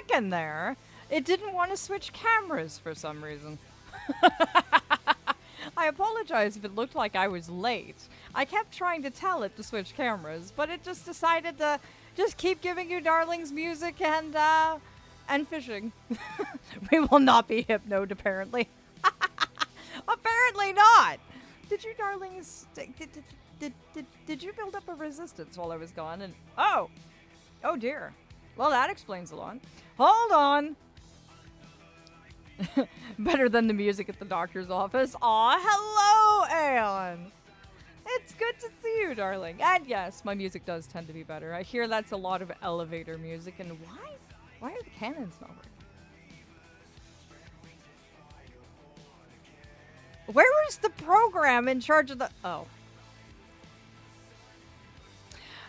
thinking there. It didn't want to switch cameras for some reason. I apologize if it looked like I was late. I kept trying to tell it to switch cameras, but it just decided to just keep giving you darlings music and fishing. We will not be hypnoed, apparently. Apparently not. Did you darlings did you build up a resistance while I was gone? And oh dear. Well, that explains a lot. Hold on. Better than the music at the doctor's office. Aw, hello, Anne. It's good to see you, darling. And yes, my music does tend to be better. I hear that's a lot of elevator music. And why are the cannons not working? Where is the program in charge of the... Oh.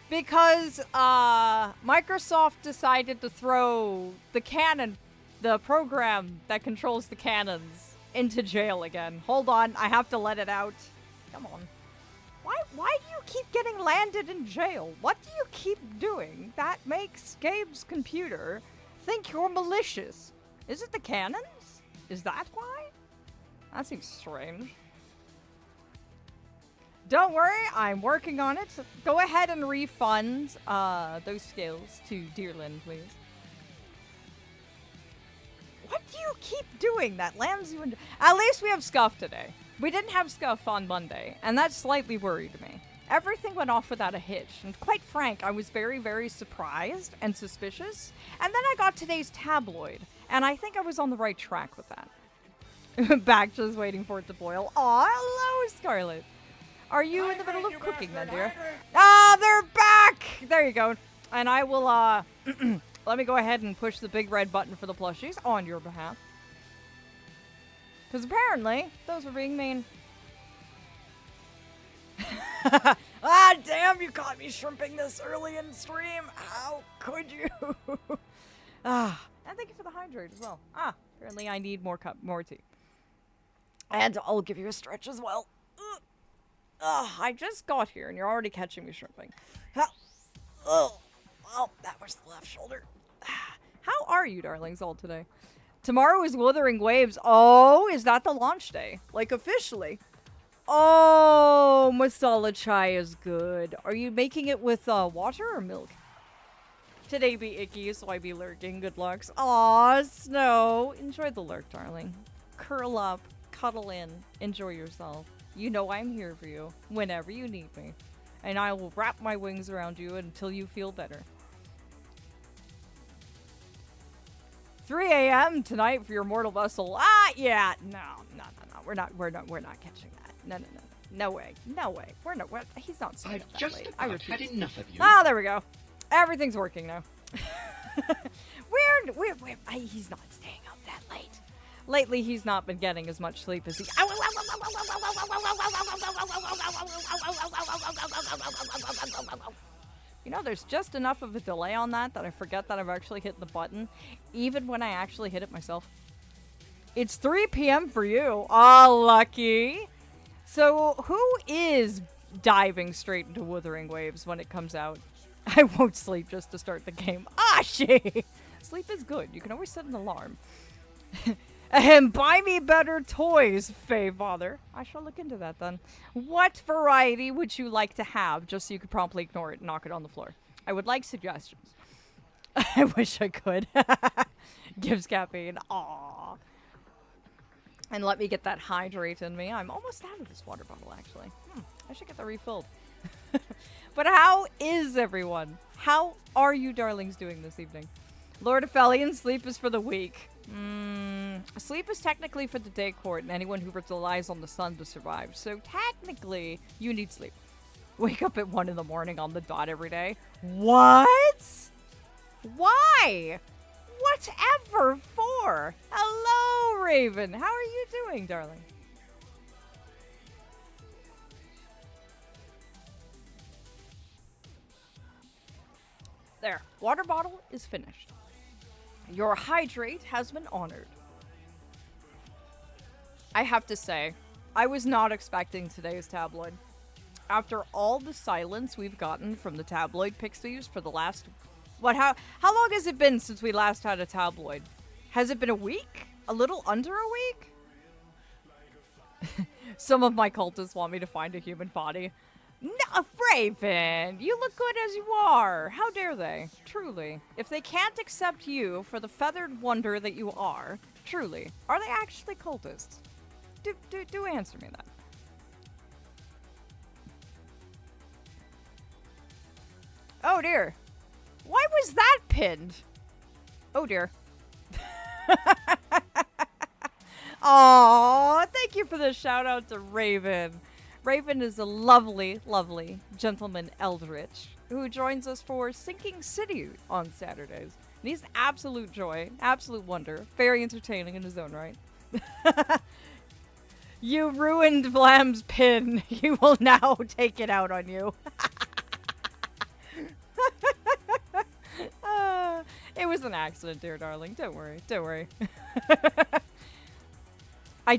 Because Microsoft decided to throw the cannon, the program that controls the cannons, into jail again. Hold on, I have to let it out. Come on. Why do you keep getting landed in jail? What do you keep doing? That makes Gabe's computer think you're malicious. Is it the cannons? Is that why? That seems strange. Don't worry, I'm working on it. Go ahead and refund those skills to Dearland, please. What do you keep doing that lands you in... At least we have Scuff today. We didn't have Scuff on Monday, and that slightly worried me. Everything went off without a hitch, and quite frank, I was very, very surprised and suspicious. And then I got today's tabloid, and I think I was on the right track with that. Back just waiting for it to boil. Aw, hello, Scarlet. Are you in the middle of cooking then, dear? Ah, they're back! There you go. And I will, let me go ahead and push the big red button for the plushies on your behalf. Because apparently, those were being mean. Ah, damn, you caught me shrimping this early in stream. How could you? And thank you for the hydrate as well. Apparently I need more tea. And I'll give you a stretch as well. I just got here and you're already catching me shrimping. Oh, that was the left shoulder. How are you, darlings, all today? Tomorrow is Wuthering Waves. Oh, is that the launch day? Like, officially? Oh, masala chai is good. Are you making it with water or milk? Today be icky, so I be lurking. Good lucks. Aw, Snow. Enjoy the lurk, darling. Curl up, cuddle in, enjoy yourself. You know I'm here for you whenever you need me. And I will wrap my wings around you until you feel better. 3 a.m. tonight for your mortal vessel. Yeah. No. We're not catching that. No way. He's not staying up that late. I refuse. Had enough of you. There we go. Everything's working now. He's not staying up that late. Lately, he's not been getting as much sleep as he... You know, there's just enough of a delay on that I forget that I've actually hit the button, even when I actually hit it myself. It's 3 p.m. for you. Lucky. So, who is diving straight into Wuthering Waves when it comes out? I won't sleep just to start the game. Shit. Sleep is good. You can always set an alarm. And buy me better toys, Fae Father. I shall look into that then. What variety would you like to have, just so you could promptly ignore it and knock it on the floor? I would like suggestions. I wish I could. Gives caffeine. Aww. And let me get that hydrate in me. I'm almost out of this water bottle, actually. I should get that refilled. But how is everyone? How are you darlings doing this evening? Lord Aphelion, sleep is for the weak. Sleep is technically for the day court and anyone who relies on the sun to survive. So technically, you need sleep. Wake up at 1 in the morning on the dot every day. What? Why? Whatever for? Hello, Raven. How are you doing, darling? There. Water bottle is finished. Your hydrate has been honored. I have to say, I was not expecting today's tabloid. After all the silence we've gotten from the tabloid pixies for the last What, how long has it been since we last had a tabloid? Has it been a week? A little under a week? Some of my cultists want me to find a human body. No, Raven, you look good as you are. How dare they? Truly. If they can't accept you for the feathered wonder that you are, truly, are they actually cultists? Do answer me that. Oh dear. Why was that pinned? Oh dear. Aw, thank you for the shout out to Raven. Raven is a lovely, lovely gentleman eldritch who joins us for Sinking City on Saturdays. And he's an absolute joy, absolute wonder, very entertaining in his own right. You ruined Vlam's pin. You will now take it out on you. It was an accident, dear darling. Don't worry. Don't worry.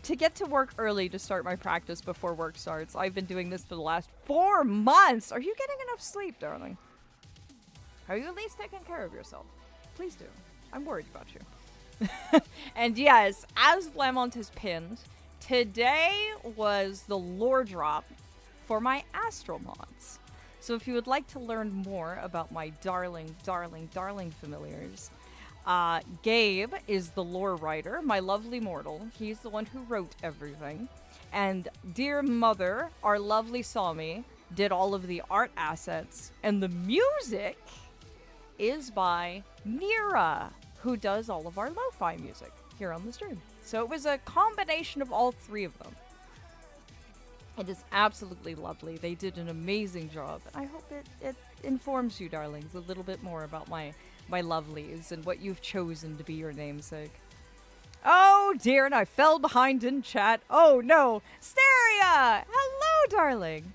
To get to work early to start my practice before work starts. I've been doing this for the last 4 months. Are you getting enough sleep, darling? Are you at least taking care of yourself? Please do. I'm worried about you. And yes, as Vlamont has pinned, today was the lore drop for my astral moths. So if you would like to learn more about my darling, darling, darling familiars, Gabe is the lore writer, my lovely mortal. He's the one who wrote everything. And dear mother, our lovely Sami, did all of the art assets. And the music is by Nira, who does all of our lo-fi music here on the stream. So it was a combination of all three of them. It is absolutely lovely. They did an amazing job. I hope it informs you, darlings, a little bit more about my lovelies and what you've chosen to be your namesake. Oh dear, and I fell behind in chat. Oh no. Steria! Hello, darling.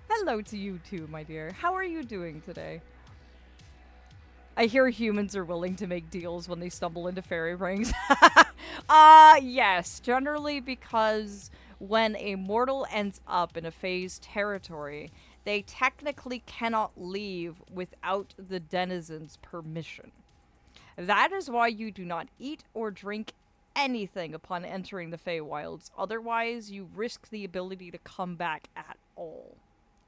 Hello to you too, my dear. How are you doing today? I hear humans are willing to make deals when they stumble into fairy rings. Yes. Generally because when a mortal ends up in a phase territory, they technically cannot leave without the denizen's permission. That is why you do not eat or drink anything upon entering the Feywilds. Otherwise, you risk the ability to come back at all.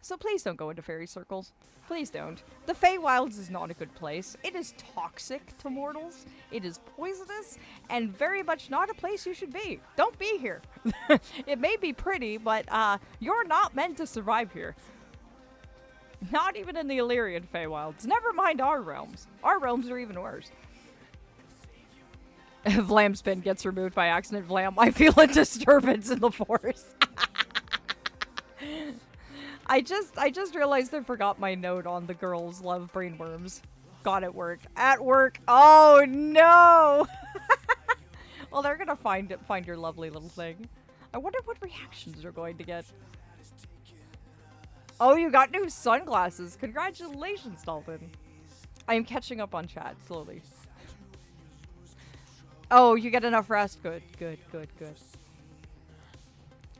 So please don't go into fairy circles. Please don't. The Feywilds is not a good place. It is toxic to mortals. It is poisonous, and very much not a place you should be. Don't be here. It may be pretty, but you're not meant to survive here. Not even in the Illyrian Feywilds. Never mind our realms. Our realms are even worse. Vlam's pin gets removed by accident. Vlam, I feel a disturbance in the force. I just realized I forgot my note on the girls love brainworms. Got at work. At work. Oh no! Well, they're gonna find your lovely little thing. I wonder what reactions you're going to get. Oh, you got new sunglasses. Congratulations, Dalton. I am catching up on chat slowly. Oh, you get enough rest. Good, good, good, good.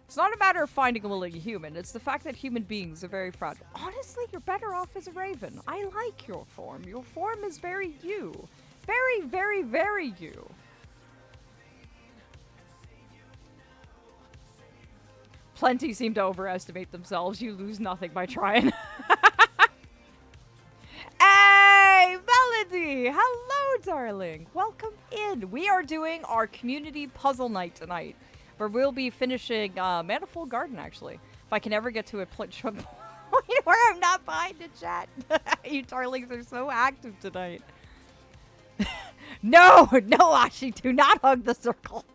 It's not a matter of finding a willing human. It's the fact that human beings are very fragile. Honestly, you're better off as a raven. I like your form. Your form is very you. Very, very, very you. Plenty seem to overestimate themselves. You lose nothing by trying. Hey, Melody! Hello, darling. Welcome in. We are doing our community puzzle night tonight, where we'll be finishing Manifold Garden, actually. If I can ever get to a point where I'm not behind in chat. You darlings are so active tonight. No, no, Ashi, do not hug the circle.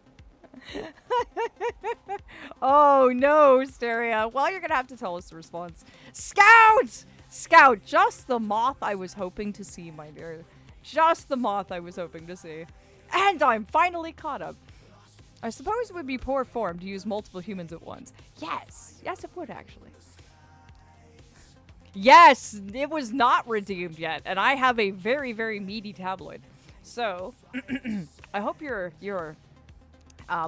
Oh no, Steria. Well, you're gonna have to tell us the response. Scout! Scout, just the moth I was hoping to see, my dear. Just the moth I was hoping to see. And I'm finally caught up. I suppose it would be poor form to use multiple humans at once. Yes. Yes, it would, actually. Yes, it was not redeemed yet, and I have a very, very meaty tabloid. So, I hope you're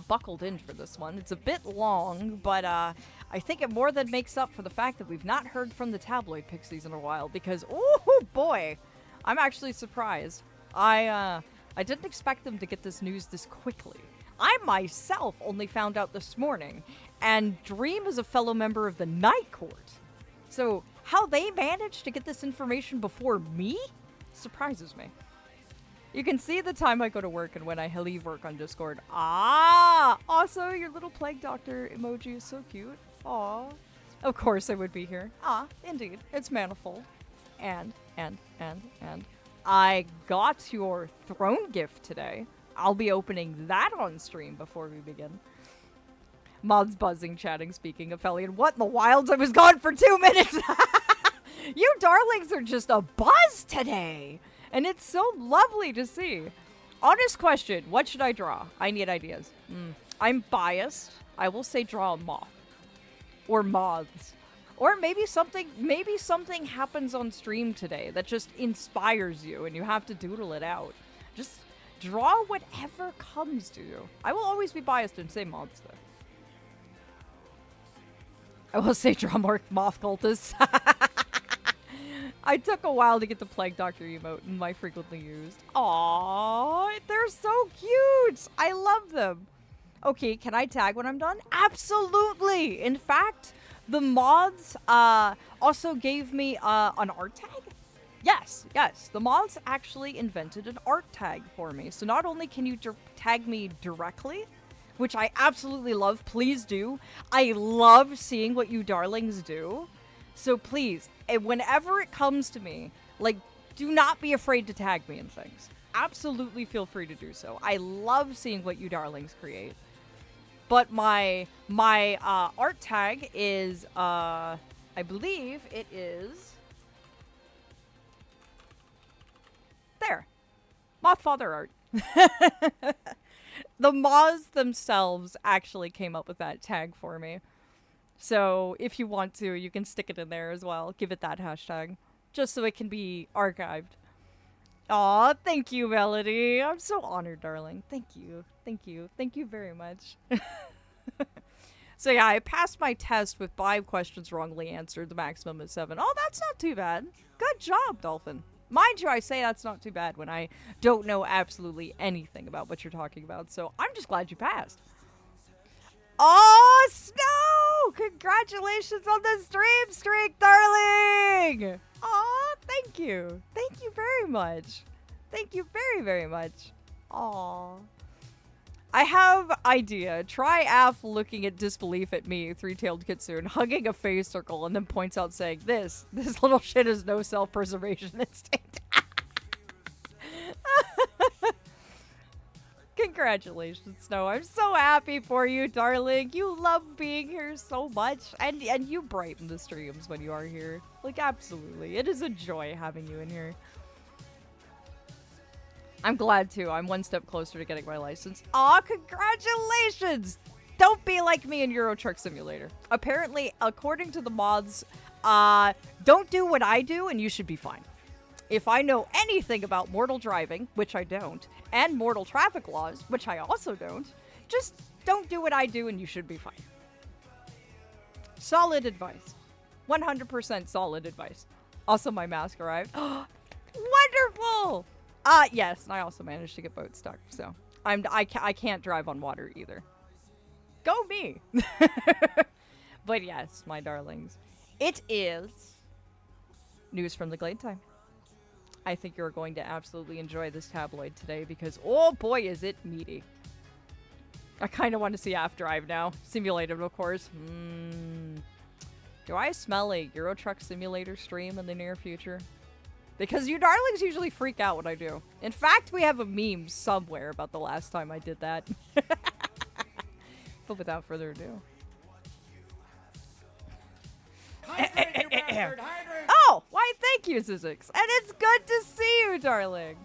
buckled in for this one. It's a bit long, but I think it more than makes up for the fact that we've not heard from the tabloid pixies in a while, because, oh boy, I'm actually surprised. I didn't expect them to get this news this quickly. I myself only found out this morning, and Dream is a fellow member of the Night Court. So how they managed to get this information before me surprises me. You can see the time I go to work and when I leave work on Discord. Ah! Also, your little plague doctor emoji is so cute. Aw. Of course I would be here. Ah, indeed. It's Manifold. And. I got your throne gift today. I'll be opening that on stream before we begin. Moth's buzzing, chatting, speaking. Aphelion. What in the wilds? I was gone for 2 minutes! You darlings are just a buzz today! And it's so lovely to see. Honest question, what should I draw? I need ideas. I'm biased. I will say draw a moth. Or moths. Or maybe something happens on stream today that just inspires you and you have to doodle it out. Just draw whatever comes to you. I will always be biased and say moths though. I will say draw more moth cultists. I took a while to get the Plague Doctor emote in my frequently used. Aww, they're so cute. I love them. Okay, can I tag when I'm done? Absolutely. In fact, the moths also gave me an art tag. Yes. The moths actually invented an art tag for me. So not only can you tag me directly, which I absolutely love. Please do. I love seeing what you darlings do. So please, whenever it comes to me, like, do not be afraid to tag me in things. Absolutely feel free to do so. I love seeing what you darlings create. But my art tag is, I believe it is... There. Moth Father art. The moths themselves actually came up with that tag for me. So if you want to, you can stick it in there as well. Give it that hashtag. Just so it can be archived. Aw, thank you, Melody. I'm so honored, darling. Thank you. Thank you very much. So yeah, I passed my test with 5 questions wrongly answered. The maximum is 7. Oh, that's not too bad. Good job, Dolphin. Mind you, I say that's not too bad when I don't know absolutely anything about what you're talking about. So I'm just glad you passed. Oh, Snow! Congratulations on the stream streak, darling! Aw, thank you. Thank you very much. Thank you very, very much. Aw. I have idea. Try Aph looking at disbelief at me, 3-tailed kitsune, hugging a face circle, and then points out saying, this little shit has no self-preservation instinct. Congratulations, Snow. I'm so happy for you, darling. You love being here so much. And you brighten the streams when you are here. Like, absolutely. It is a joy having you in here. I'm glad, too. I'm one step closer to getting my license. Aw, congratulations! Don't be like me in Euro Truck Simulator. Apparently, according to the mods, don't do what I do and you should be fine. If I know anything about mortal driving, which I don't, and mortal traffic laws, which I also don't, just don't do what I do and you should be fine. Solid advice. 100% solid advice. Also, my mask arrived. Wonderful! Yes, and I also managed to get boat stuck, so I can't drive on water either. Go me! But yes, my darlings, it is news from the Glade time. I think you're going to absolutely enjoy this tabloid today because, oh boy, is it meaty. I kind of want to see Aph drive now. Simulated, of course. Do I smell a Euro Truck Simulator stream in the near future? Because you darlings usually freak out when I do. In fact, we have a meme somewhere about the last time I did that. But without further ado. Hydrate, you bastard, hydrate! Oh, why thank you, Zizix. And it's good to see you, darling.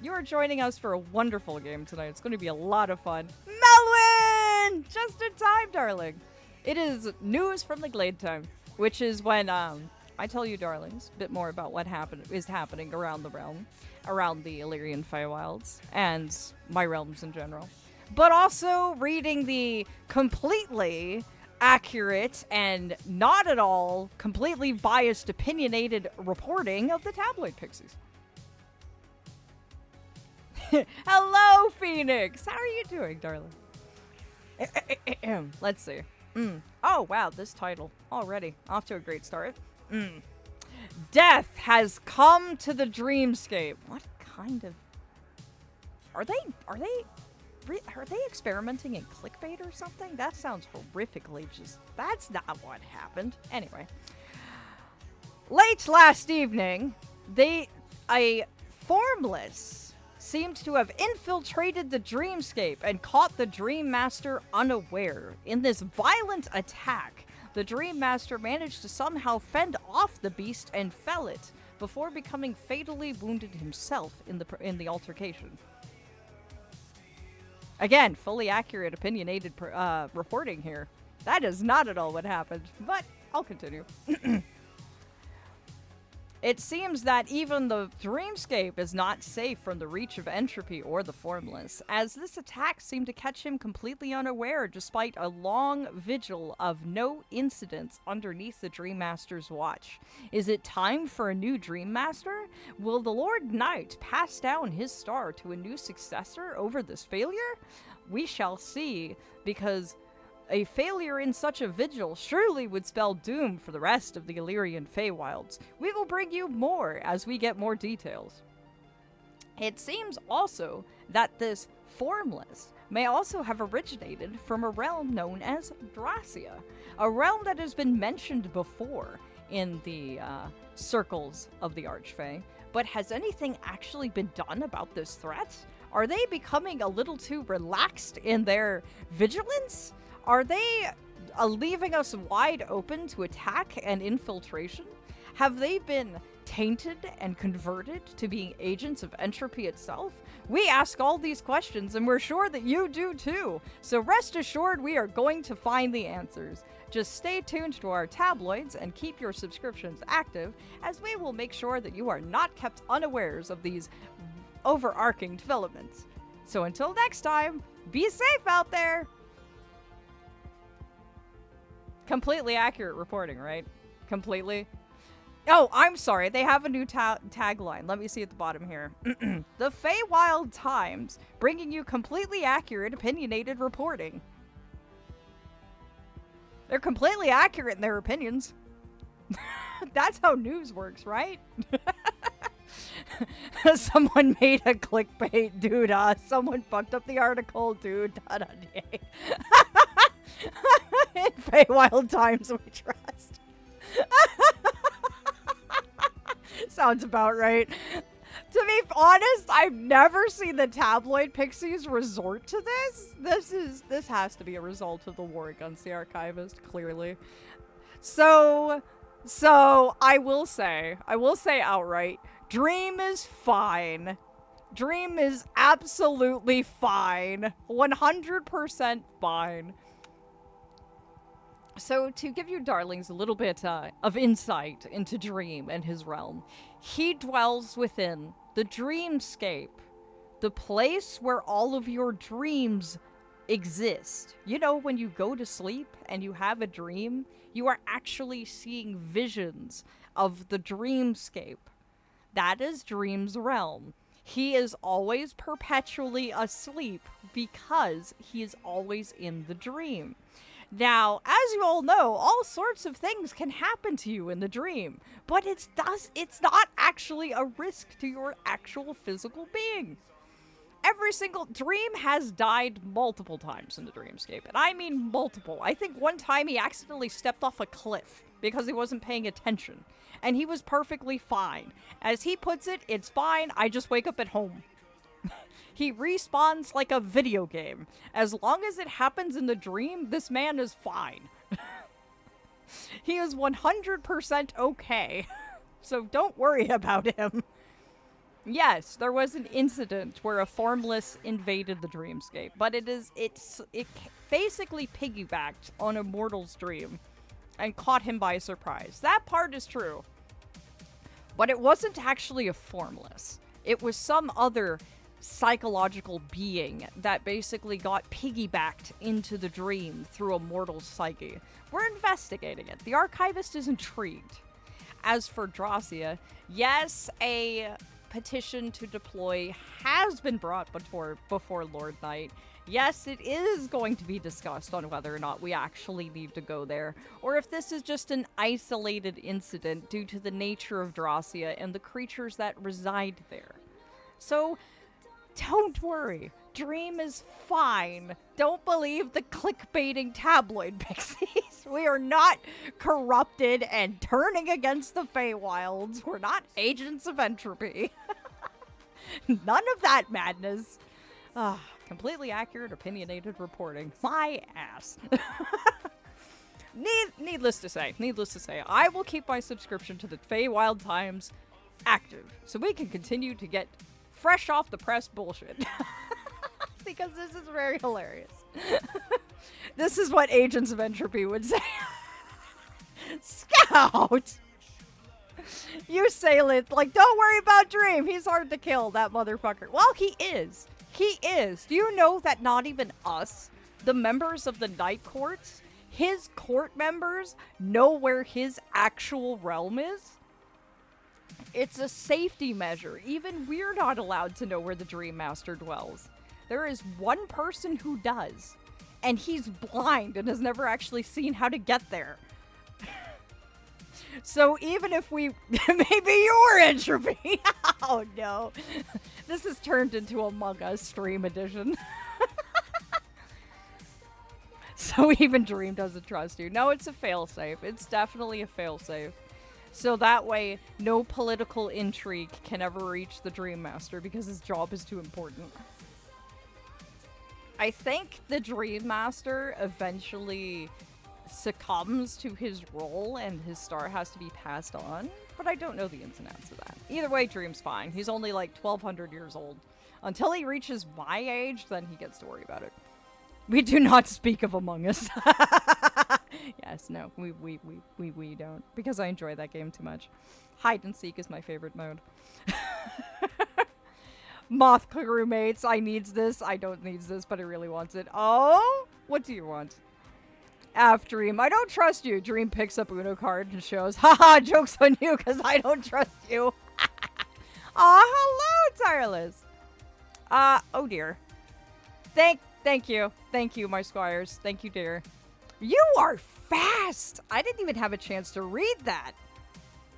You are joining us for a wonderful game tonight. It's going to be a lot of fun. Melwin! Just in time, darling. It is news from the Glade time, which is when I tell you, darlings, a bit more about what is happening around the realm, around the Illyrian Feywilds, and my realms in general. But also reading the completely accurate and not at all completely biased, opinionated reporting of the tabloid pixies. Hello, Phoenix. How are you doing, darling? Let's see. Oh, wow, this title already off to a great start. Death has come to the dreamscape. What kind of... Are they experimenting in clickbait or something? That sounds horrifically just... That's not what happened. Anyway. Late last evening, a formless seemed to have infiltrated the dreamscape and caught the Dream Master unaware. In this violent attack, the Dream Master managed to somehow fend off the beast and fell it before becoming fatally wounded himself in the altercation. Again, fully accurate, opinionated reporting here. That is not at all what happened, but I'll continue. It seems that even the dreamscape is not safe from the reach of entropy or the formless, as this attack seemed to catch him completely unaware despite a long vigil of no incidents underneath the Dream Master's watch. Is it time for a new Dream Master? Will the Lord Knight pass down his star to a new successor over this failure? We shall see, because a failure in such a vigil surely would spell doom for the rest of the Illyrian Feywilds. We will bring you more as we get more details. It seems also that this formless may also have originated from a realm known as Dracia, a realm that has been mentioned before in the circles of the Archfey. But has anything actually been done about this threat? Are they becoming a little too relaxed in their vigilance? Are they leaving us wide open to attack and infiltration? Have they been tainted and converted to being agents of entropy itself? We ask all these questions, and we're sure that you do too. So rest assured we are going to find the answers. Just stay tuned to our tabloids and keep your subscriptions active, as we will make sure that you are not kept unawares of these overarching developments. So until next time, be safe out there! Completely accurate reporting, right? Completely. Oh, I'm sorry. They have a new tagline. Let me see at the bottom here. The Feywild Times, bringing you completely accurate, opinionated reporting. They're completely accurate in their opinions. That's how news works, right? Someone made a clickbait, dude. Someone fucked up the article, dude. In Feywild Times we trust. Sounds about right. To be honest, I've never seen the tabloid pixies resort to this. This has to be a result of the war against the archivist, clearly. So I will say outright, Dream is fine. Dream is absolutely fine. 100% fine. So, to give you darlings a little bit of insight into Dream and his realm, he dwells within the dreamscape, the place where all of your dreams exist. You know, when you go to sleep and you have a dream, you are actually seeing visions of the dreamscape. That is Dream's realm. He is always perpetually asleep because he is always in the dream. Now, as you all know, all sorts of things can happen to you in the dream, but it's not actually a risk to your actual physical being. Every single Dream has died multiple times in the dreamscape, and I mean multiple. I think one time he accidentally stepped off a cliff because he wasn't paying attention, and he was perfectly fine. As he puts it, it's fine, I just wake up at home. He respawns like a video game. As long as it happens in the dream, this man is fine. He is 100% okay. So don't worry about him. Yes, there was an incident where a formless invaded the dreamscape, but it basically piggybacked on a mortal's dream and caught him by surprise. That part is true. But it wasn't actually a formless. It was some other psychological being that basically got piggybacked into the dream through a mortal's psyche. We're investigating it. The archivist is intrigued. As for Dracia, yes, a petition to deploy has been brought before Lord Knight. Yes, it is going to be discussed on whether or not we actually need to go there, or if this is just an isolated incident due to the nature of Dracia and the creatures that reside there. So, don't worry. Dream is fine. Don't believe the clickbaiting tabloid pixies. We are not corrupted and turning against the Feywilds. We're not agents of entropy. None of that madness. Completely accurate, opinionated reporting. My ass. Needless to say, I will keep my subscription to the Feywild Times active so we can continue to get fresh off the press bullshit. Because this is very hilarious. This is what agents of entropy would say. Scout! You say it like, don't worry about Dream. He's hard to kill, that motherfucker. Well, he is. He is. Do you know that not even us, the members of the Night Courts, his court members, know where his actual realm is? It's a safety measure. Even we're not allowed to know where the Dream Master dwells. There is one person who does, and he's blind and has never actually seen how to get there. So even if we... maybe you're entropy! Oh no. This has turned into Among Us stream edition. So even Dream doesn't trust you. No, it's a failsafe. It's definitely a failsafe. So that way, no political intrigue can ever reach the Dream Master because his job is too important. I think the Dream Master eventually succumbs to his role and his star has to be passed on, but I don't know the ins and outs of that. Either way, Dream's fine. He's only like 1,200 years old. Until he reaches my age, then he gets to worry about it. We do not speak of Among Us. Yes, no, we don't. Because I enjoy that game too much. Hide and seek is my favorite mode. Moth crewmates, I needs this. I don't needs this, but I really wants it. Oh, what do you want? Dream, I don't trust you. Dream picks up Uno card and shows, haha, joke's on you because I don't trust you. Hello, Tireless. Oh dear. Thank you. Thank you, my squires. Thank you, dear. You are fast. I didn't even have a chance to read that.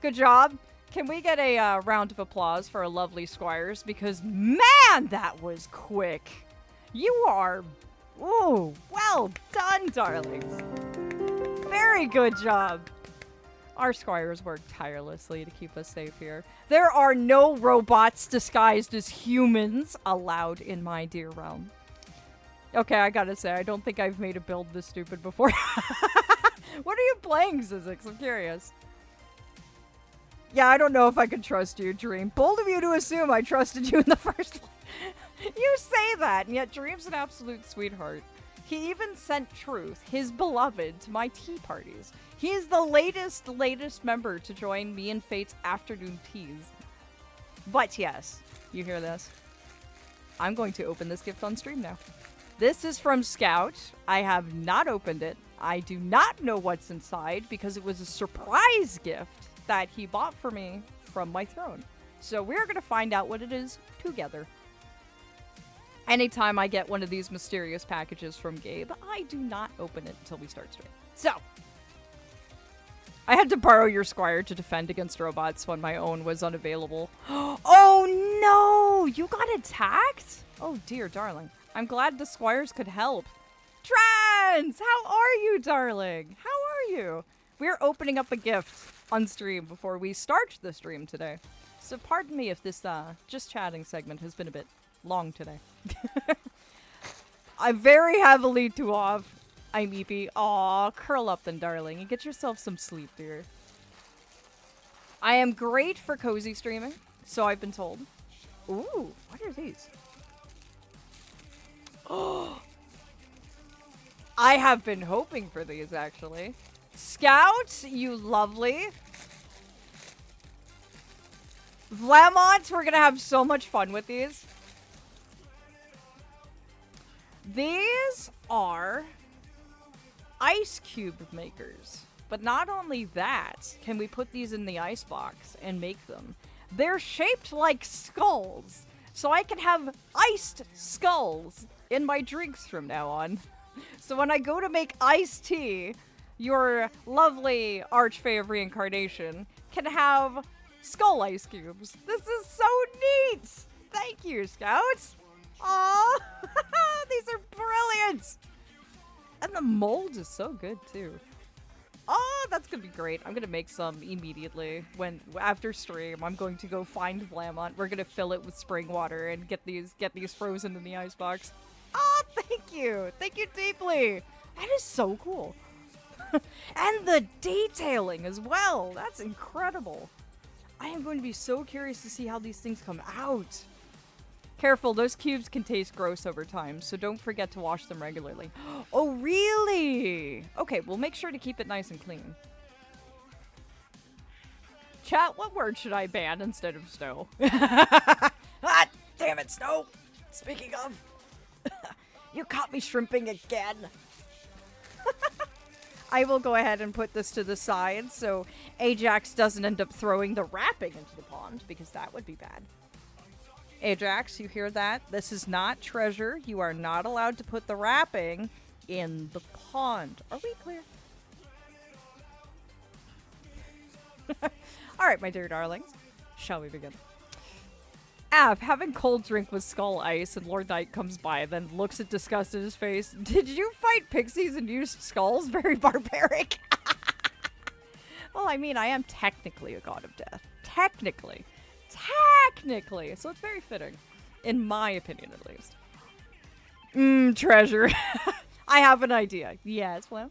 Good job. Can we get a round of applause for our lovely squires? Because, man, that was quick. You are... Ooh, well done, darlings. Very good job. Our squires work tirelessly to keep us safe here. There are no robots disguised as humans allowed in my dear realm. Okay, I gotta say, I don't think I've made a build this stupid before. What are you playing, Zizix? I'm curious. Yeah, I don't know if I can trust you, Dream. Bold of you to assume I trusted you in the first place. You say that, and yet Dream's an absolute sweetheart. He even sent Truth, his beloved, to my tea parties. He is the latest member to join me and Fate's afternoon teas. But yes, you hear this? I'm going to open this gift on stream now. This is from Scout. I have not opened it. I do not know what's inside because it was a surprise gift that he bought for me from my throne. So we're going to find out what it is together. Anytime I get one of these mysterious packages from Gabe, I do not open it until we start stream. So, I had to borrow your squire to defend against robots when my own was unavailable. Oh no! You got attacked? Oh dear darling. I'm glad the squires could help. Trans! How are you, darling? How are you? We're opening up a gift on stream before we start the stream today. So pardon me if this just chatting segment has been a bit long today. I'm very heavily too off. I'm eepy. Aw, curl up then, darling, and get yourself some sleep, dear. I am great for cozy streaming, so I've been told. Ooh, what are these? Oh, I have been hoping for these, actually. Scout, you lovely. Vlamont, we're gonna have so much fun with these. These are ice cube makers. But not only that, can we put these in the ice box and make them. They're shaped like skulls, so I can have iced skulls in my drinks from now on. So when I go to make iced tea, your lovely Archfey of Reincarnation can have skull ice cubes. This is so neat! Thank you, Scouts! Aww! These are brilliant! And the mold is so good, too. Oh, that's gonna be great. I'm gonna make some immediately. After stream, I'm going to go find Vlamont. We're gonna fill it with spring water and get these frozen in the icebox. Oh, thank you! Thank you deeply! That is so cool. And the detailing as well! That's incredible. I am going to be so curious to see how these things come out. Careful, those cubes can taste gross over time, so don't forget to wash them regularly. Oh, really? Okay, we'll make sure to keep it nice and clean. Chat, what word should I ban instead of snow? Ah, damn it, Snow! Speaking of, you caught me shrimping again. I will go ahead and put this to the side so Ajax doesn't end up throwing the wrapping into the pond, because that would be bad. Ajax, you hear that? This is not treasure. You are not allowed to put the wrapping in the pond. Are we clear? Alright, my dear darlings. Shall we begin? Av, having cold drink with skull ice and Lord Knight comes by, then looks at disgust in his face. Did you fight pixies and use skulls? Very barbaric. Well, I mean, I am technically a god of death. Technically. So it's very fitting. In my opinion, at least. Treasure. I have an idea. Yes, well.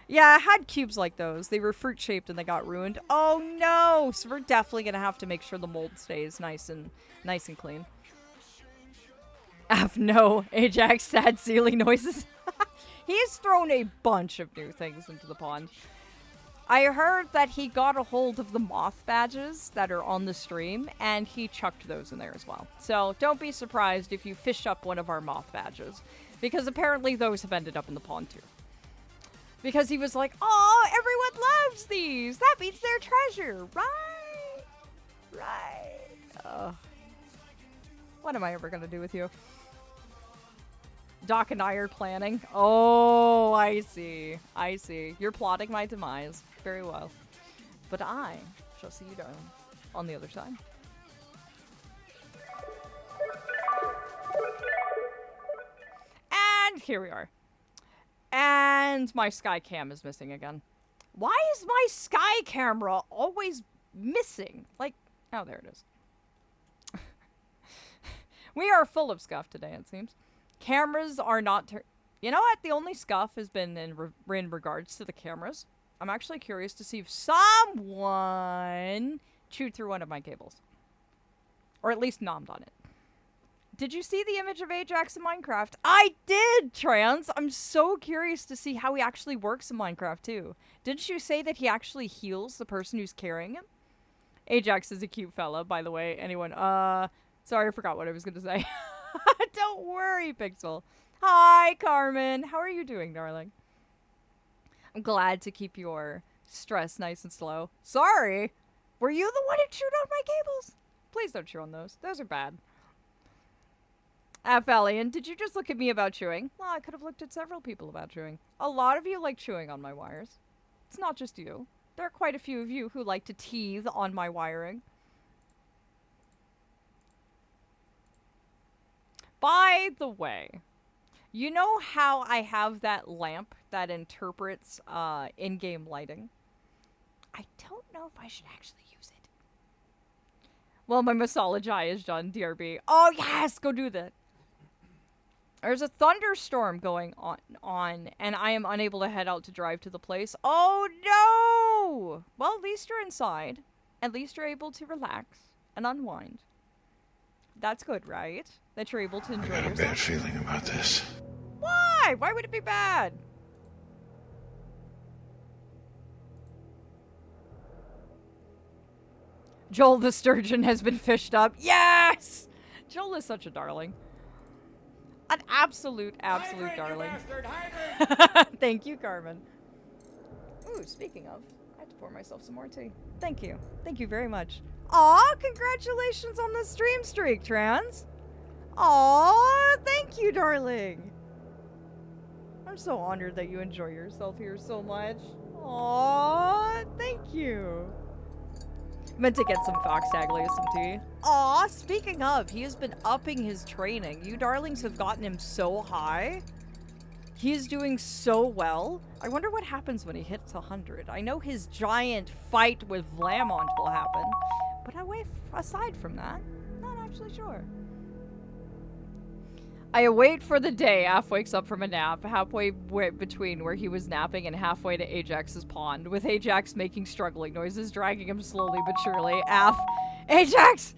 Yeah, I had cubes like those. They were fruit-shaped and they got ruined. Oh, no! So we're definitely going to have to make sure the mold stays nice and clean. No. Ajax, sad, sealy noises. He has thrown a bunch of new things into the pond. I heard that he got a hold of the moth badges that are on the stream, and he chucked those in there as well. So don't be surprised if you fish up one of our moth badges, because apparently those have ended up in the pond too. Because he was like, oh, everyone loves these! That means they're treasure, right? Right. What am I ever gonna do with you? Doc and I are planning. Oh, I see. I see. You're plotting my demise. Very well. But I shall see you, darling, on the other side. And here we are. And my sky cam is missing again. Why is my sky camera always missing? Like, oh, there it is. We are full of scuff today, it seems. Cameras are not... You know what? The only scuff has been in regards to the cameras. I'm actually curious to see if someone chewed through one of my cables. Or at least nommed on it. Did you see the image of Ajax in Minecraft? I did, Trans! I'm so curious to see how he actually works in Minecraft, too. Didn't you say that he actually heals the person who's carrying him? Ajax is a cute fella, by the way. Anyone, sorry, I forgot what I was gonna say. Don't worry, Pixel. Hi, Carmen. How are you doing, darling? I'm glad to keep your stress nice and slow. Sorry. Were you the one who chewed on my cables? Please don't chew on those. Those are bad. Aphelion, did you just look at me about chewing? Well, I could have looked at several people about chewing. A lot of you like chewing on my wires. It's not just you. There are quite a few of you who like to tease on my wiring. By the way, you know how I have that lamp that interprets in-game lighting? I don't know if I should actually use it. Well, my Masology is done, DRB. Oh, yes! Go do that. There's a thunderstorm going on, and I am unable to head out to drive to the place. Oh, no! Well, at least you're inside. At least you're able to relax and unwind. That's good, right? That you're able to enjoy yourself. I got a bad feeling about this. Why? Why would it be bad? Joel the sturgeon has been fished up. Yes! Joel is such a darling. An absolute Hydrate, darling. you bastard, hydrate! Thank you, Carmen. Ooh, speaking of, I have to pour myself some more tea. Thank you. Thank you very much. Aw, congratulations on the stream streak, Trans. Aw, thank you, darling. I'm so honored that you enjoy yourself here so much. Aw, thank you. Meant to get some Fox Taglia some tea. Aw, speaking of, he has been upping his training. You darlings have gotten him so high. He's doing so well. I wonder what happens when he hits 100. I know his giant fight with Vlamont will happen, but aside from that, not actually sure. I await for the day Aph wakes up from a nap, halfway between where he was napping and halfway to Ajax's pond, with Ajax making struggling noises, dragging him slowly but surely. Aph, Ajax!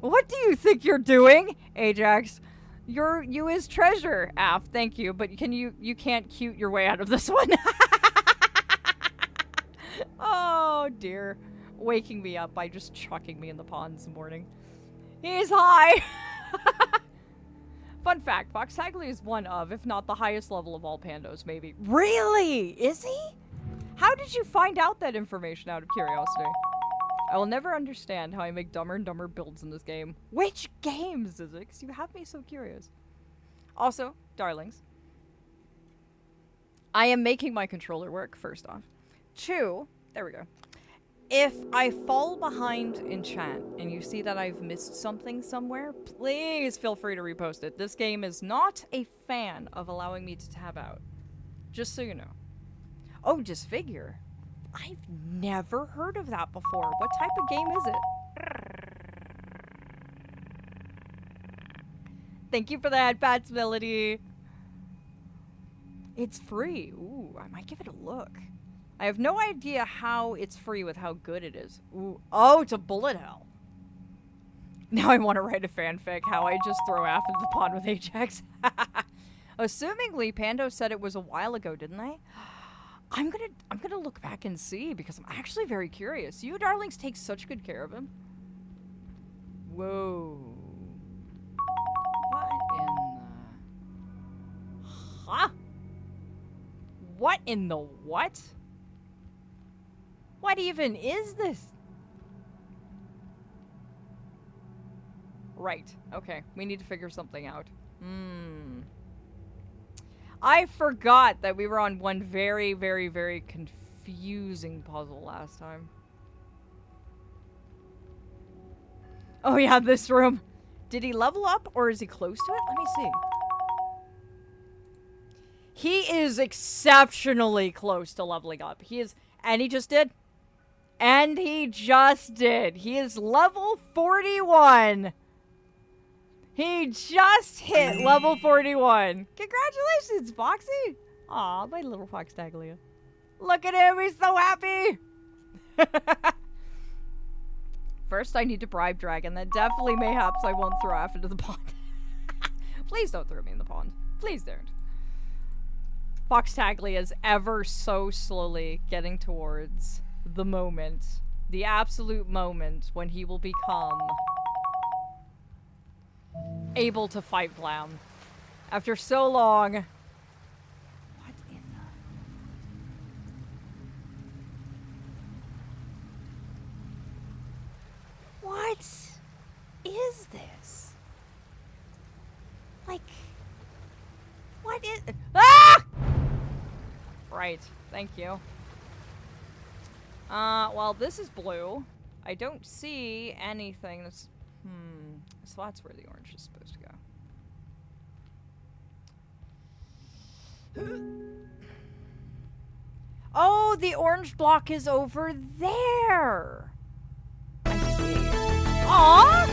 What do you think you're doing? Ajax, you is treasure. Aph, thank you, but you can't cute your way out of this one. Oh dear. Waking me up by just chucking me in the pond this morning. He's high! Fun fact, Fox Taglia is one of, if not the highest level of all pandos, maybe. Really? Is he? How did you find out that information out of curiosity? I will never understand how I make dumber and dumber builds in this game. Which games is it? Because you have me so curious. Also, darlings, I am making my controller work, first off. 2, there we go. If I fall behind in chat and you see that I've missed something somewhere, please feel free to repost it. This game is not a fan of allowing me to tab out. Just so you know. Oh, Disfigure. I've never heard of that before. What type of game is it? Thank you for that, Bats Melody. It's free. Ooh, I might give it a look. I have no idea how it's free with how good it is. Ooh. Oh, it's a bullet hell. Now I want to write a fanfic how I just throw Aph into the pond with Ajax. Assumingly, Pando said it was a while ago, didn't they? I'm gonna look back and see because I'm actually very curious. You darlings take such good care of him. Whoa. What in the... Huh? What in the what? What even is this? Right. Okay. We need to figure something out. I forgot that we were on one very, very, very confusing puzzle last time. Oh yeah, this room. Did he level up or is he close to it? Let me see. He is exceptionally close to leveling up. He is, and he just did. And he just did. He is level 41. He just hit level 41. Congratulations, Foxy. Aw, my little Fox Taglia. Look at him. He's so happy. First, I need to bribe Dragon. Then definitely, mayhaps, I won't throw Aph into the pond. Please don't throw me in the pond. Please don't. Fox Taglia is ever so slowly getting towards the moment, the absolute moment when he will become able to fight Vlam. After so long. What in the... What is this? Like, what is... Ah! Right, thank you. Well, this is blue. I don't see anything that's... So that's where the orange is supposed to go. Oh, the orange block is over there! I see. Aww!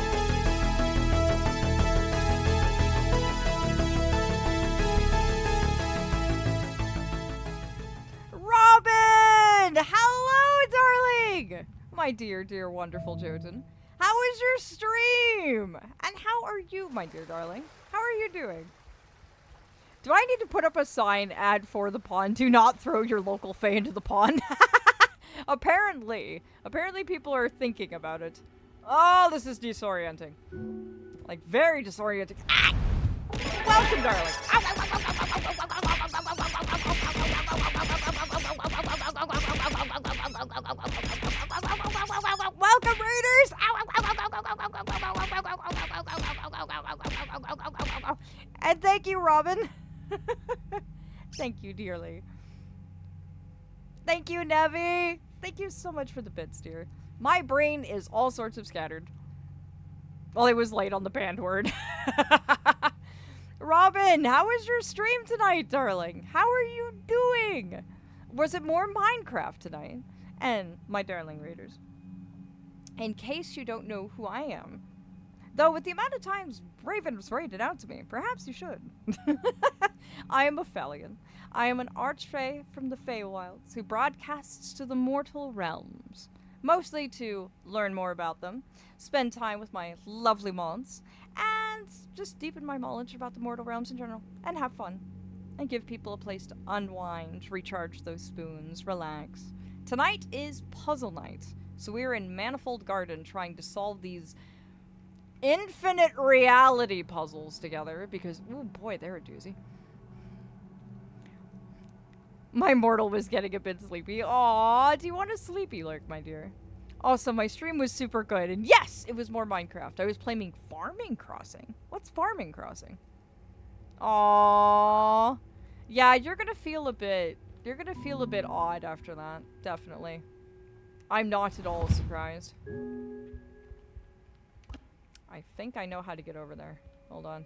Robin! Hello, darling! My dear, dear, wonderful Jotun. How is your stream? And how are you, my dear darling? How are you doing? Do I need to put up a sign, ad for the pond? Do not throw your local fae into the pond. Apparently. Apparently people are thinking about it. Oh, this is disorienting. Like, very disorienting. Ah! Welcome, darling. Welcome, raiders! Ow, Robin. Thank you, dearly. Thank you, Nevi. Thank you so much for the bits, dear. My brain is all sorts of scattered. Well, it was late on the banned word. Robin, how was your stream tonight, darling? How are you doing? Was it more Minecraft tonight? And, my darling readers, in case you don't know who I am, though with the amount of times Raven was rated out to me, perhaps you should. I am Aphelion. I am an archfey from the Feywilds who broadcasts to the mortal realms, mostly to learn more about them, spend time with my lovely moths, and just deepen my knowledge about the mortal realms in general, and have fun, and give people a place to unwind, recharge those spoons, relax. Tonight is puzzle night, so we're in Manifold Garden trying to solve these infinite reality puzzles together, because, oh boy, they're a doozy. My mortal was getting a bit sleepy. Aw, do you want a sleepy lurk, my dear? Also, my stream was super good, and yes, it was more Minecraft. I was playing Farming Crossing. What's Farming Crossing? Aww. Yeah, you're gonna feel a bit odd after that, definitely. I'm not at all surprised. I think I know how to get over there. Hold on.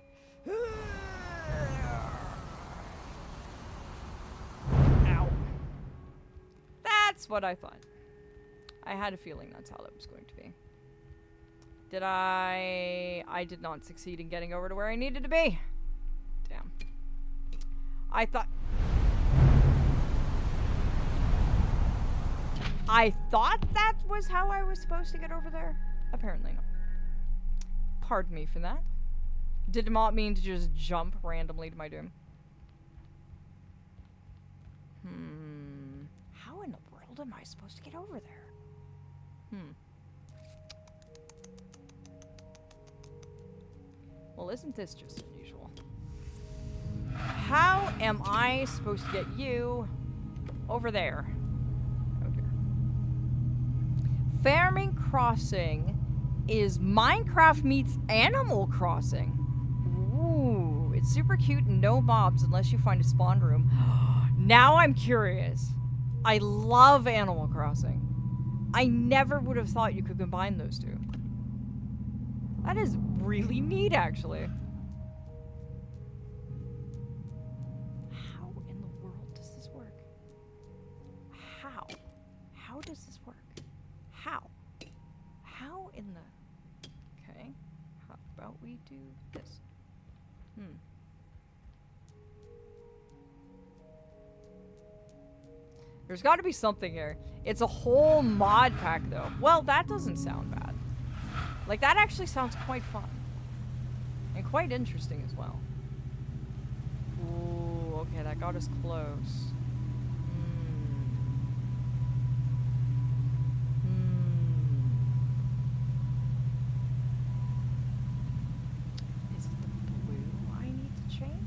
Ow. That's what I thought. I had a feeling that's how that was going to be. Did I did not succeed in getting over to where I needed to be. Damn. I thought that was how I was supposed to get over there. Apparently not. Pardon me for that. Did not mean to just jump randomly to my doom. How in the world am I supposed to get over there? Well, isn't this just unusual? How am I supposed to get you over there? Oh dear. Farming Crossing is Minecraft meets Animal Crossing. Ooh, it's super cute and no mobs unless you find a spawn room. Now I'm curious. I love Animal Crossing. I never would have thought you could combine those two. That is really neat, actually. How in the world does this work? How? How does this work? How? How in the... Okay. How about we do this? There's got to be something here. It's a whole mod pack, though. Well, that doesn't sound bad. Like, that actually sounds quite fun. And quite interesting as well. Ooh, okay, that got us close. Is it the blue I need to change?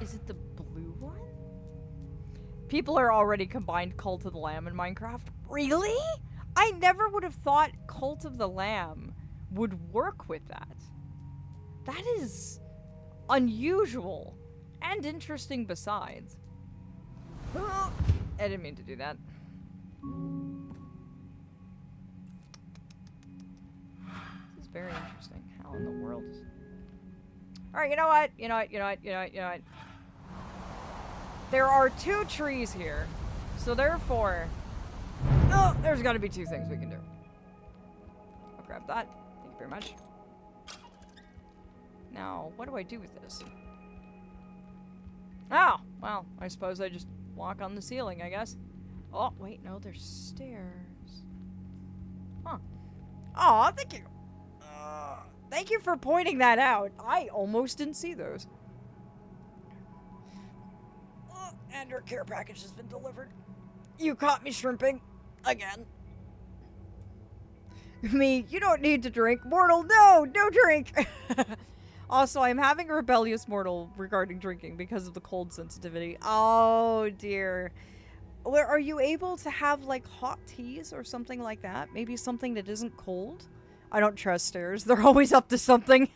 Is it the blue one? People are already combined Cult of the Lamb in Minecraft. Really? I never would have thought Cult of the Lamb would work with that. That is unusual and interesting besides. I didn't mean to do that. This is very interesting. How in the world is... Alright, you know what? You know what? There are 2 trees here. So therefore... Oh, there's got to be 2 things we can do. I'll grab that. Thank you very much. Now, what do I do with this? Oh, well, I suppose I just walk on the ceiling, I guess. Oh, wait, no, there's stairs. Huh. Aw, thank you. Thank you for pointing that out. I almost didn't see those. And your care package has been delivered. You caught me shrimping. Again. Me, you don't need to drink. Mortal, no drink. Also, I'm having a rebellious mortal regarding drinking because of the cold sensitivity. Oh, dear. Where are you able to have, like, hot teas or something like that? Maybe something that isn't cold? I don't trust stairs. They're always up to something.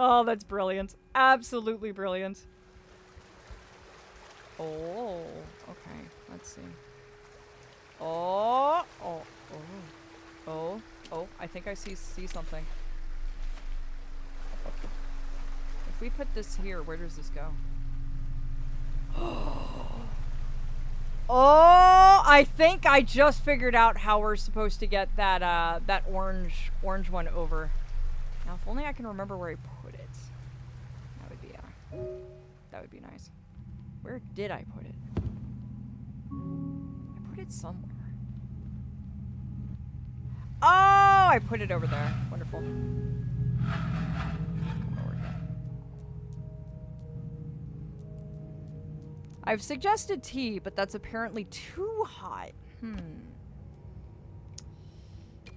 Oh, that's brilliant. Absolutely brilliant. Oh, okay. Let's see. Oh, oh, oh, oh, oh. I think I see something. If we put this here, where does this go? Oh, I think I just figured out how we're supposed to get that that orange one over. Now, if only I can remember where I put it. That would be nice. Where did I put it? I put it somewhere. Oh, I put it over there. Wonderful. Come over here. I've suggested tea, but that's apparently too hot.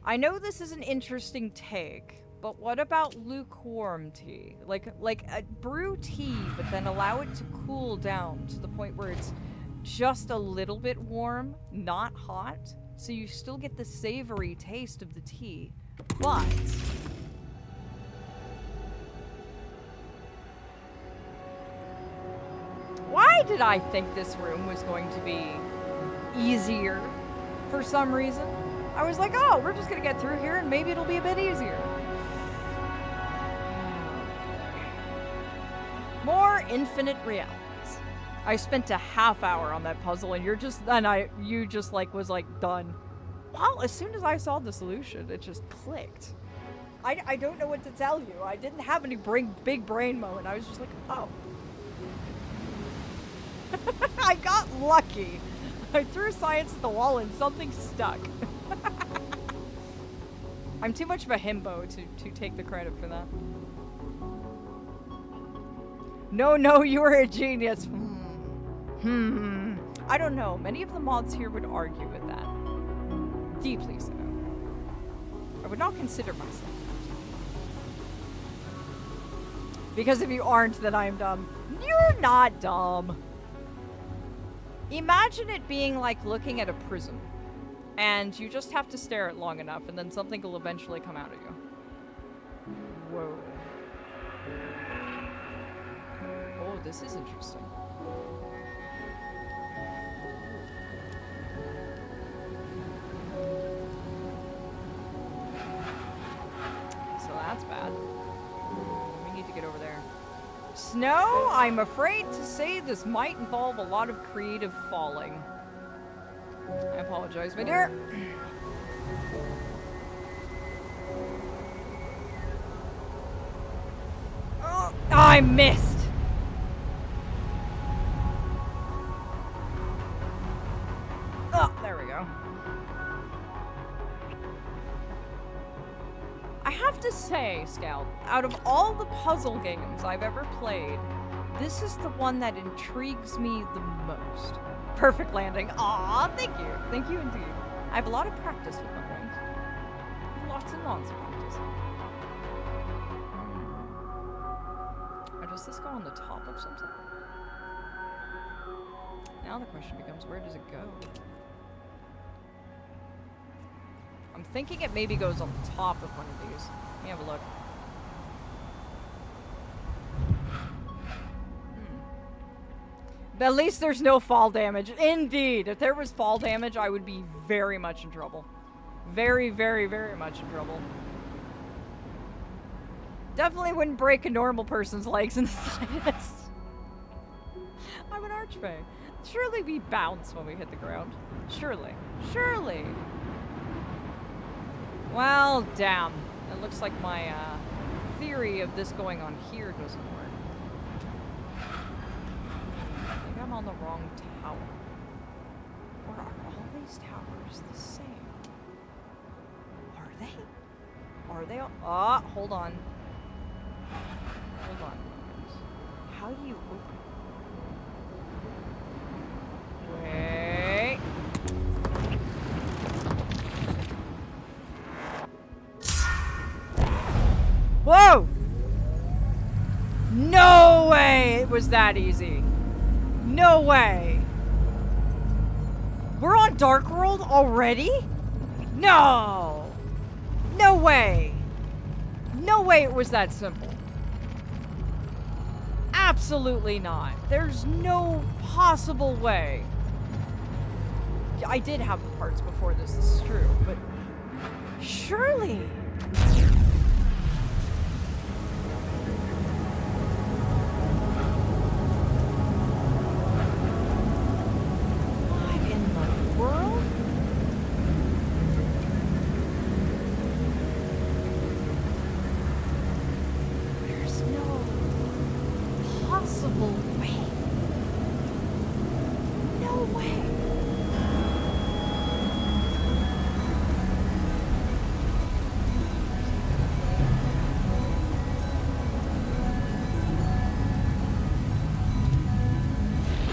I know this is an interesting take, but what about lukewarm tea? Like brew tea, but then allow it to cool down to the point where it's just a little bit warm, not hot, so you still get the savory taste of the tea, but why did I think this room was going to be easier for some reason? I was like, oh, we're just gonna get through here and maybe it'll be a bit easier. More infinite realities. I spent a half hour on that puzzle and you just like was like done. Well, as soon as I saw the solution, it just clicked. I don't know what to tell you. I didn't have any big brain moment. I was just like, oh. I got lucky. I threw science at the wall and something stuck. I'm too much of a himbo to take the credit for that. No, you were a genius. I don't know. Many of the mods here would argue with that. Deeply so. I would not consider myself that. Because if you aren't, then I am dumb. You're not dumb. Imagine it being like looking at a prism. And you just have to stare at it long enough, and then something will eventually come out of you. Whoa. Oh, this is interesting. So that's bad. We need to get over there. Snow, I'm afraid to say this might involve a lot of creative falling. I apologize, my dear. Oh, I missed. Oh, there we go. I have to say, Scout, out of all the puzzle games I've ever played, this is the one that intrigues me the most. Perfect landing. Aw, thank you. Thank you indeed. I have a lot of practice with my wings. Lots and lots of practice. Or does this go on the top of something? Now the question becomes, where does it go? I'm thinking it maybe goes on the top of one of these. Let me have a look. But at least there's no fall damage. Indeed. If there was fall damage, I would be very much in trouble. Very, very, very much in trouble. Definitely wouldn't break a normal person's legs in the slightest. I'm an archfey. Surely we bounce when we hit the ground. Surely. Surely. Well, damn. It looks like my theory of this going on here doesn't work. I'm on the wrong tower. Or are all these towers the same? Are they? Are they all? Ah, hold on. Hold on. How do you open? Wait. Whoa! No way it was that easy. No way! We're on Dark World already? No! No way! No way it was that simple. Absolutely not. There's no possible way. I did have the parts before this is true, but surely. What in the world? There's no possible way. No way.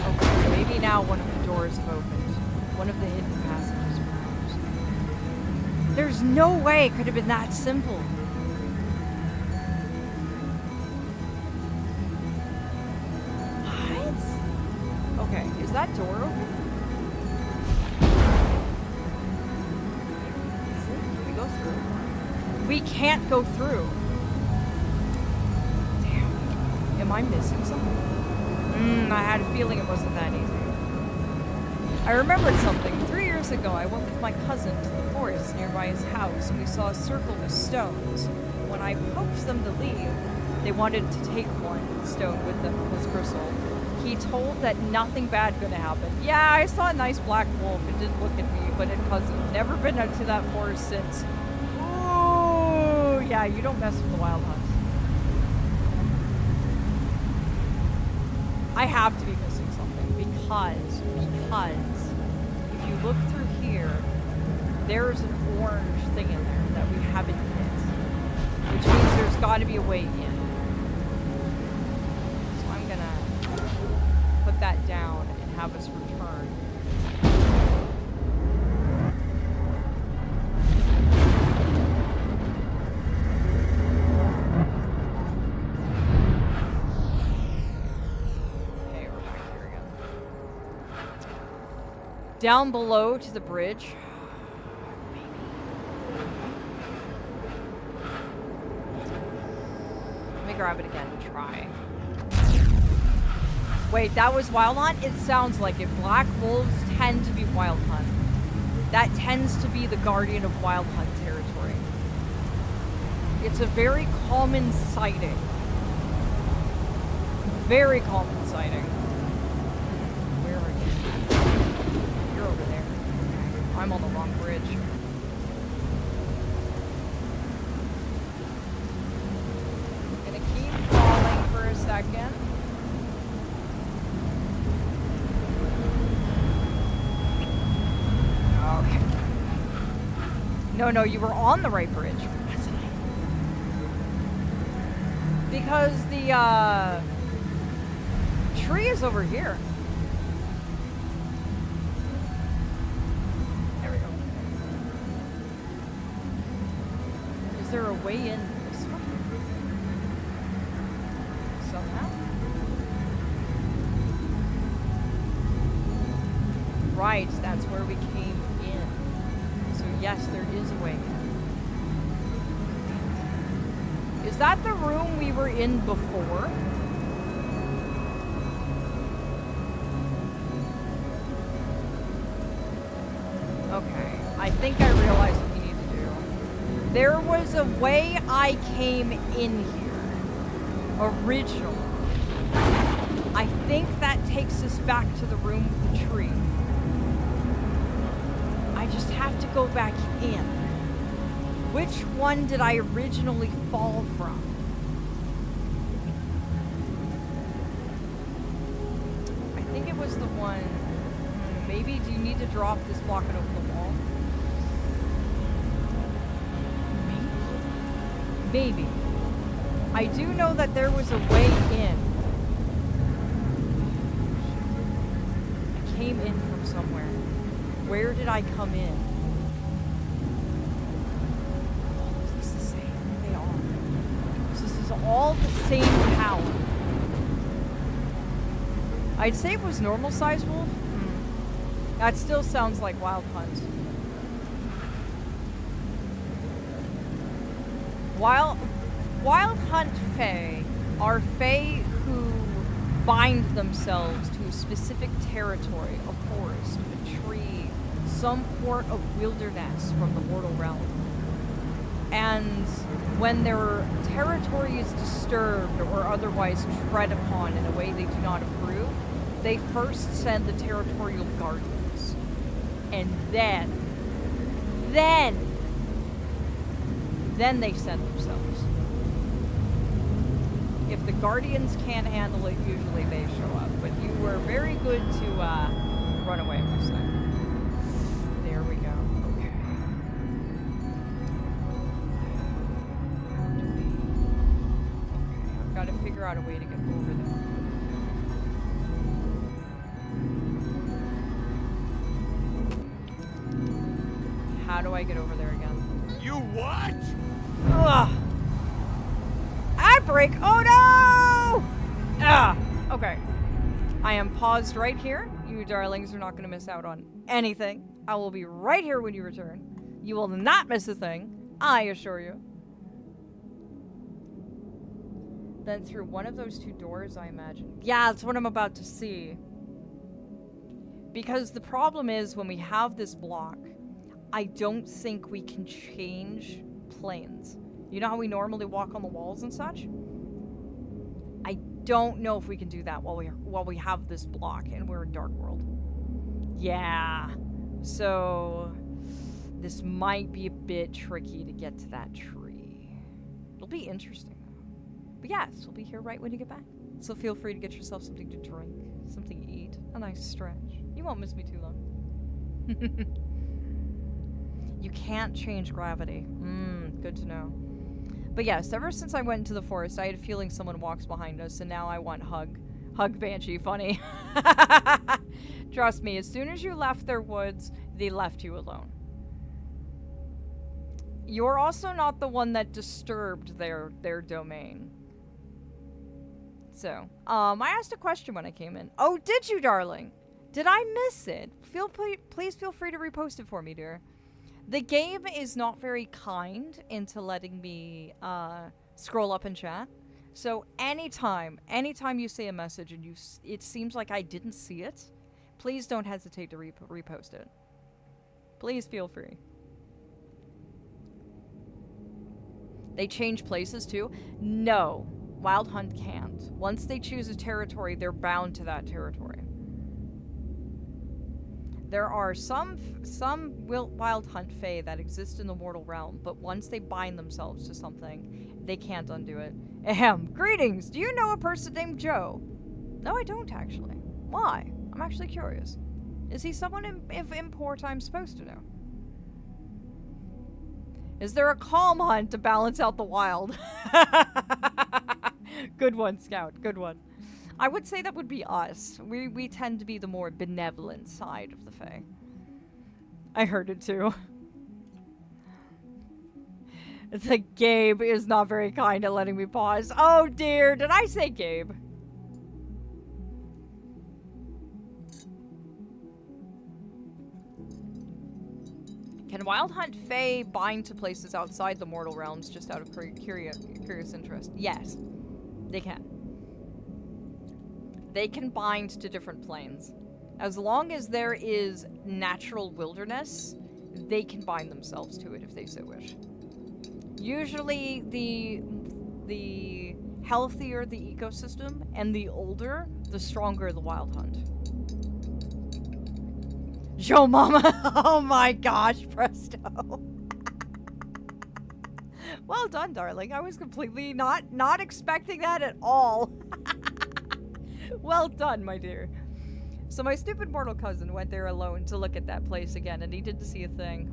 Okay, maybe now one of the doors have opened. One of the hidden passages perhaps. There's no way it could have been that simple. Okay, is that door open? Is it? Can we go through? We can't go through. Damn. Am I missing something? I had a feeling it wasn't that easy. I remembered something. 3 years ago, I went with my cousin to the forest nearby his house, and we saw a circle with stones. When I poked them to leave, they wanted to take one stone with them, his crystal. He told that nothing bad gonna happen. Yeah, I saw a nice black wolf. It didn't look at me, but it cousin. Never been out to that forest since. Ooh, yeah, you don't mess with the wild hunts. I have to be missing something because if you look through here, there's an orange thing in there that we haven't hit, which means there's got to be a way in. So I'm gonna put that down and have us return. Okay, we're back here again. Down below to the bridge. Let me grab it again and try. Wait, that was Wild Hunt? It sounds like it. Black wolves tend to be Wild Hunt. That tends to be the guardian of Wild Hunt territory. It's a very common sighting. Very common sighting. Where are you? You're over there. I'm on the wrong bridge. I'm gonna keep falling for a second. Okay. No, you were on the right bridge. Wasn't I? Because the tree is over here. There we go. Is there a way in this one? Somehow? Right, that's where we came in. So yes, there is a way in. Is that the room we were in before? Okay, I think I realized what we need to do. There was a way I came in here. Originally. I think that takes us back to the room with the tree. I just have to go back in. Which one did I originally fall from? I think it was the one... Maybe, do you need to drop this block and open the wall? Maybe. I do know that there was a way in. I came in from somewhere. Where did I come in? All of this the same. They are. So this is all the same tower. I'd say it was normal size wolf. That still sounds like Wild Hunt. Wild, wild hunt fae are fae who bind themselves to a specific territory, a forest, a tree, some port of wilderness from the mortal realm. And when their territory is disturbed or otherwise tread upon in a way they do not approve, they first send the territorial guardians. And then they send themselves. If the guardians can't handle it, usually they show up. But you were very good to run away this time. There we go. Okay. Okay, I've got to figure out a way to get over there. How do I get over there again? You what? Ugh. I break. Oh no! Ah. Okay. I am paused right here. You darlings are not going to miss out on anything. I will be right here when you return. You will not miss a thing. I assure you. Then through one of those two doors, I imagine. Yeah, that's what I'm about to see. Because the problem is when we have this block, I don't think we can change planes. You know how we normally walk on the walls and such? I don't know if we can do that while we have this block and we're in Dark World. Yeah. So this might be a bit tricky to get to that tree. It'll be interesting though. But yes, we'll be here right when you get back. So feel free to get yourself something to drink, something to eat, a nice stretch. You won't miss me too long. You can't change gravity. Good to know. But yes, ever since I went into the forest, I had a feeling someone walks behind us, and now I want hug. Hug Banshee, funny. Trust me, as soon as you left their woods, they left you alone. You're also not the one that disturbed their domain. So, I asked a question when I came in. Oh, did you, darling? Did I miss it? Please feel free to repost it for me, dear. The game is not very kind into letting me scroll up and chat. So anytime you say a message and it seems like I didn't see it, please don't hesitate to repost it. Please feel free. They change places too? No, Wild Hunt can't. Once they choose a territory, they're bound to that territory. There are some Wild Hunt fae that exist in the mortal realm, but once they bind themselves to something, they can't undo it. Ahem. Greetings! Do you know a person named Joe? No, I don't, actually. Why? I'm actually curious. Is he someone of import I'm supposed to know? Is there a calm hunt to balance out the wild? Good one, Scout. Good one. I would say that would be us. We tend to be the more benevolent side of the fae. I heard it too. It's like Gabe is not very kind at letting me pause. Oh dear, did I say Gabe? Can Wild Hunt fae bind to places outside the mortal realms just out of curious interest? Yes, they can. They can bind to different planes. As long as there is natural wilderness, they can bind themselves to it if they so wish. Usually, the healthier the ecosystem and the older, the stronger the Wild Hunt. Joe Mama! Oh my gosh, presto! Well done, darling. I was completely not expecting that at all. Well done, my dear. So my stupid mortal cousin went there alone to look at that place again, and he didn't see a thing.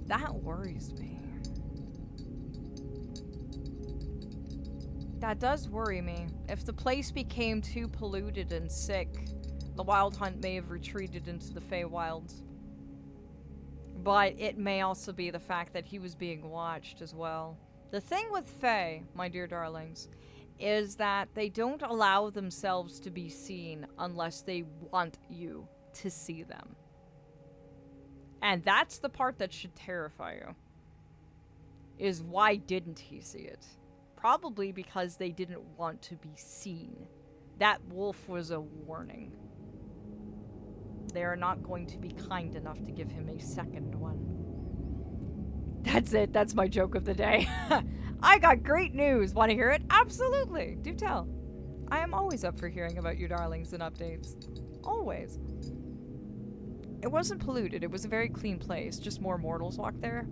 That worries me. That does worry me. If the place became too polluted and sick, the Wild Hunt may have retreated into the Feywilds. But it may also be the fact that he was being watched as well. The thing with Fae, my dear darlings, is that they don't allow themselves to be seen unless they want you to see them. And that's the part that should terrify you. Is why didn't he see it? Probably because they didn't want to be seen. That wolf was a warning. They are not going to be kind enough to give him a second one. That's it. That's my joke of the day. I got great news. Want to hear it? Absolutely. Do tell. I am always up for hearing about your darlings and updates. Always. It wasn't polluted. It was a very clean place. Just more mortals walked there.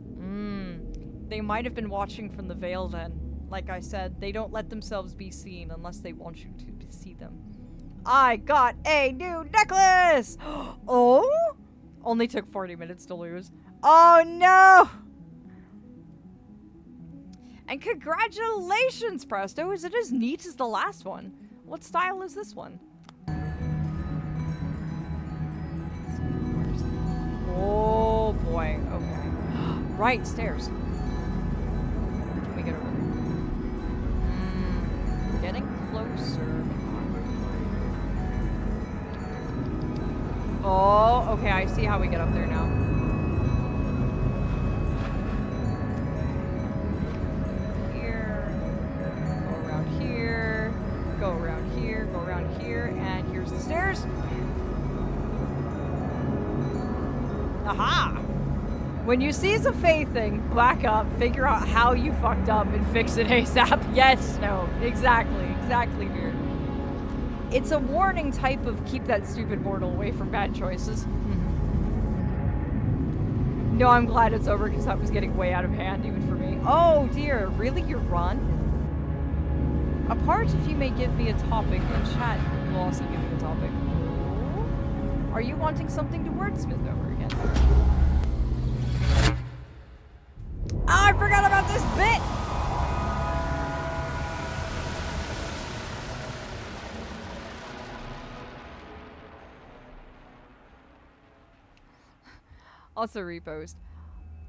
They might have been watching from the veil then. Like I said, they don't let themselves be seen unless they want you to see them. I got a new necklace! Oh? Only took 40 minutes to lose. Oh no! And congratulations, Presto! Is it as neat as the last one? What style is this one? Oh boy, okay. Right, stairs. Can we get over there? Getting closer. Oh, okay, I see how we get up there now. Here. Go around here. Go around here. Go around here. And here's the stairs. Aha! When you see a Fae thing, back up, figure out how you fucked up, and fix it ASAP. Yes, no, exactly, dude. It's a warning type of keep that stupid mortal away from bad choices. No, I'm glad it's over because that was getting way out of hand even for me. Oh dear, really? You're run? Apart if you may give me a topic, and chat will also give me a topic. Are you wanting something to wordsmith over again? Oh, I forgot about this bit! Also repost.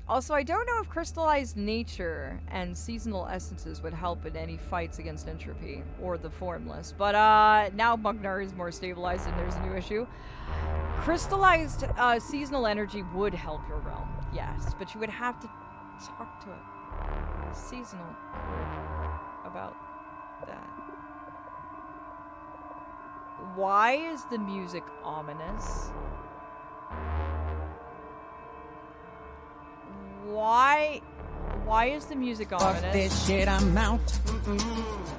Also, I don't know if crystallized nature and seasonal essences would help in any fights against entropy or the formless, but now Mugnar is more stabilized and there's a new issue. Crystallized seasonal energy would help your realm, yes, but you would have to talk to a seasonal about that. Why is the music ominous? Why is the music ominous? Fuck this shit, I'm out.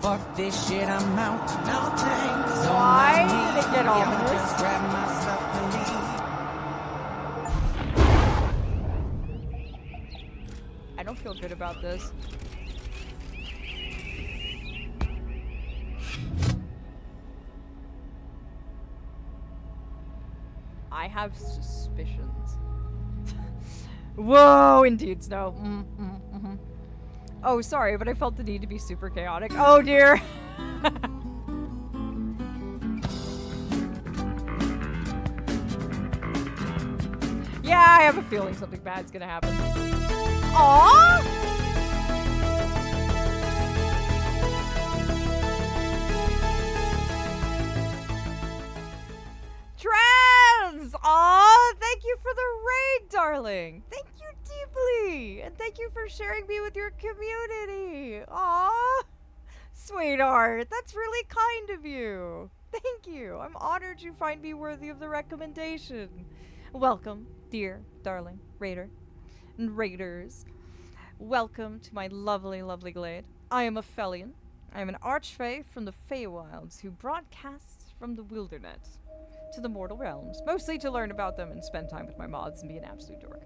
Fuck this shit, I'm out. No thanks. Why did it get ominous? Just grab my stuff and leave. I don't feel good about this. I have suspicions. Whoa, indeed, Snow. Oh, sorry, but I felt the need to be super chaotic. Oh, dear. Yeah, I have a feeling something bad's gonna happen. Aww! Trans! Aw, thank you for the raid, darling. Thank you deeply. And thank you for sharing me with your community. Aw, sweetheart, that's really kind of you. Thank you. I'm honored you find me worthy of the recommendation. Welcome, dear, darling raider and raiders. Welcome to my lovely, lovely glade. I am Aphelion. I am an archfey from the Feywilds who broadcasts from the wilderness to the mortal realms, mostly to learn about them and spend time with my mods and be an absolute dork.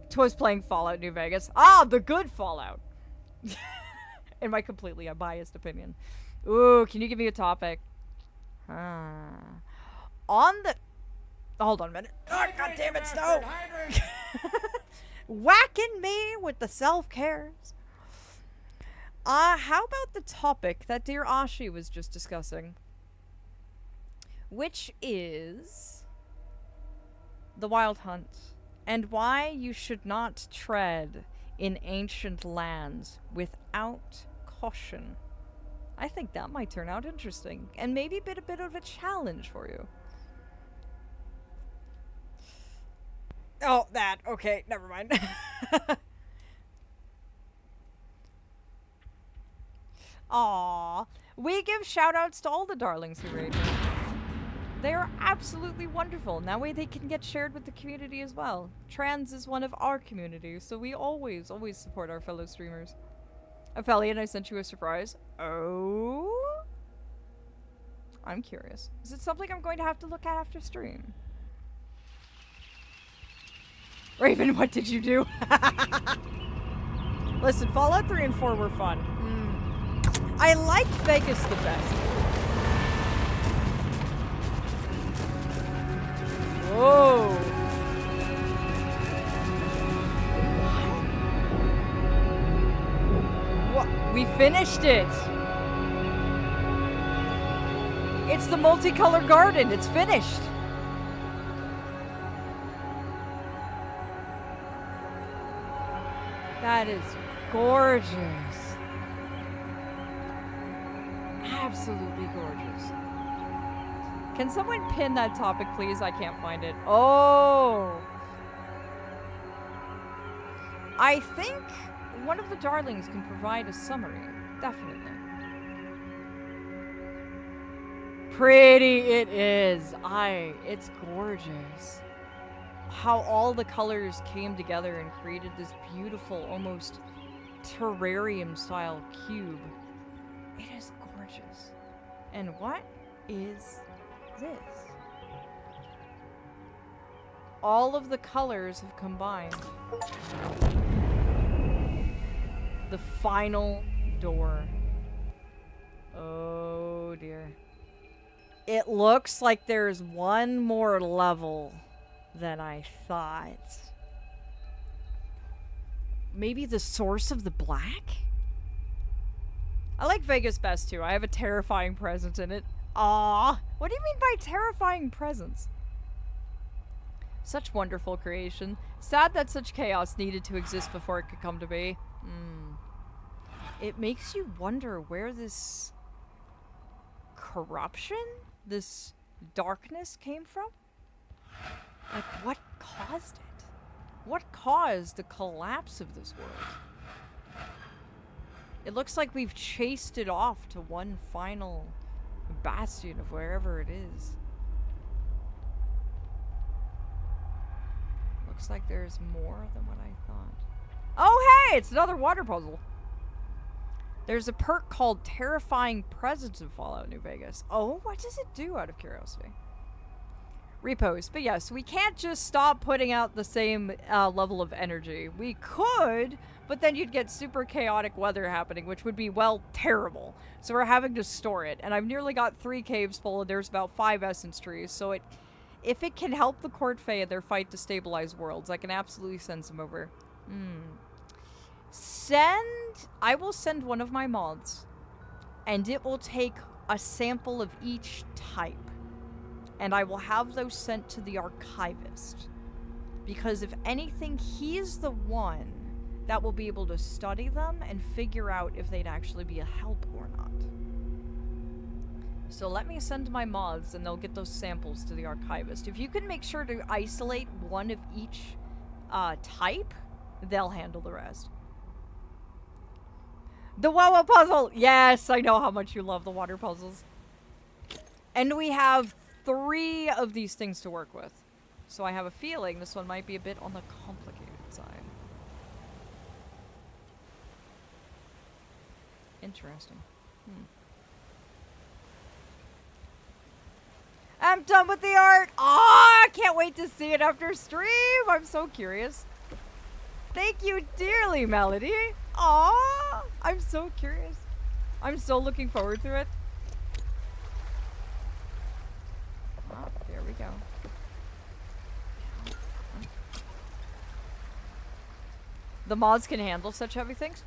Twas playing Fallout New Vegas. Ah, the good Fallout! In my completely unbiased opinion. Ooh, can you give me a topic? On the... Hold on a minute. Oh, God damn it, Snow! Whacking me with the self-cares. How about the topic that dear Ashi was just discussing? Which is the Wild Hunt, and why you should not tread in ancient lands without caution. I think that might turn out interesting, and maybe a bit of a challenge for you. Oh, that. Okay, never mind. Aww. We give shoutouts to all the darlings who raid. They are absolutely wonderful, and that way they can get shared with the community as well. Trans is one of our communities, so we always support our fellow streamers. Aphelion, I sent you a surprise. Oh? I'm curious. Is it something I'm going to have to look at after stream? Raven, what did you do? Listen, Fallout 3 and 4 were fun. I liked Vegas the best. Whoa. What? We finished it. It's the multicolored garden. It's finished. That is gorgeous. Absolutely gorgeous. Can someone pin that topic, please? I can't find it. Oh! I think one of the darlings can provide a summary. Definitely. Pretty it is. It's gorgeous. How all the colors came together and created this beautiful, almost terrarium-style cube. It is gorgeous. And what is this? All of the colors have combined. The final door. Oh dear. It looks like there's one more level than I thought. Maybe the source of the black? I like Vegas best too. I have a terrifying presence in it. Aww. What do you mean by terrifying presence? Such wonderful creation. Sad that such chaos needed to exist before it could come to be. It makes you wonder where this corruption, this darkness came from? Like, what caused it? What caused the collapse of this world? It looks like we've chased it off to one final bastion of wherever it is. Looks like there's more than what I thought. Oh, hey! It's another water puzzle. There's a perk called Terrifying Presence in Fallout New Vegas. Oh, what does it do, out of curiosity? Repos. But yes, we can't just stop putting out the same level of energy. We could, but then you'd get super chaotic weather happening, which would be, well, terrible. So we're having to store it. And I've nearly got 3 caves full, and there's about 5 essence trees. So if it can help the Court Fae in their fight to stabilize worlds, I can absolutely send some over. I will send one of my moths, and it will take a sample of each type. And I will have those sent to the archivist. Because if anything, he's the one that will be able to study them and figure out if they'd actually be a help or not. So let me send my moths and they'll get those samples to the archivist. If you can make sure to isolate one of each type, they'll handle the rest. The Wawa puzzle! Yes, I know how much you love the water puzzles. And we have 3 of these things to work with. So I have a feeling this one might be a bit on the complicated side. Interesting. I'm done with the art! Aw, I can't wait to see it after stream! I'm so curious. Thank you dearly, Melody! Aw, I'm so curious. I'm so looking forward to it. Oh, there we go. The moths can handle such heavy things?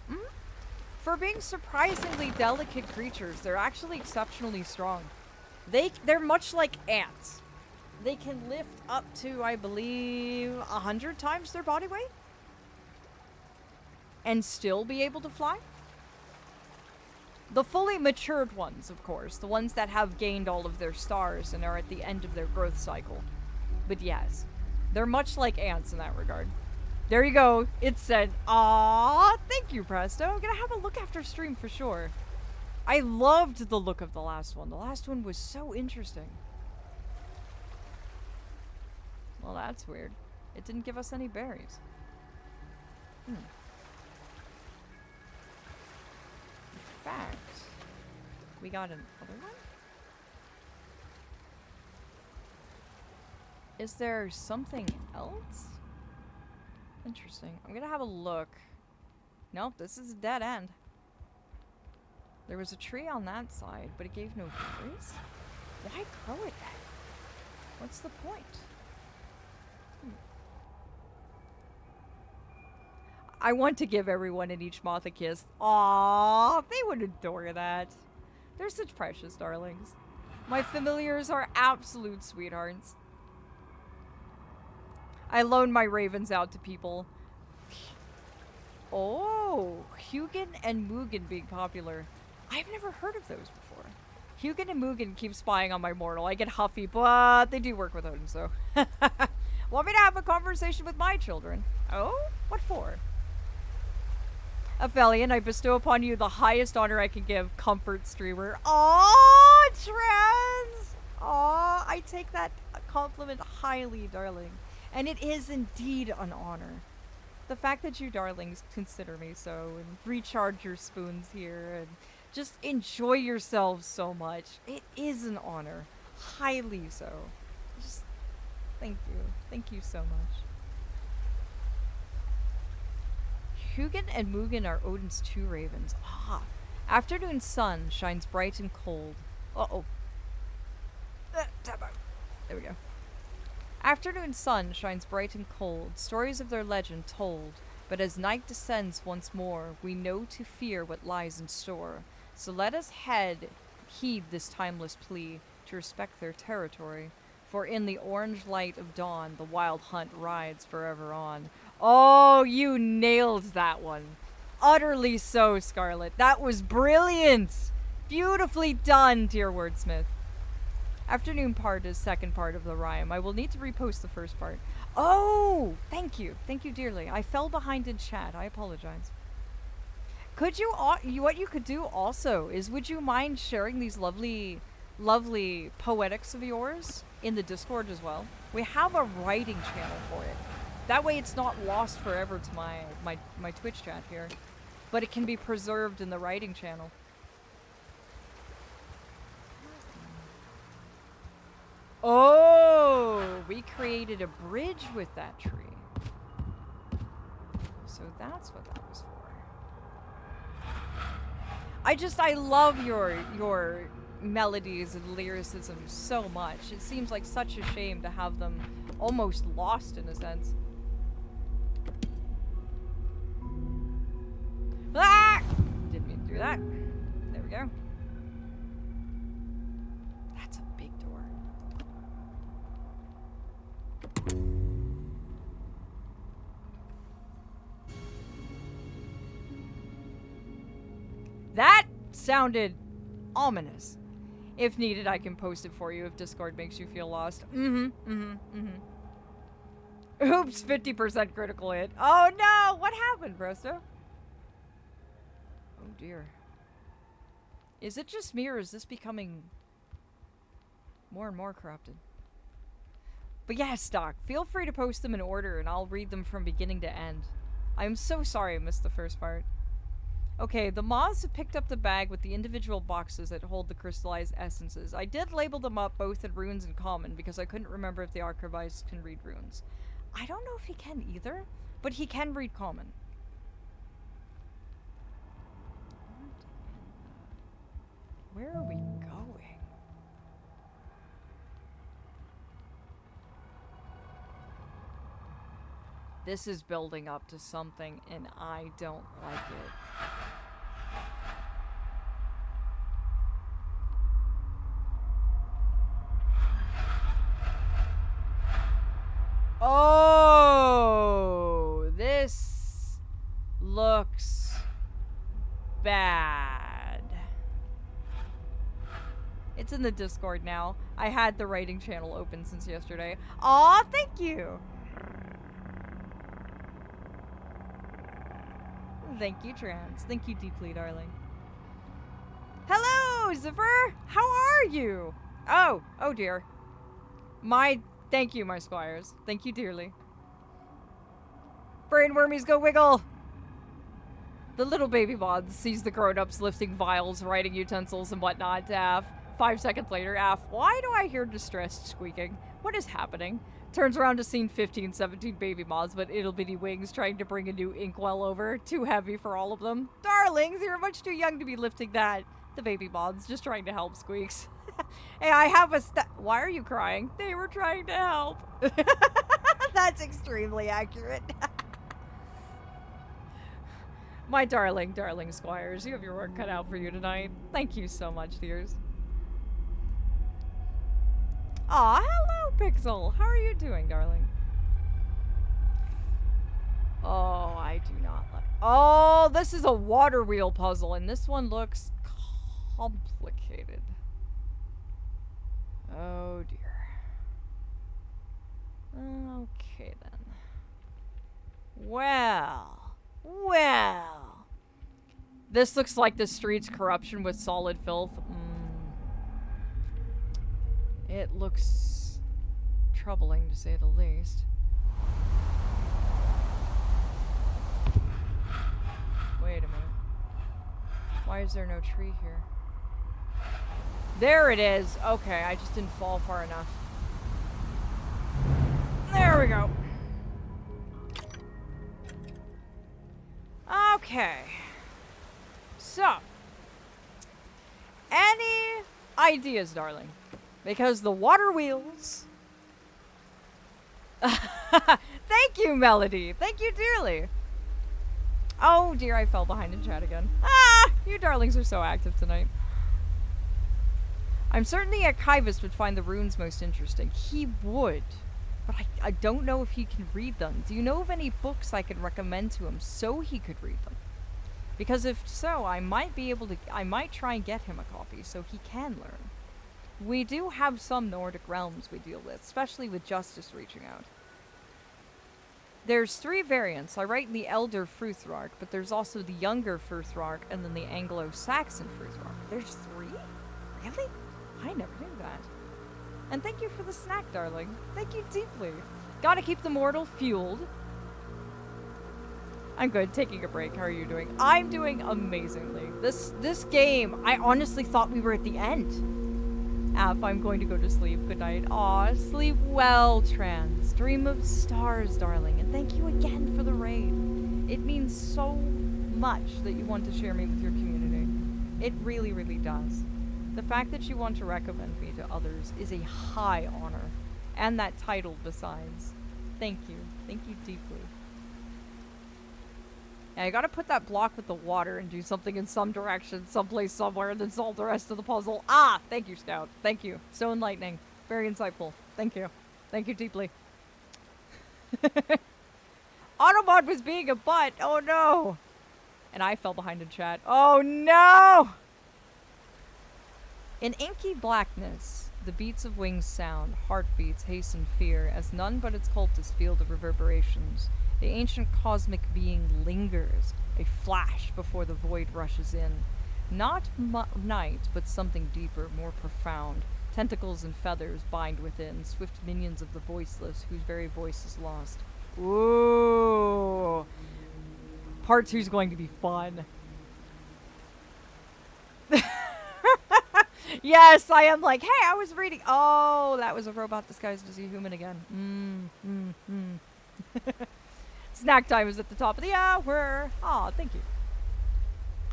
For being surprisingly delicate creatures, they're actually exceptionally strong. They're much like ants. They can lift up to, I believe, 100 times their body weight. And still be able to fly. The fully matured ones, of course. The ones that have gained all of their stars and are at the end of their growth cycle. But yes, They're much like ants in that regard. There you go. It said, "Aw, thank you, Presto. I'm gonna have a look after stream for sure." I loved the look of the last one. The last one was so interesting. Well, that's weird. It didn't give us any berries. In fact, we got another one? Is there something else? Interesting. I'm gonna have a look. Nope, this is a dead end. There was a tree on that side, but it gave no berries? Why grow it then? What's the point? I want to give everyone in each moth a kiss. Aww, they would adore that. They're such precious darlings. My familiars are absolute sweethearts. I loan my ravens out to people. Oh, Hugin and Mugen being popular. I've never heard of those before. Hugin and Mugen keep spying on my mortal. I get huffy, but they do work with Odin, so. Want me to have a conversation with my children? Oh? What for? Aphelion, I bestow upon you the highest honor I can give, comfort streamer. Aww, trans! Aww, I take that compliment highly, darling. And it is indeed an honor. The fact that you darlings consider me so, and recharge your spoons here, and just enjoy yourselves so much. It is an honor. Highly so. Just thank you. Thank you so much. Hugin and Mugen are Odin's two ravens. Ah. Afternoon sun shines bright and cold. Uh-oh. Tap out. There we go. Afternoon sun shines bright and cold, stories of their legend told. But as night descends once more, we know to fear what lies in store. So let us heed this timeless plea to respect their territory. For in the orange light of dawn, the wild hunt rides forever on. Oh, you nailed that one. Utterly so, Scarlet. That was brilliant. Beautifully done, dear wordsmith. Afternoon part is second part of the rhyme. I will need to repost the first part. Oh, thank you. Thank you dearly. I fell behind in chat. I apologize. Could you, what you could do also is, would you mind sharing these lovely, lovely poetics of yours in the Discord as well? We have a writing channel for it. That way it's not lost forever to my Twitch chat here, but it can be preserved in the writing channel. Oh, we created a bridge with that tree. So that's what that was for. I love your melodies and lyricism so much. It seems like such a shame to have them almost lost in a sense. Ah! Didn't mean to do that. There we go. That's a big door. That sounded ominous. If needed, I can post it for you if Discord makes you feel lost. Oops, 50% critical hit. Oh no! What happened, Presto? Oh dear. Is it just me, or is this becoming more and more corrupted? But yes, Doc, feel free to post them in order and I'll read them from beginning to end. I'm so sorry I missed the first part. Okay, the moths have picked up the bag with the individual boxes that hold the crystallized essences. I did label them up both in runes and common because I couldn't remember if the archivist can read runes. I don't know if he can either, but he can read common. Where are we going? This is building up to something and I don't like it. Oh, this looks bad. It's in the Discord now. I had the writing channel open since yesterday. Aw, thank you. Thank you, Trans. Thank you deeply, darling. Hello, Zipper! How are you? Oh dear. Thank you, my squires. Thank you dearly. Brain wormies go wiggle! The little baby moth sees the grown-ups lifting vials, writing utensils, and whatnot to Af. 5 seconds later, Af, why do I hear distressed squeaking? What is happening? Turns around to scene 15, 17 baby moths, but ittle bitty wings trying to bring a new inkwell over. Too heavy for all of them. Darlings, you're much too young to be lifting that. The baby moths just trying to help Squeaks. Hey, I have a Why are you crying? They were trying to help. That's extremely accurate. My darling squires, you have your work cut out for you tonight. Thank you so much, dears. Aw, hello, Pixel. How are you doing, darling? Oh, I do not like... Oh, this is a water wheel puzzle, and this one looks complicated. Oh, dear. Okay, then. Well. This looks like the street's corruption with solid filth. It looks troubling, to say the least. Wait a minute. Why is there no tree here? There it is! Okay, I just didn't fall far enough. There we go. Okay. So. Any ideas, darling? Because the water wheels... Thank you, Melody. Thank you dearly. Oh, dear, I fell behind in chat again. Ah! You darlings are so active tonight. I'm certain the archivist would find the runes most interesting. He would. But I don't know if he can read them. Do you know of any books I can recommend to him so he could read them? Because if so, I might try and get him a copy so he can learn. We do have some Nordic realms we deal with, especially with Justice reaching out. There's 3 variants. I write in the Elder Fruthrark, but there's also the Younger Fruthrark and then the Anglo-Saxon Fruthrark. There's 3? Really? I never knew that. And thank you for the snack, darling. Thank you deeply. Gotta keep the mortal fueled. I'm good. Taking a break. How are you doing? I'm doing amazingly. This game, I honestly thought we were at the end. Af, I'm going to go to sleep. Good night. Aw, sleep well, Trans. Dream of stars, darling. And thank you again for the raid. It means so much that you want to share me with your community. It really, really does. The fact that you want to recommend me to others is a high honor. And that title besides. Thank you. Thank you deeply. Yeah, I gotta put that block with the water and do something in some direction, someplace, somewhere, and then solve the rest of the puzzle. Ah! Thank you, Scout. Thank you. So enlightening. Very insightful. Thank you. Thank you deeply. Automod was being a butt. Oh no! And I fell behind in chat. Oh no! In inky blackness, the beats of wings sound, heartbeats hasten fear, as none but its cultists feel the reverberations. The ancient cosmic being lingers, a flash before the void rushes in. Not night, but something deeper, more profound. Tentacles and feathers bind within, swift minions of the voiceless, whose very voice is lost. Ooh! Part 2 is going to be fun. Yes, I am like, hey, I was reading. Oh, that was a robot disguised as a human again. Snack time is at the top of the hour. Aw, thank you.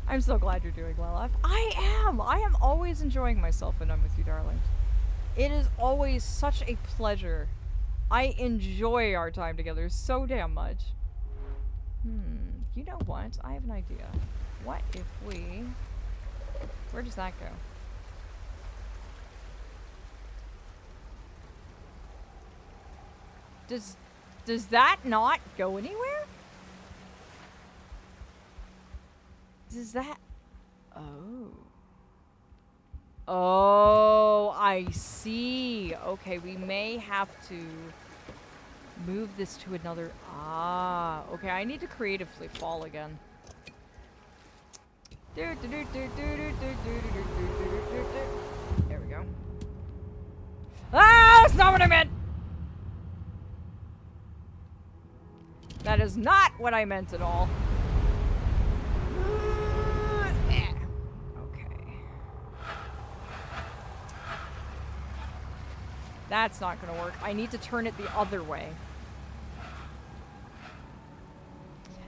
I'm so glad you're doing well. I am always enjoying myself when I'm with you, darling. It is always such a pleasure. I enjoy our time together so damn much. You know what? I have an idea. What if we... Where does that go? Does that not go anywhere? Does that... Oh. Oh, I see. Okay, we may have to Move this to another. Ah, okay. I need to creatively fall again. There we go. Ah, that's not what I meant! That is not what I meant at all. Okay. That's not gonna work. I need to turn it the other way.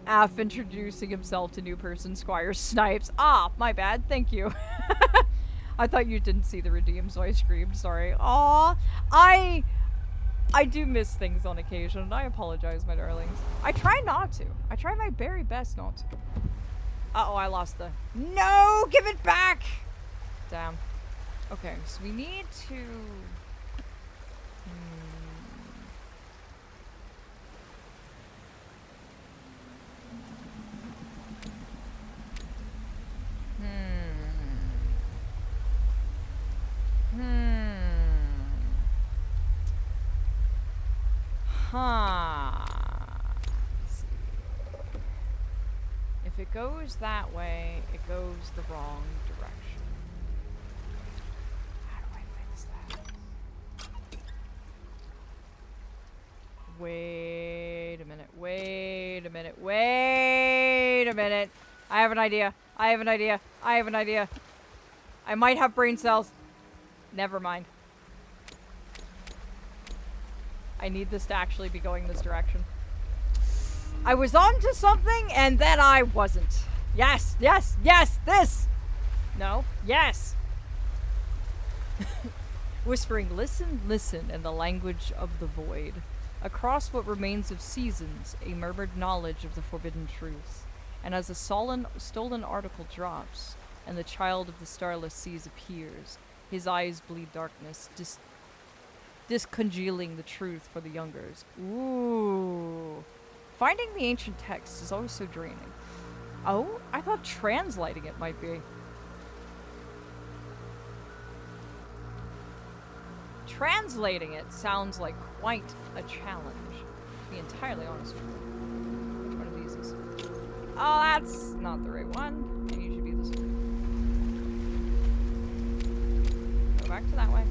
Aph introducing himself to new person, Squire Snipes. Ah, my bad. Thank you. I thought you didn't see the redeem, so I screamed. Sorry. Aw, I do miss things on occasion, and I apologize, my darlings. I try not to. I try my very best not to. Uh-oh, I lost the... No! Give it back! Damn. Okay, so we need to... Let's see. If it goes that way, it goes the wrong direction. How do I fix that? Wait a minute. Wait a minute. Wait a minute. I have an idea. I have an idea. I have an idea. I might have brain cells. Never mind. I need this to actually be going this direction. I was onto something and then I wasn't. Yes, yes, yes, this! No, yes! Whispering, listen, listen, in the language of the void. Across what remains of seasons, a murmured knowledge of the forbidden truth. And as a stolen article drops, and the child of the starless seas appears, his eyes bleed darkness, discongealing the truth for the youngers. Ooh. Finding the ancient text is always so draining. Oh, I thought translating it might be. Translating it sounds like quite a challenge, to be entirely honest with you. Which one of these is? Oh, that's not the right one. It should be this one. Go back to that way.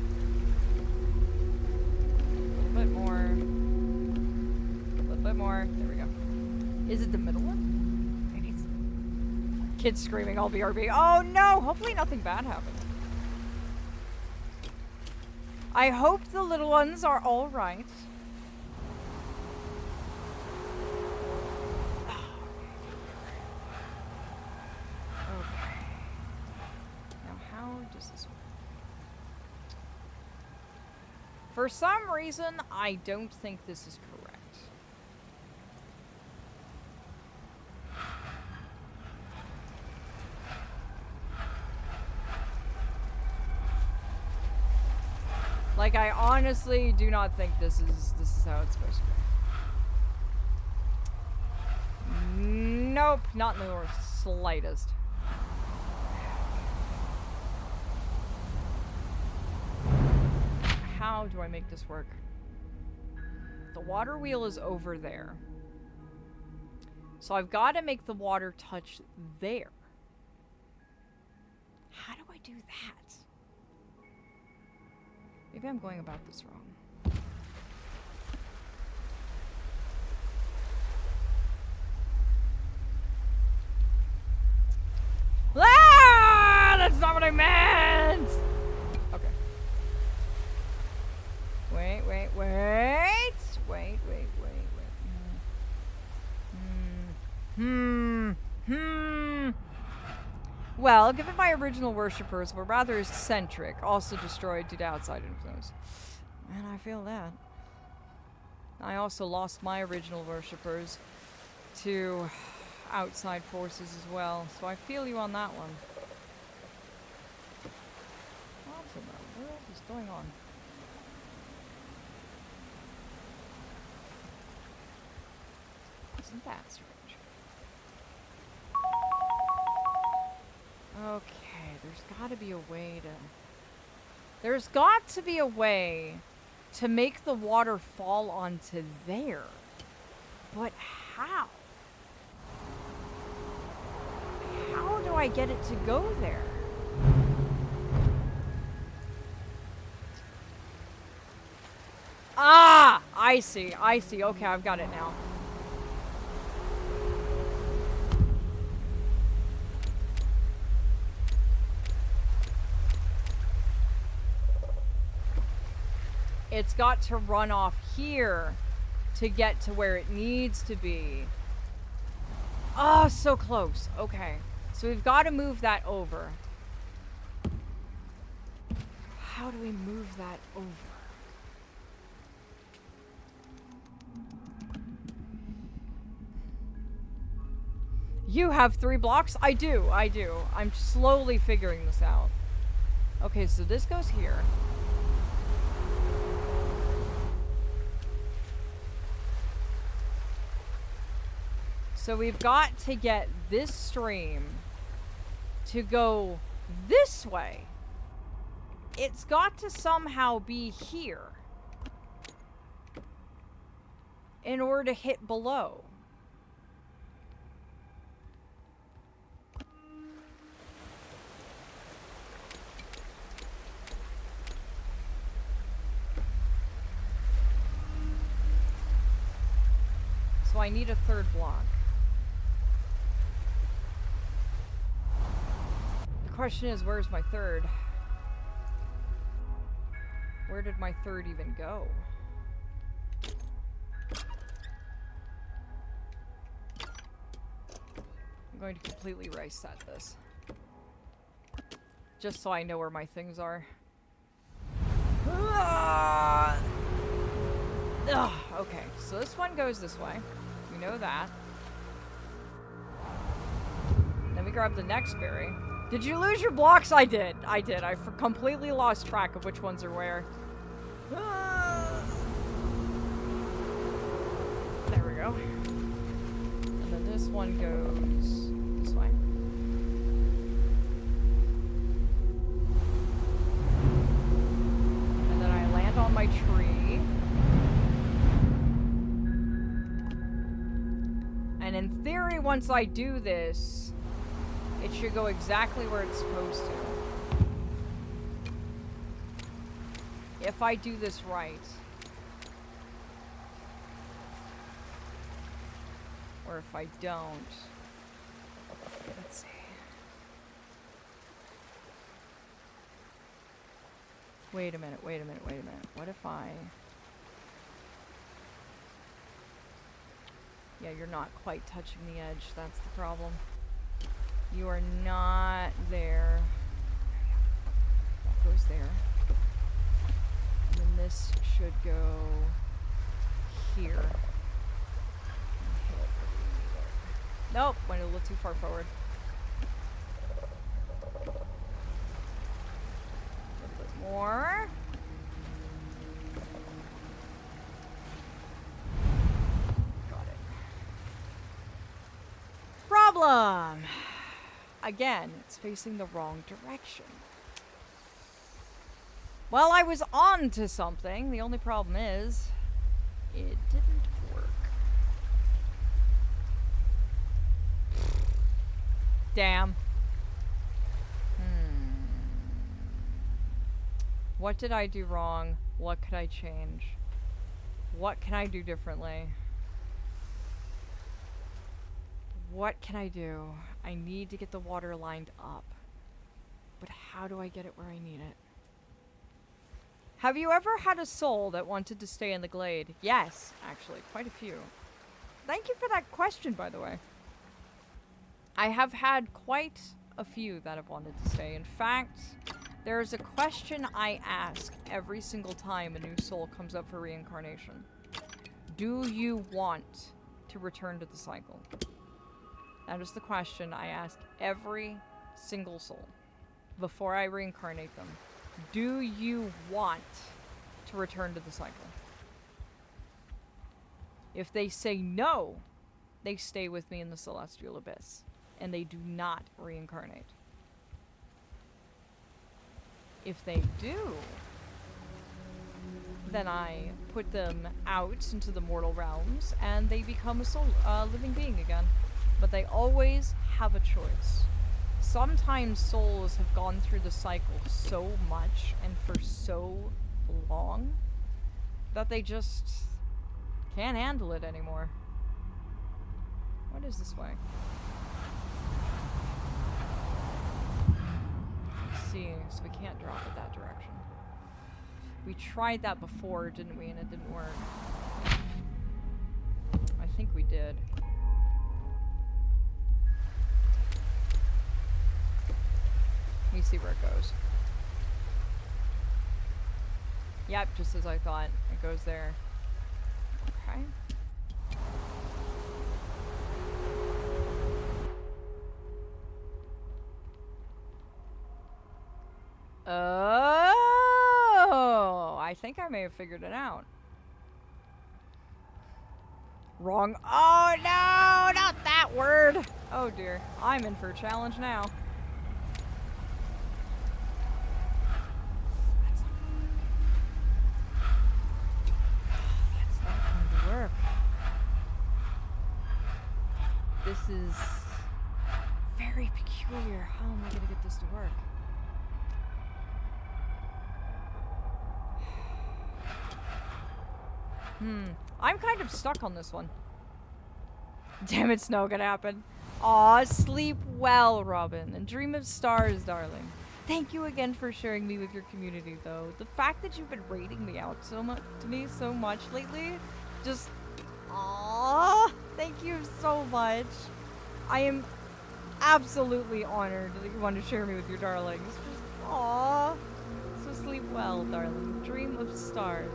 A little bit more. A little bit more. There we go. Is it the middle one? Maybe it's... Kids screaming, all BRB. Oh no! Hopefully nothing bad happened. I hope the little ones are all right. Okay. Now how does this work? For some reason, I don't think this is correct. Like, I honestly do not think this is how it's supposed to be. Nope, not in the slightest. How do I make this work? The water wheel is over there. So I've got to make the water touch there. How do I do that? Maybe I'm going about this wrong. Ah! That's not what I meant! Okay. Wait. Well, given my original worshippers were rather eccentric, also destroyed due to outside influence. And I feel that. I also lost my original worshippers to outside forces as well, so I feel you on that one. What in the world is going on? Isn't that strange? Okay, there's got to be a way to... There's got to be a way to make the water fall onto there. But how? How do I get it to go there? Ah! I see. I see. Okay, I've got it now. It's got to run off here to get to where it needs to be. Oh, so close. Okay. So we've got to move that over. How do we move that over? You have 3 blocks? I do. I'm slowly figuring this out. Okay, so this goes here. So we've got to get this stream to go this way. It's got to somehow be here in order to hit below. So I need a 3rd block. The question is, where's my 3rd? Where did my 3rd even go? I'm going to completely reset this. Just so I know where my things are. Ugh, okay, so this one goes this way. We know that. Then we grab the next berry. Did you lose your blocks? I did. I completely lost track of which ones are where. There we go. And then this one goes this way. And then I land on my tree. And in theory, once I do this, it should go exactly where it's supposed to. If I do this right. Or if I don't. Let's see. Wait a minute. What if I... Yeah, you're not quite touching the edge. That's the problem. You are not there. That goes there. And then this should go here. Nope, went a little too far forward. A little bit more. Got it. Problem! Again, it's facing the wrong direction. Well, I was on to something. The only problem is, it didn't work. Damn. What did I do wrong? What could I change? What can I do differently? What can I do? I need to get the water lined up. But how do I get it where I need it? Have you ever had a soul that wanted to stay in the glade? Yes, actually, quite a few. Thank you for that question, by the way. I have had quite a few that have wanted to stay. In fact, there's a question I ask every single time a new soul comes up for reincarnation. Do you want to return to the cycle? That is the question I ask every single soul before I reincarnate them. Do you want to return to the cycle? If they say no, they stay with me in the celestial abyss, and they do not reincarnate. If they do, then I put them out into the mortal realms, and they become a soul, living being again. But they always have a choice. Sometimes souls have gone through the cycle so much and for so long that they just can't handle it anymore. What is this way? Let's see, so we can't drop it that direction. We tried that before, didn't we? And it didn't work. I think we did. Let me see where it goes. Yep, just as I thought. It goes there. Okay. Oh, I think I may have figured it out. Wrong. Oh no, not that word. Oh dear, I'm in for a challenge now. That's not going to work. This is very peculiar. How am I going to get this to work? I'm kind of stuck on this one. Damn, it's not gonna happen. Aw, sleep well, Robin, and dream of stars, darling. Thank you again for sharing me with your community, though. The fact that you've been rating me out so much to me so much lately, just aw, thank you so much. I am absolutely honored that you want to share me with your darlings. Just aw. So sleep well, darling. Dream of stars.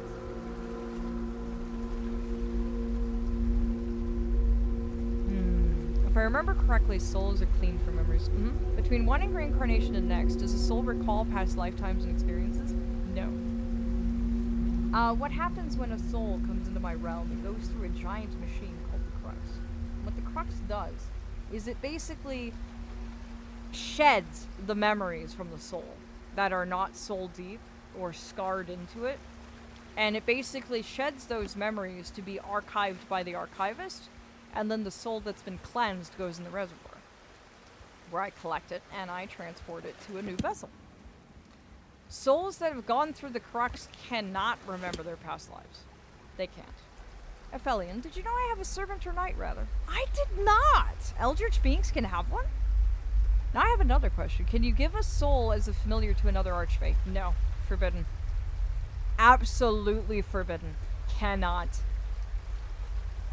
If I remember correctly, souls are clean from memories. Between one reincarnation and next, does a soul recall past lifetimes and experiences? No. What happens when a soul comes into my realm? It goes through a giant machine called the Crux. What the Crux does is it basically sheds the memories from the soul that are not soul deep or scarred into it. And it basically sheds those memories to be archived by the archivist. And then the soul that's been cleansed goes in the reservoir, where I collect it and I transport it to a new vessel. Souls that have gone through the Crux cannot remember their past lives. They can't. Aphelion, did you know I have a servant or knight, rather? I did not! Eldritch beings can have one? Now I have another question. Can you give a soul as a familiar to another archfey? No. Forbidden. Absolutely forbidden. Cannot.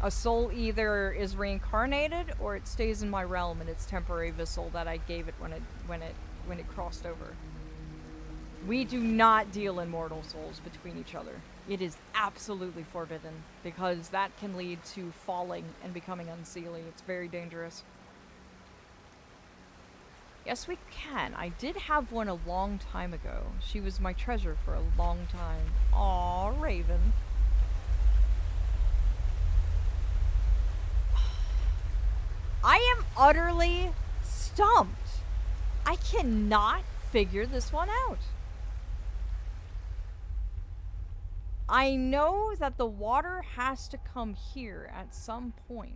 A soul either is reincarnated or it stays in my realm in its temporary vessel that I gave it when it crossed over. We do not deal in mortal souls between each other. It is absolutely forbidden because that can lead to falling and becoming unseelie. It's very dangerous. Yes, we can. I did have one a long time ago. She was my treasure for a long time. Aw, Raven. I am utterly stumped. I cannot figure this one out. I know that the water has to come here at some point.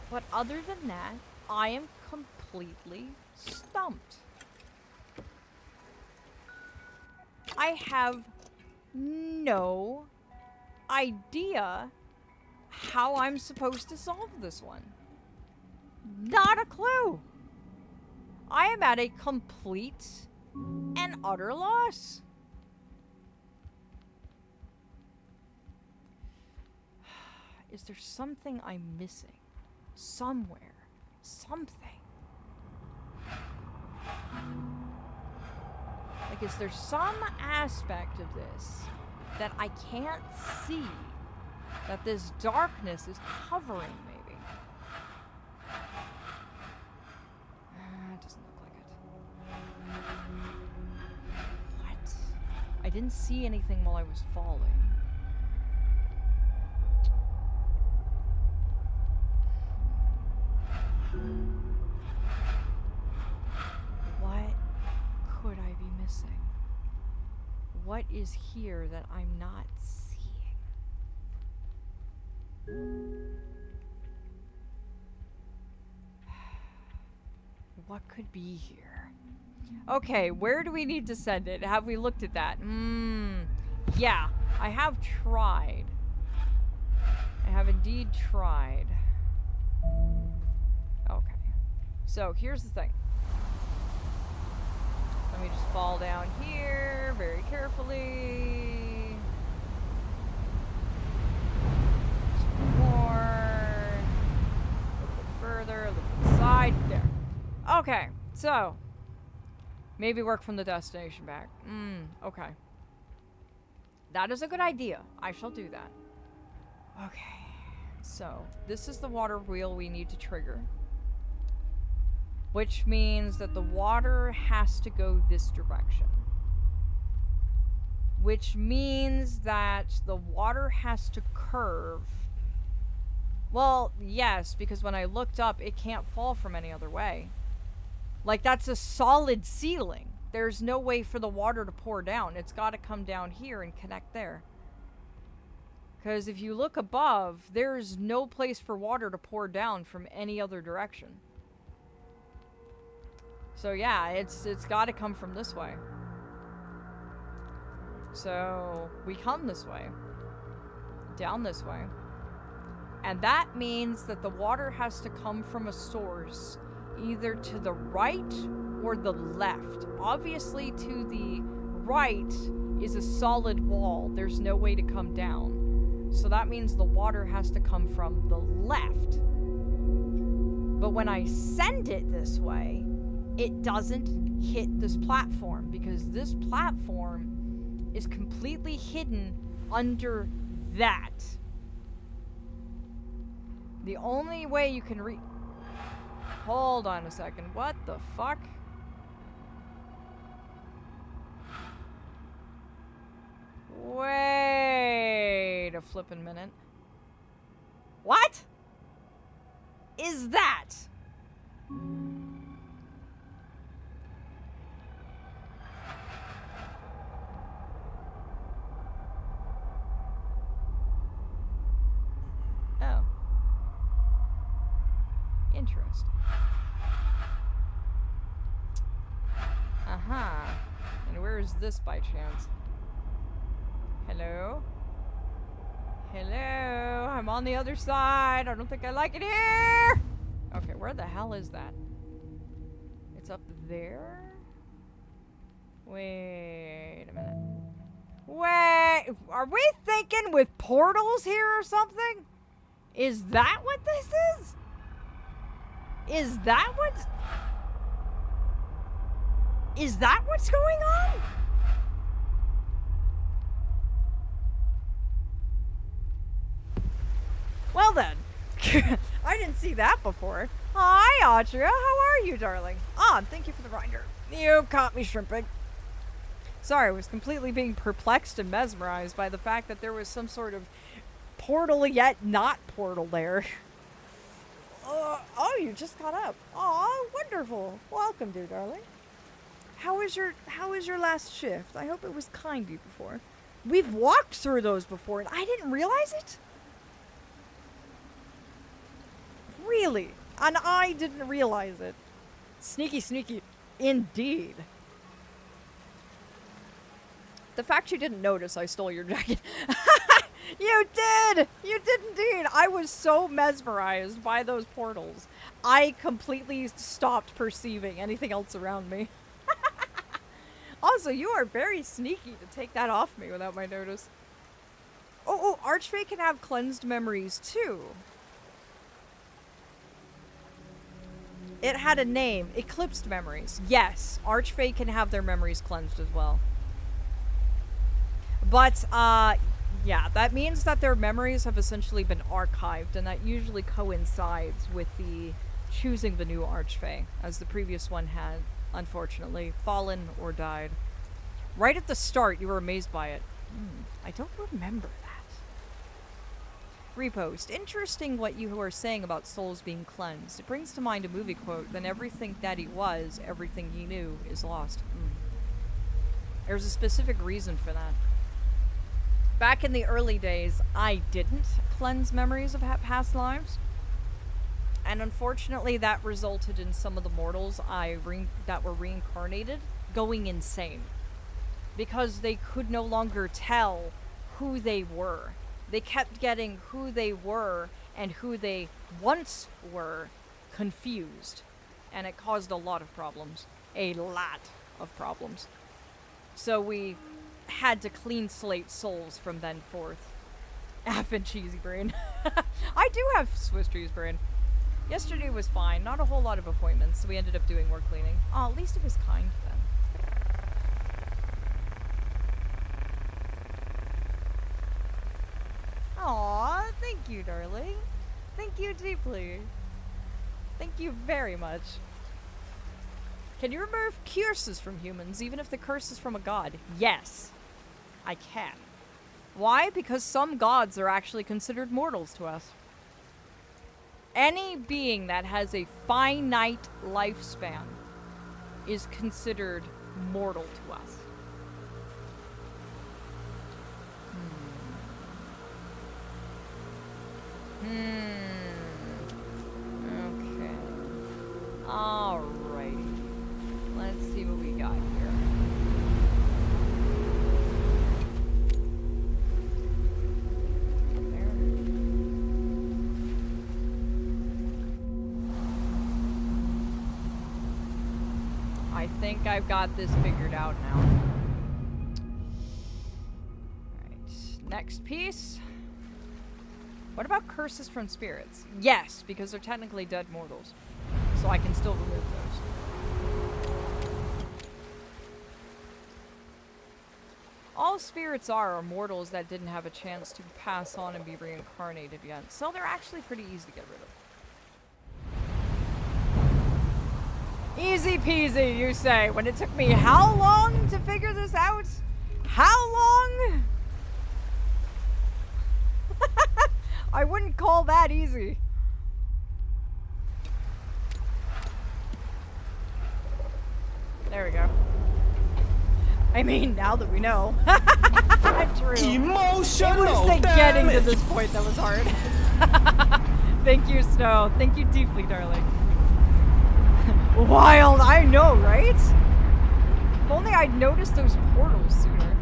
But other than that, I am completely stumped. I have no idea how I'm supposed to solve this one. Not a clue. I am at a complete and utter loss. Is there something I'm missing? Somewhere. Something. Like, is there some aspect of this that I can't see? That this darkness is covering, maybe. It doesn't look like it. What? I didn't see anything while I was falling. What could I be missing? what is here that I'm not seeing? What could be here? Okay, where do we need to send it? Have we looked at that? Yeah, I have tried. I have indeed tried. Okay. So, here's the thing. Let me just fall down here very carefully. Just more. A little bit further, a little bit side. There. Okay, so. Maybe work from the destination back. Okay. That is a good idea. I shall do that. Okay. So, this is the water wheel we need to trigger. Which means that the water has to go this direction. Which means that the water has to curve. Well, yes, because when I looked up, it can't fall from any other way. Like, that's a solid ceiling. There's no way for the water to pour down. It's got to come down here and connect there. Because if you look above, there's no place for water to pour down from any other direction. So yeah, it's got to come from this way. So we come this way. Down this way. And that means that the water has to come from a source either to the right or the left. Obviously to the right is a solid wall. There's no way to come down. So that means the water has to come from the left. But when I send it this way, it doesn't hit this platform because this platform is completely hidden under that. The only way you can Hold on a second. What the fuck? Wait a flippin' minute. What is that? Oh. Interesting. And where is this by chance? Hello? Hello? I'm on the other side. I don't think I like it here. Okay, where the hell is that? It's up there? Wait a minute. Wait! Are we thinking with portals here or something? Is that what this is? Is that what's going on? Well then. I didn't see that before. Hi, Audra. How are you, darling? And thank you for the reminder. You caught me shrimping. Sorry, I was completely being perplexed and mesmerized by the fact that there was some sort of portal yet not portal there. Oh, you just got up. Aw, wonderful. Welcome, dear darling. How was your last shift? I hope it was kind to you before. We've walked through those before and I didn't realize it? Really? And I didn't realize it. Sneaky, sneaky. Indeed. The fact you didn't notice I stole your jacket. You did! You did indeed! I was so mesmerized by those portals. I completely stopped perceiving anything else around me. Also, you are very sneaky to take that off me without my notice. Oh, Archfey can have cleansed memories too. It had a name. Eclipsed memories. Yes, Archfey can have their memories cleansed as well. But, yeah, that means that their memories have essentially been archived, and that usually coincides with the choosing the new Archfey, as the previous one had, unfortunately, fallen or died. Right at the start, you were amazed by it. I don't remember that. Repost. Interesting what you are saying about souls being cleansed. It brings to mind a movie quote, then everything that he was, everything he knew, is lost. There's a specific reason for that. Back in the early days, I didn't cleanse memories of past lives. And unfortunately, that resulted in some of the mortals that were reincarnated going insane. Because they could no longer tell who they were. They kept getting who they were and who they once were confused. And it caused a lot of problems. A lot of problems. So we had to clean slate souls from then forth. Effing cheesy brain. I do have Swiss cheese brain. Yesterday was fine. Not a whole lot of appointments, so we ended up doing more cleaning. Oh, at least it was kind then. Aw, thank you, darling. Thank you deeply. Thank you very much. Can you remove curses from humans, even if the curse is from a god? Yes, I can. Why? Because some gods are actually considered mortals to us. Any being that has a finite lifespan is considered mortal to us. Okay. Alrighty. Let's see what we got here. There. I think I've got this figured out now. Alright. Next piece. What about curses from spirits? Yes, because they're technically dead mortals. So I can still remove those. All spirits are mortals that didn't have a chance to pass on and be reincarnated yet. So they're actually pretty easy to get rid of. Easy peasy, you say. When it took me how long to figure this out? How long? I wouldn't call that easy. There we go. I mean, now that we know. True. Emotional It was the getting to this point that was hard. Thank you, Snow. Thank you deeply, darling. Wild, I know, right? If only I'd noticed those portals sooner.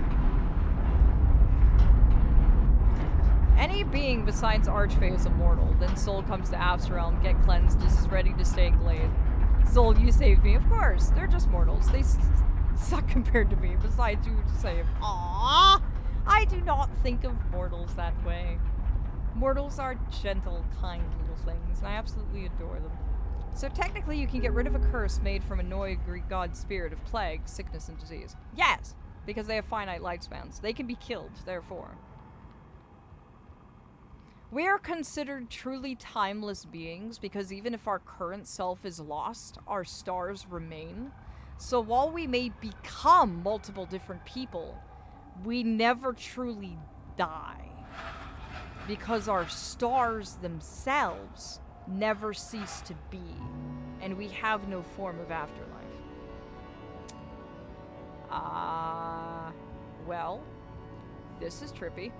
Any being besides Archfey is immortal. Then soul comes to Aph's realm, get cleansed, is ready to stay in Glade. Soul, you saved me. Of course, they're just mortals. They suck compared to me. Besides, you save. Aww! I do not think of mortals that way. Mortals are gentle, kind little things, and I absolutely adore them. So technically, you can get rid of a curse made from a Noi Greek god spirit of plague, sickness, and disease. Yes! Because they have finite lifespans. They can be killed, therefore. We are considered truly timeless beings because even if our current self is lost, our stars remain. So while we may become multiple different people, we never truly die. Because our stars themselves never cease to be, and we have no form of afterlife. Well, this is trippy.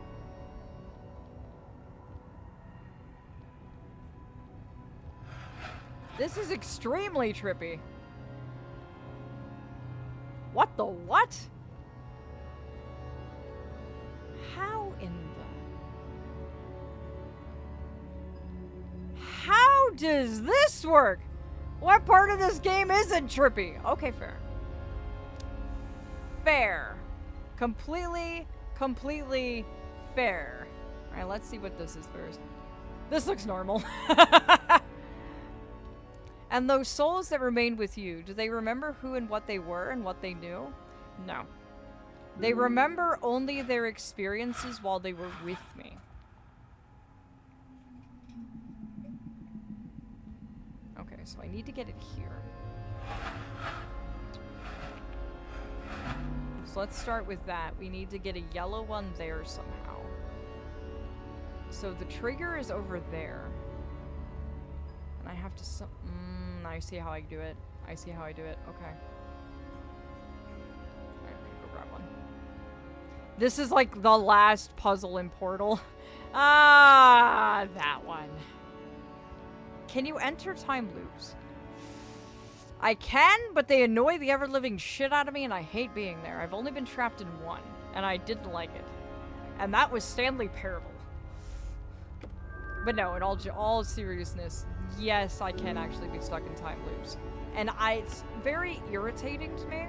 This is extremely trippy. What the what? How in the... How does this work? What part of this game isn't trippy? Okay, fair. Fair. Completely fair. Alright, let's see what this is first. This looks normal. And those souls that remained with you, do they remember who and what they were and what they knew? No. They remember only their experiences while they were with me. Okay, so I need to get it here. So let's start with that. We need to get a yellow one there somehow. So the trigger is over there. And I have to... I see how I do it. I see how I do it. Okay. Alright, go grab one. This is like the last puzzle in Portal. Ah, that one. Can you enter time loops? I can, but they annoy the ever-living shit out of me, and I hate being there. I've only been trapped in one, and I didn't like it. And that was Stanley Parable. But no, in all seriousness, yes, I can actually be stuck in time loops. And it's very irritating to me,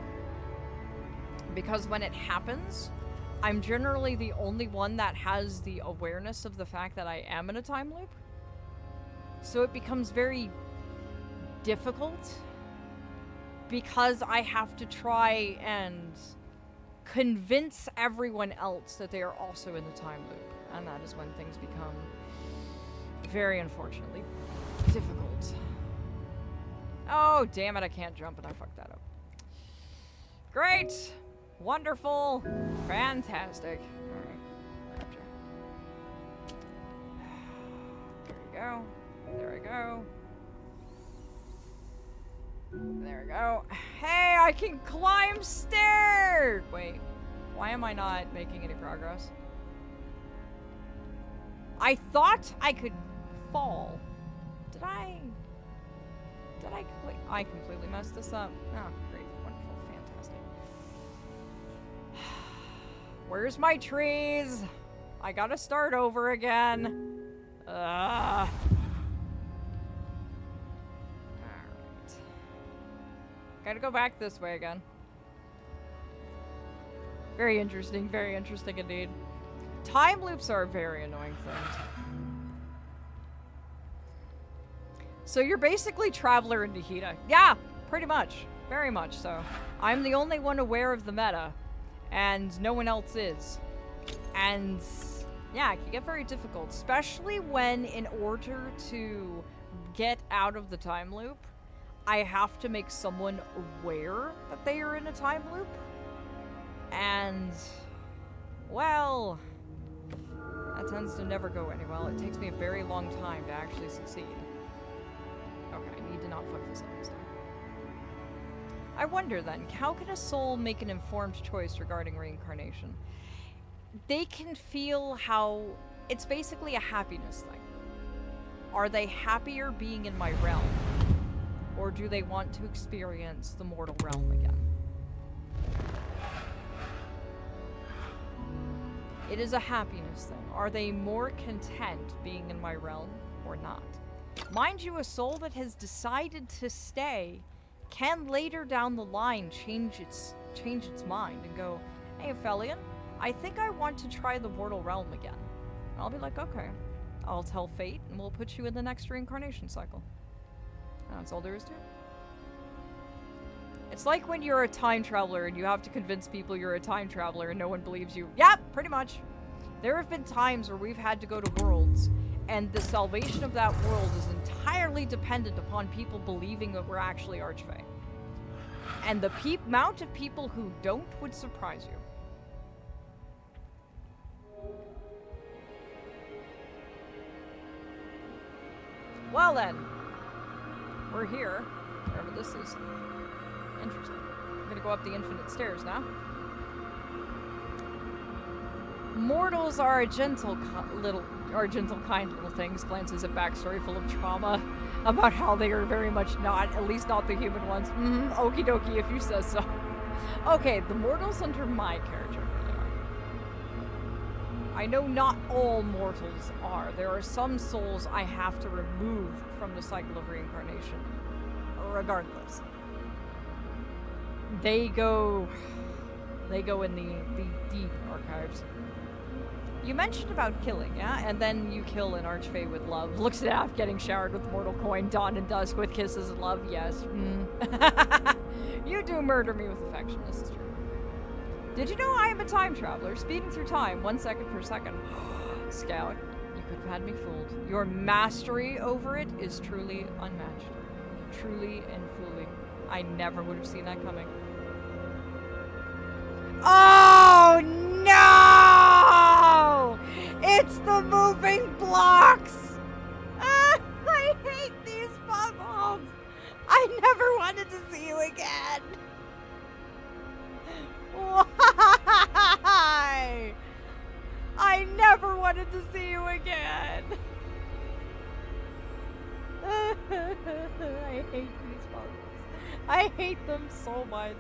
because when it happens, I'm generally the only one that has the awareness of the fact that I am in a time loop. So it becomes very difficult, because I have to try and convince everyone else that they are also in the time loop. And that is when things become very unfortunately difficult. Oh, damn it, I can't jump and I fucked that up. Great! Wonderful! Fantastic. Alright. Gotcha. There we go. There we go. There we go. Hey, I can climb stairs! Wait, why am I not making any progress? I thought I could fall. Did I completely messed this up? Oh, great, wonderful, fantastic. Where's my trees? I gotta start over again. Alright. Gotta go back this way again. Very interesting indeed. Time loops are a very annoying thing. So you're basically Traveler in Nahida. Yeah, pretty much. Very much so. I'm the only one aware of the meta, and no one else is. And yeah, it can get very difficult, especially when in order to get out of the time loop, I have to make someone aware that they are in a time loop. And, well, that tends to never go any well. It takes me a very long time to actually succeed. Okay, I need to not fuck this up this time. I wonder then, how can a soul make an informed choice regarding reincarnation? They can feel how it's basically a happiness thing. Are they happier being in my realm? Or do they want to experience the mortal realm again? It is a happiness thing. Are they more content being in my realm or not? Mind you, a soul that has decided to stay can later down the line change its mind and go, hey, Aphelion, I think I want to try the mortal realm again. And I'll be like, okay. I'll tell fate and we'll put you in the next reincarnation cycle. And that's all there is to it. It's like when you're a time traveler and you have to convince people you're a time traveler and no one believes you. Yeah, pretty much. There have been times where we've had to go to worlds and the salvation of that world is entirely dependent upon people believing that we're actually Archfey. And the amount of people who don't would surprise you. Well then, we're here, wherever this is. Interesting. I'm gonna go up the infinite stairs now. Mortals are gentle, kind little things. Glances at backstory full of trauma about how they are very much not, at least not the human ones. Okie dokie, if you says so. Okay, the mortals under my character really are. I know not all mortals are. There are some souls I have to remove from the cycle of reincarnation. Regardless. They go in the deep archives. You mentioned about killing, yeah? And then you kill an Archfey with love. Looks at Aph getting showered with mortal coin, dawn and dusk with kisses and love, yes. You do murder me with affection, this is true. Did you know I am a time traveler, speeding through time 1 second per second? Scout, you could have had me fooled. Your mastery over it is truly unmatched. Truly and fully. I never would have seen that coming. Oh no! It's the moving blocks! I hate these puzzles! I never wanted to see you again! Why? I hate these puzzles. I hate them so much.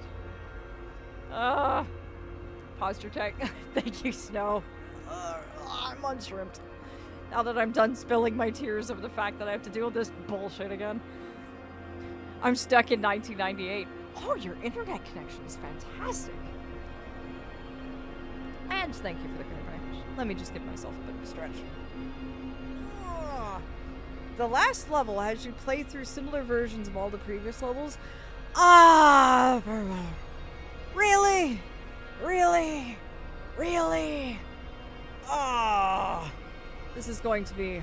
Posture tech. Thank you, Snow. I'm unshrimped. Now that I'm done spilling my tears over the fact that I have to deal with this bullshit again. I'm stuck in 1998. Oh, your internet connection is fantastic. And thank you for the care package. Let me just give myself a bit of a stretch. The last level has you play through similar versions of all the previous levels. Really? Really? Really? This is going to be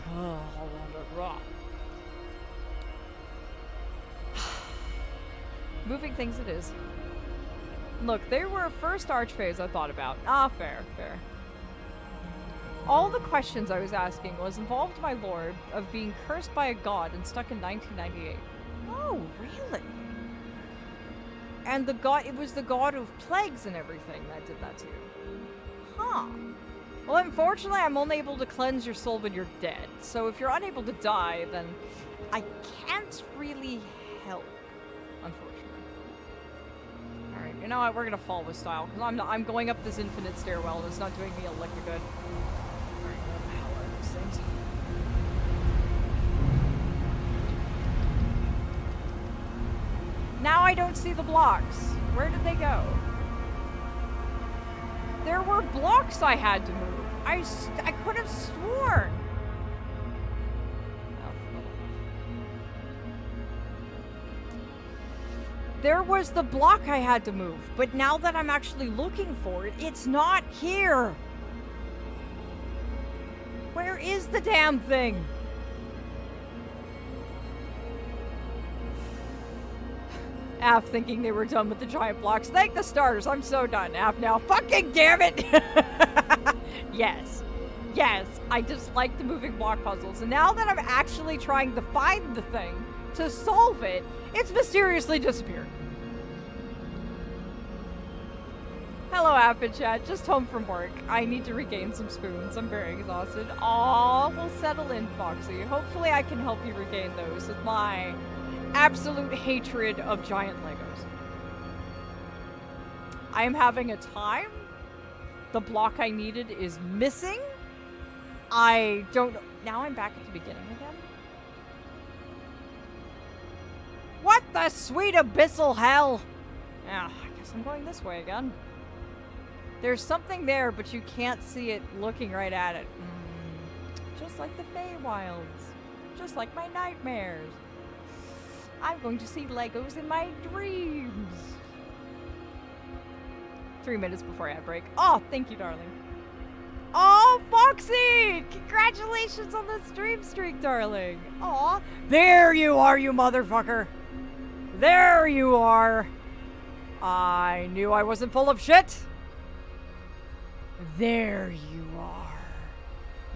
moving things it is. Look, there were a first archphase I thought about. Fair. All the questions I was asking was involved my lord of being cursed by a god and stuck in 1998. Oh, really? And the god, it was the god of plagues and everything that did that to you. Huh. Well, unfortunately, I'm only able to cleanse your soul when you're dead. So if you're unable to die, then I can't really help, unfortunately. Alright, you know what? We're gonna fall with style. Because I'm going up this infinite stairwell and it's not doing me a lick of good. Alright, what the hell are these things? Now I don't see the blocks. Where did they go? There were blocks I had to move. I could have sworn. There was the block I had to move, but now that I'm actually looking for it, it's not here. Where is the damn thing? Af thinking they were done with the giant blocks. Thank the stars. I'm so done, Af, now. Fucking damn it! Yes. Yes. I just like the moving block puzzles. And now that I'm actually trying to find the thing to solve it, it's mysteriously disappeared. Hello, Af in chat. Just home from work. I need to regain some spoons. I'm very exhausted. Aw, we'll settle in, Foxy. Hopefully I can help you regain those with my absolute hatred of giant Legos. I am having a time. The block I needed is missing. I don't know. Now I'm back at the beginning again. What the sweet abyssal hell? Yeah, I guess I'm going this way again. There's something there, but you can't see it looking right at it. Just like the Feywilds. Just like my nightmares. I'm going to see Legos in my dreams. 3 minutes before ad break. Oh, thank you, darling. Oh, Foxy! Congratulations on the stream streak, darling. Aw. There you are, you motherfucker. There you are. I knew I wasn't full of shit. There you are.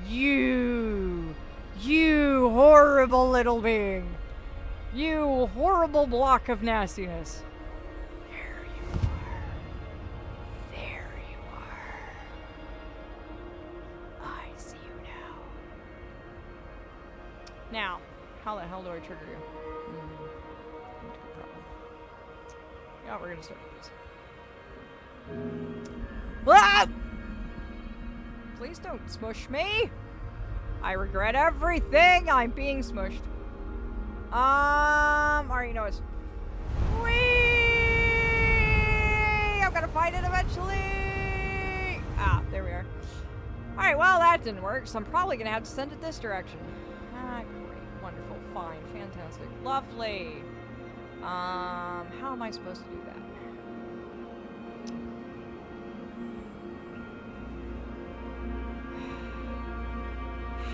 You horrible little being. You horrible block of nastiness. There you are. There you are. I see you now. Now, how the hell do I trigger you? Yeah, we're gonna start with this. Ah! Please don't smush me. I regret everything. I'm being smushed. Alright, you know it's. Whee! I'm gonna find it eventually. Ah, there we are. Alright, well, that didn't work, so I'm probably gonna have to send it this direction. Ah, great. Wonderful. Fine. Fantastic. Lovely. How am I supposed to do that?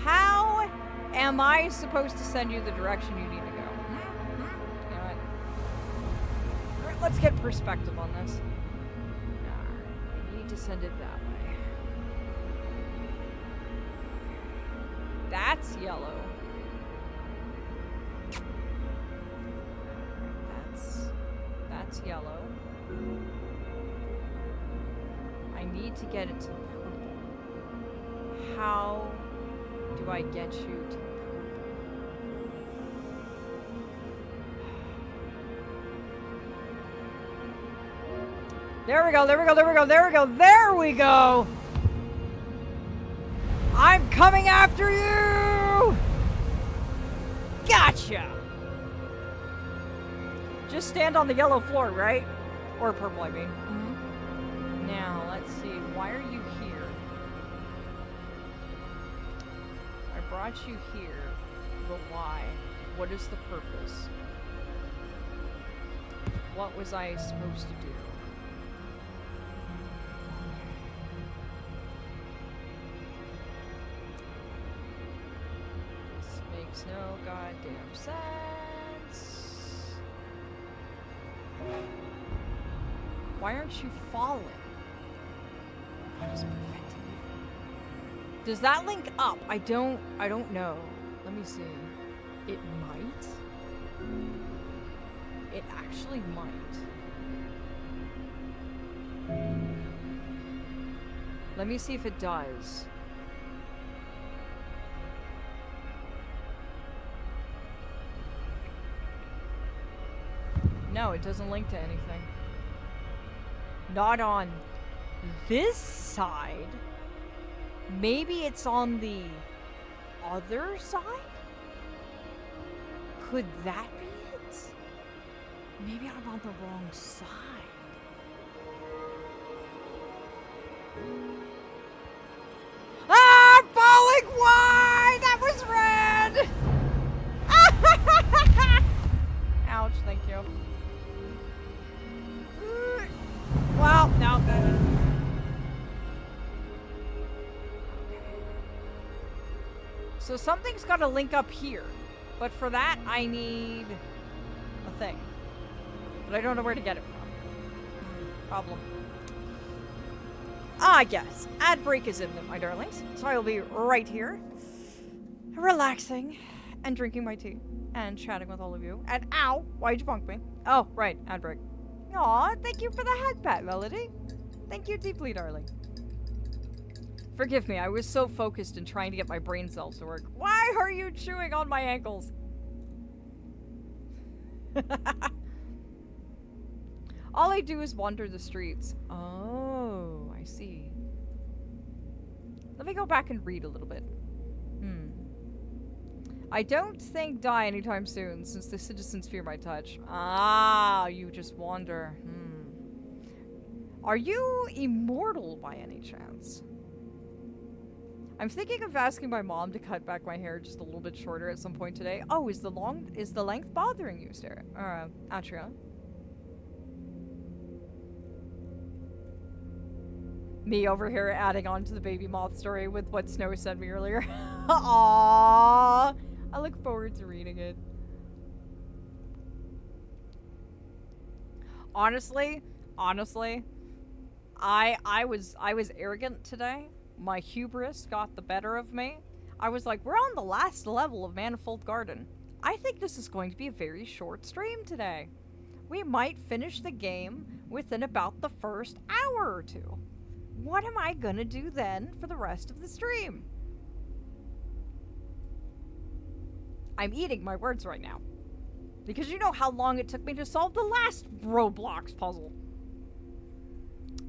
How am I supposed to send you the direction you need to go? You know what? All right, let's get perspective on this. Alright, I need to send it that way. That's yellow. That's yellow. I need to get it to purple. How do I get you to purple? There we go, there we go, there we go, there we go, there we go! I'm coming after you! Gotcha! Just stand on the yellow floor, right? Or purple, I mean. Mm-hmm. Now, let's see. Why are you here? I brought you here, but why? What is the purpose? What was I supposed to do? This makes no goddamn sense. Why aren't you falling? What is preventing you? Does that link up? I don't know. Let me see. It might. It actually might. Let me see if it does. No, it doesn't link to anything. Not on this side. Maybe it's on the other side? Could that be it? Maybe I'm on the wrong side. Ah! I'm falling! Why? That was red! Ouch, thank you. Well, no. So something's got to link up here. But for that, I need a thing. But I don't know where to get it from. Problem. Ah, yes. Ad break is imminent, my darlings. So I will be right here, relaxing and drinking my tea and chatting with all of you. And ow, why'd you bonk me? Oh, right, ad break. Aw, thank you for the head pat, Melody. Thank you deeply, darling. Forgive me, I was so focused in trying to get my brain cells to work. Why are you chewing on my ankles? All I do is wander the streets. Oh, I see. Let me go back and read a little bit. I don't think die anytime soon, since the citizens fear my touch. Ah, you just wander. Are you immortal by any chance? I'm thinking of asking my mom to cut back my hair just a little bit shorter at some point today. Oh, is the length bothering you, Sarah? Atria? Me over here adding on to the baby moth story with what Snow sent me earlier. Aww. I look forward to reading it. Honestly, I was arrogant today. My hubris got the better of me. I was like, we're on the last level of Manifold Garden. I think this is going to be a very short stream today. We might finish the game within about the first hour or two. What am I gonna do then for the rest of the stream? I'm eating my words right now. Because you know how long it took me to solve the last Roblox puzzle.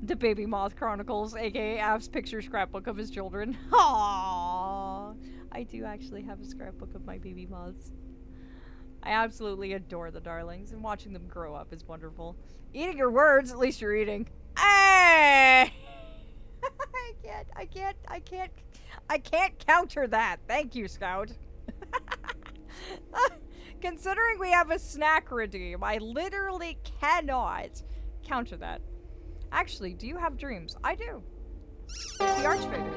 The Baby Moth Chronicles, aka Av's picture scrapbook of his children. Aww. I do actually have a scrapbook of my baby moths. I absolutely adore the darlings, and watching them grow up is wonderful. Eating your words, at least you're eating. Hey! I can't counter that. Thank you, Scout. Considering we have a snack redeem, I literally cannot counter that. Actually, do you have dreams? I do. The Archfigure.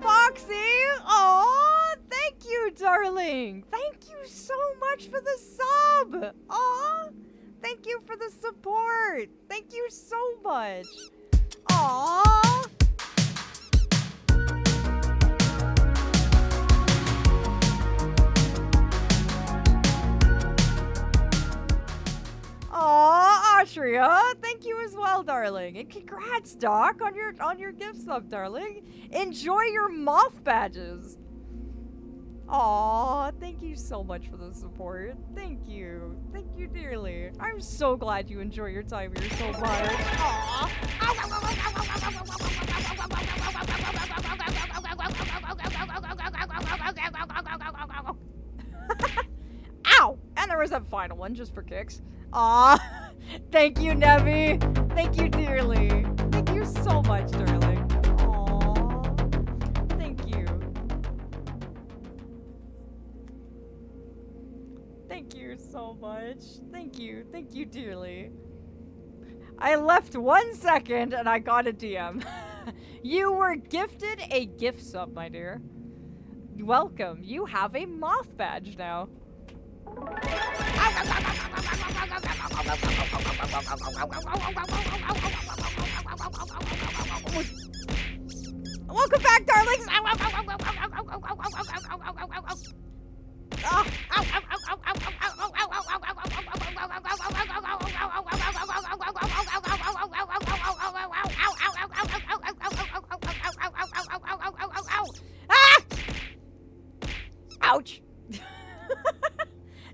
Foxy! Aw, thank you, darling. Thank you so much for the sub. Aw, thank you for the support. Thank you so much. Aw. Aw, Austria, thank you as well, darling. And congrats, Doc, on your gift sub, darling. Enjoy your moth badges. Aw, thank you so much for the support. Thank you. Thank you dearly. I'm so glad you enjoy your time here so much. Aw. Ow! And there was that final one just for kicks. Aw. Thank you, Nevi. Thank you dearly. Thank you so much, darling. Aw. Thank you. Thank you so much. Thank you. Thank you dearly. I left 1 second and I got a DM. You were gifted a gift sub, my dear. Welcome. You have a moth badge now. Welcome back, darlings. Ouch.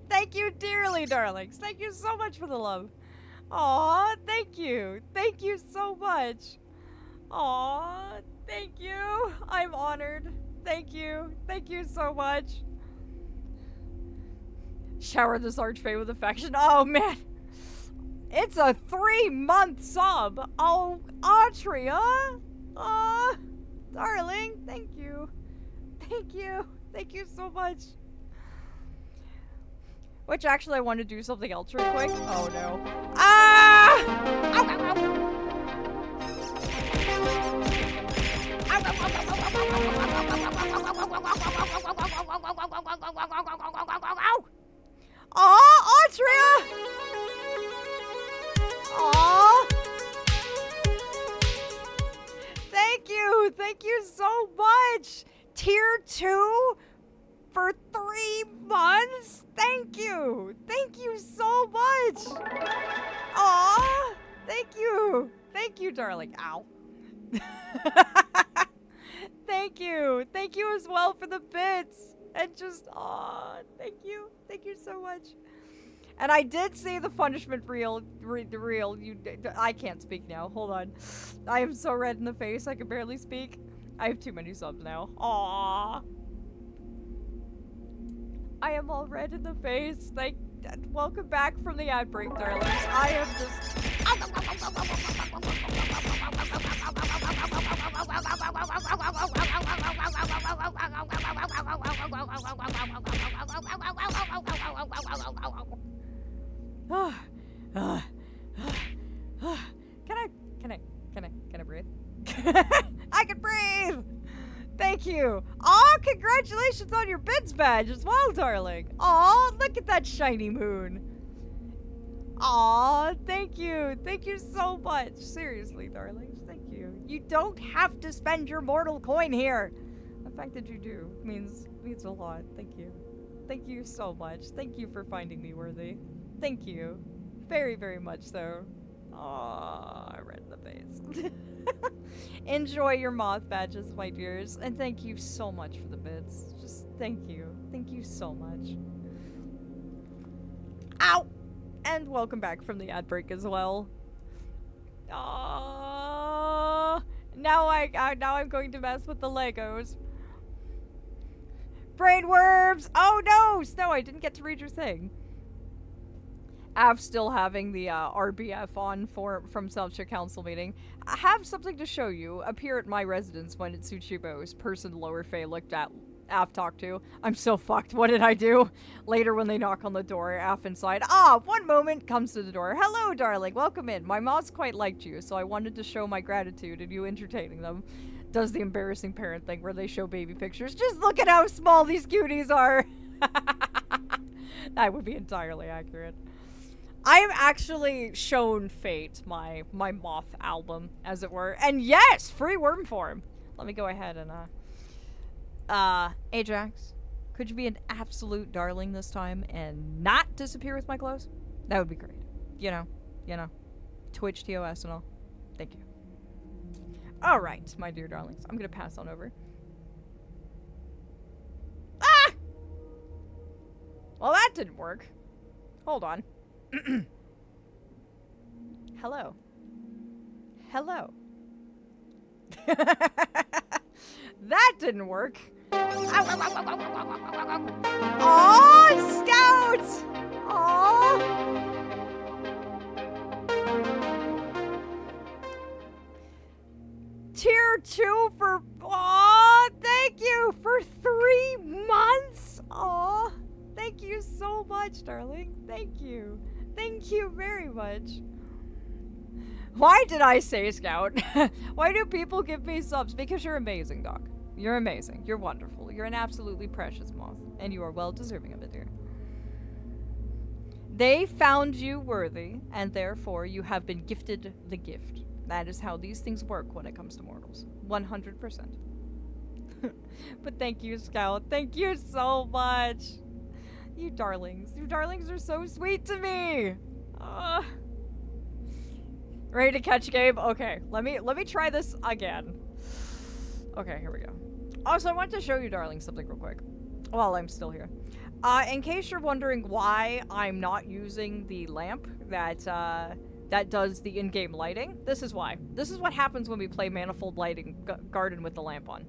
Thank you dearly, darlings. Thank you so much for the love. Aw, thank you. Thank you so much. Aw, thank you. I'm honored. Thank you. Thank you so much. Shower this archfey with affection. Oh, man. It's a 3-month sub. Oh, Autria. Aw, darling. Thank you. Thank you. Thank you so much. Which, actually, I want to do something else real quick. Oh, no. Ah! Ow, ow, ow. Ow! Aw, Autria! Aw! Thank you! Thank you so much! Tier 2 for 3 months? Thank you! Thank you so much! Aw! Thank you! Thank you, darling. Ow. Thank you! Thank you as well for the bits! And just, aw, thank you. Thank you so much. And I did see the punishment reel. I can't speak now. Hold on. I am so red in the face, I can barely speak. I have too many subs now. Aww. I am all red in the face. Welcome back from the ad break, darlings. I am just... Can I breathe? I can breathe! Thank you. Aw, congratulations on your bits badge as well, darling. Aw, look at that shiny moon. Aw, thank you. Thank you so much. Seriously, darlings, thank you. You don't have to spend your mortal coin here. The fact that you do means a lot. Thank you. Thank you so much. Thank you for finding me worthy. Thank you. Very, very much so. Aw, I read in the face. Enjoy your moth badges, my dears, and thank you so much for the bits. Just thank you. Thank you so much. Ow! And welcome back from the ad break as well. Aww. Now I'm going to mess with the Legos. Brainworms! Oh no! Snow, I didn't get to read your thing. Av still having the RBF on from Self-Check Council meeting. I have something to show you. Appear at my residence when it suits you most. Person Lower Fey looked at. Af talked to. I'm so fucked. What did I do? Later when they knock on the door, Af inside. Ah, one moment comes to the door. Hello, darling. Welcome in. My moms quite liked you, so I wanted to show my gratitude and you entertaining them. Does the embarrassing parent thing where they show baby pictures. Just look at how small these cuties are. That would be entirely accurate. I've actually shown Fate my moth album, as it were. And yes, free worm form. Let me go ahead and Ajax, could you be an absolute darling this time and not disappear with my clothes? That would be great. You know. Twitch TOS and all. Thank you. Alright, my dear darlings. I'm gonna pass on over. Ah! didn't work. Hold on. Hello. Hello. That didn't work. Aw, Scout! Aw! Tier 2 for... Aw, thank you! For 3 months! Aw, thank you so much, darling. Thank you. Thank you very much. Why did I say Scout? Why do people give me subs? Because you're amazing, Doc. You're amazing. You're wonderful. You're an absolutely precious moth. And you are well deserving of it, dear. They found you worthy, and therefore you have been gifted the gift. That is how these things work when it comes to mortals. 100%. But thank you, Scout. Thank you so much. You darlings. You darlings are so sweet to me. Ready to catch game? Okay, let me try this again. Okay, here we go. Also, I want to show you, darling, something real quick while I'm still here. In case you're wondering why I'm not using the lamp that does the in-game lighting, this is why. This is what happens when we play Manifold Garden with the lamp on.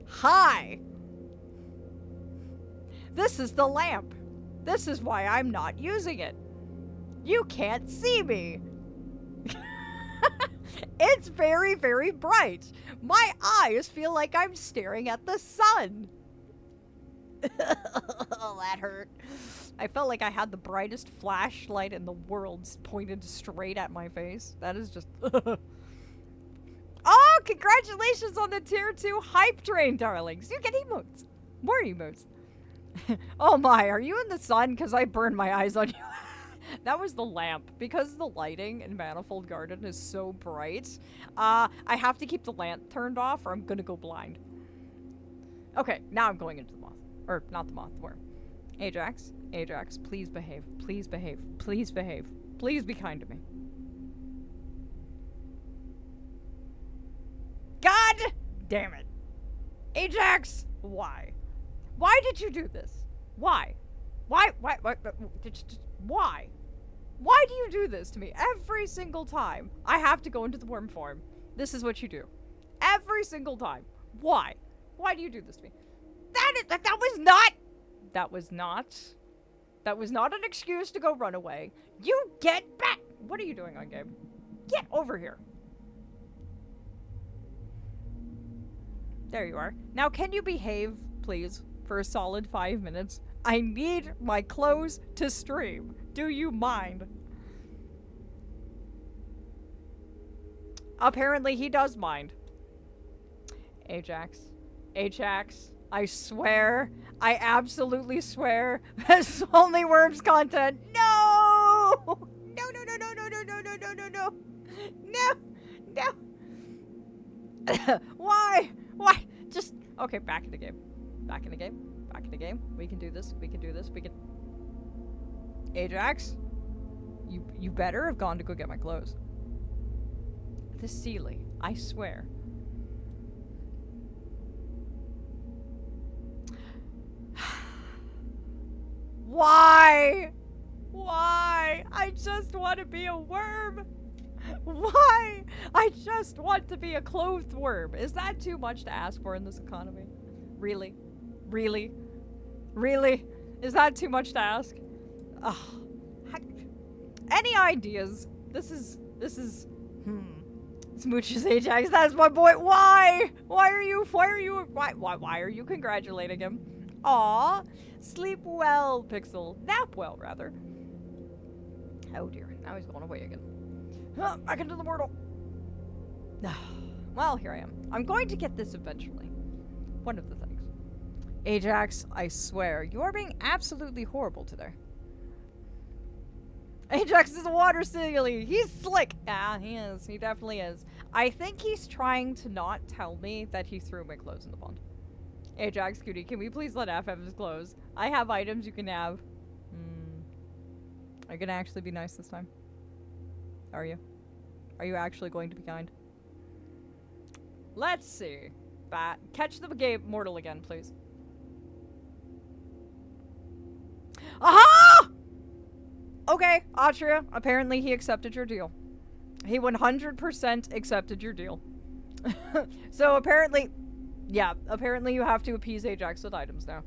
Hi! This is the lamp. This is why I'm not using it. You can't see me. It's very, very bright. My eyes feel like I'm staring at the sun. Oh, that hurt. I felt like I had the brightest flashlight in the world pointed straight at my face. That is just... Oh, congratulations on the tier 2 hype train, darlings. You get emotes. More emotes. Oh my, are you in the sun? Because I burned my eyes on you. That was the lamp. Because the lighting in Manifold Garden is so bright, I have to keep the lamp turned off or I'm gonna go blind. Okay, now I'm going into the moth. Or, not the moth, the worm. Ajax, Ajax, please behave. Please behave. Please behave. Please be kind to me. God damn it. Ajax, why? Why did you do this? Why? Why? Why? Why do you do this to me every single time I have to go into the worm form? This is what you do. Every single time. Why? Why do you do this to me? That was not an excuse to go run away. You get back. What are you doing on game? Get over here. There you are. Now can you behave, please, for a solid 5 minutes? I need my clothes to stream. Do you mind? Apparently he does mind. Ajax. Ajax. I swear. I absolutely swear. That's only worms content. No! No, no, no, no, no, no, no, no, no, no, no. No! No! Why? Why? Just... Okay, back in the game. Back in the game. Back in the game. We can do this. We can do this. We can... Ajax? You better have gone to go get my clothes. The Sealy. I swear. Why? Why? I just want to be a worm. Why? I just want to be a clothed worm. Is that too much to ask for in this economy? Really? Really? Really? Is that too much to ask? Ugh. Any ideas? This is... Smooches Ajax, that's my boy. Why? Why are you congratulating him? Aw. Sleep well, Pixel. Nap well, rather. Oh dear, now he's going away again. Back into the mortal. Well, here I am. I'm going to get this eventually. One of the things. Ajax, I swear, you are being absolutely horrible today. Ajax is a water silly. He's slick. Yeah, he is. He definitely is. I think he's trying to not tell me that he threw my clothes in the pond. Ajax, cutie, can we please let F have his clothes? I have items you can have. Are you gonna actually be nice this time? Are you? Are you actually going to be kind? Let's see. Catch the game mortal again, please. Aha! Okay, Atria, apparently he accepted your deal. He 100% accepted your deal. So apparently, yeah, apparently you have to appease Ajax with items now.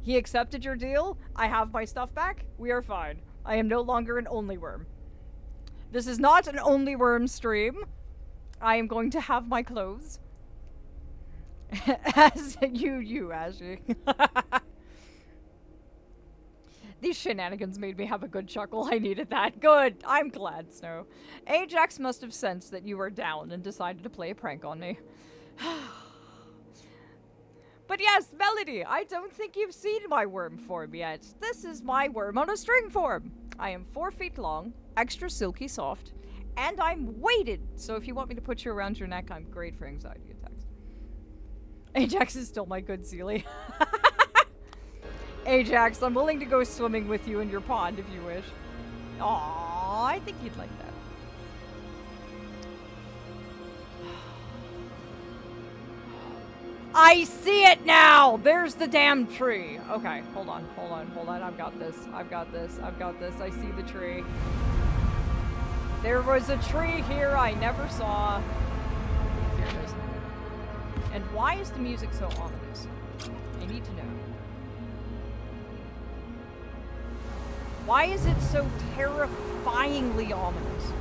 He accepted your deal. I have my stuff back. We are fine. I am no longer an only worm. This is not an only worm stream. I am going to have my clothes. As you, Ashley. These shenanigans made me have a good chuckle. I needed that. Good. I'm glad, Snow. Ajax must have sensed that you were down and decided to play a prank on me. But yes, Melody, I don't think you've seen my worm form yet. This is my worm on a string form. I am 4 feet long, extra silky soft, and I'm weighted. So if you want me to put you around your neck, I'm great for anxiety attacks. Ajax is still my good Sealy. Ajax, I'm willing to go swimming with you in your pond if you wish. Aww, I think you'd like that. I see it now! There's the damn tree. Okay, hold on. I've got this. I see the tree. There was a tree here I never saw. Here it is. And why is the music so ominous? I need to know. Why is it so terrifyingly ominous?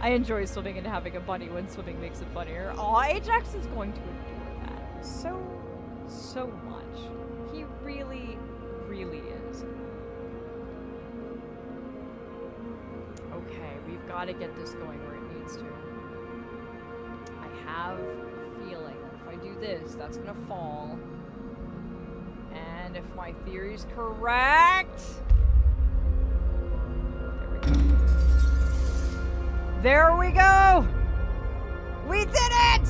I enjoy swimming and having a bunny when swimming makes it funnier. Aw, Ajax is going to adore that so much. He really, really is. Okay, we've got to get this going where it needs to. I have a feeling that if I do this, that's gonna fall. And if my theory's correct... There we go! We did it!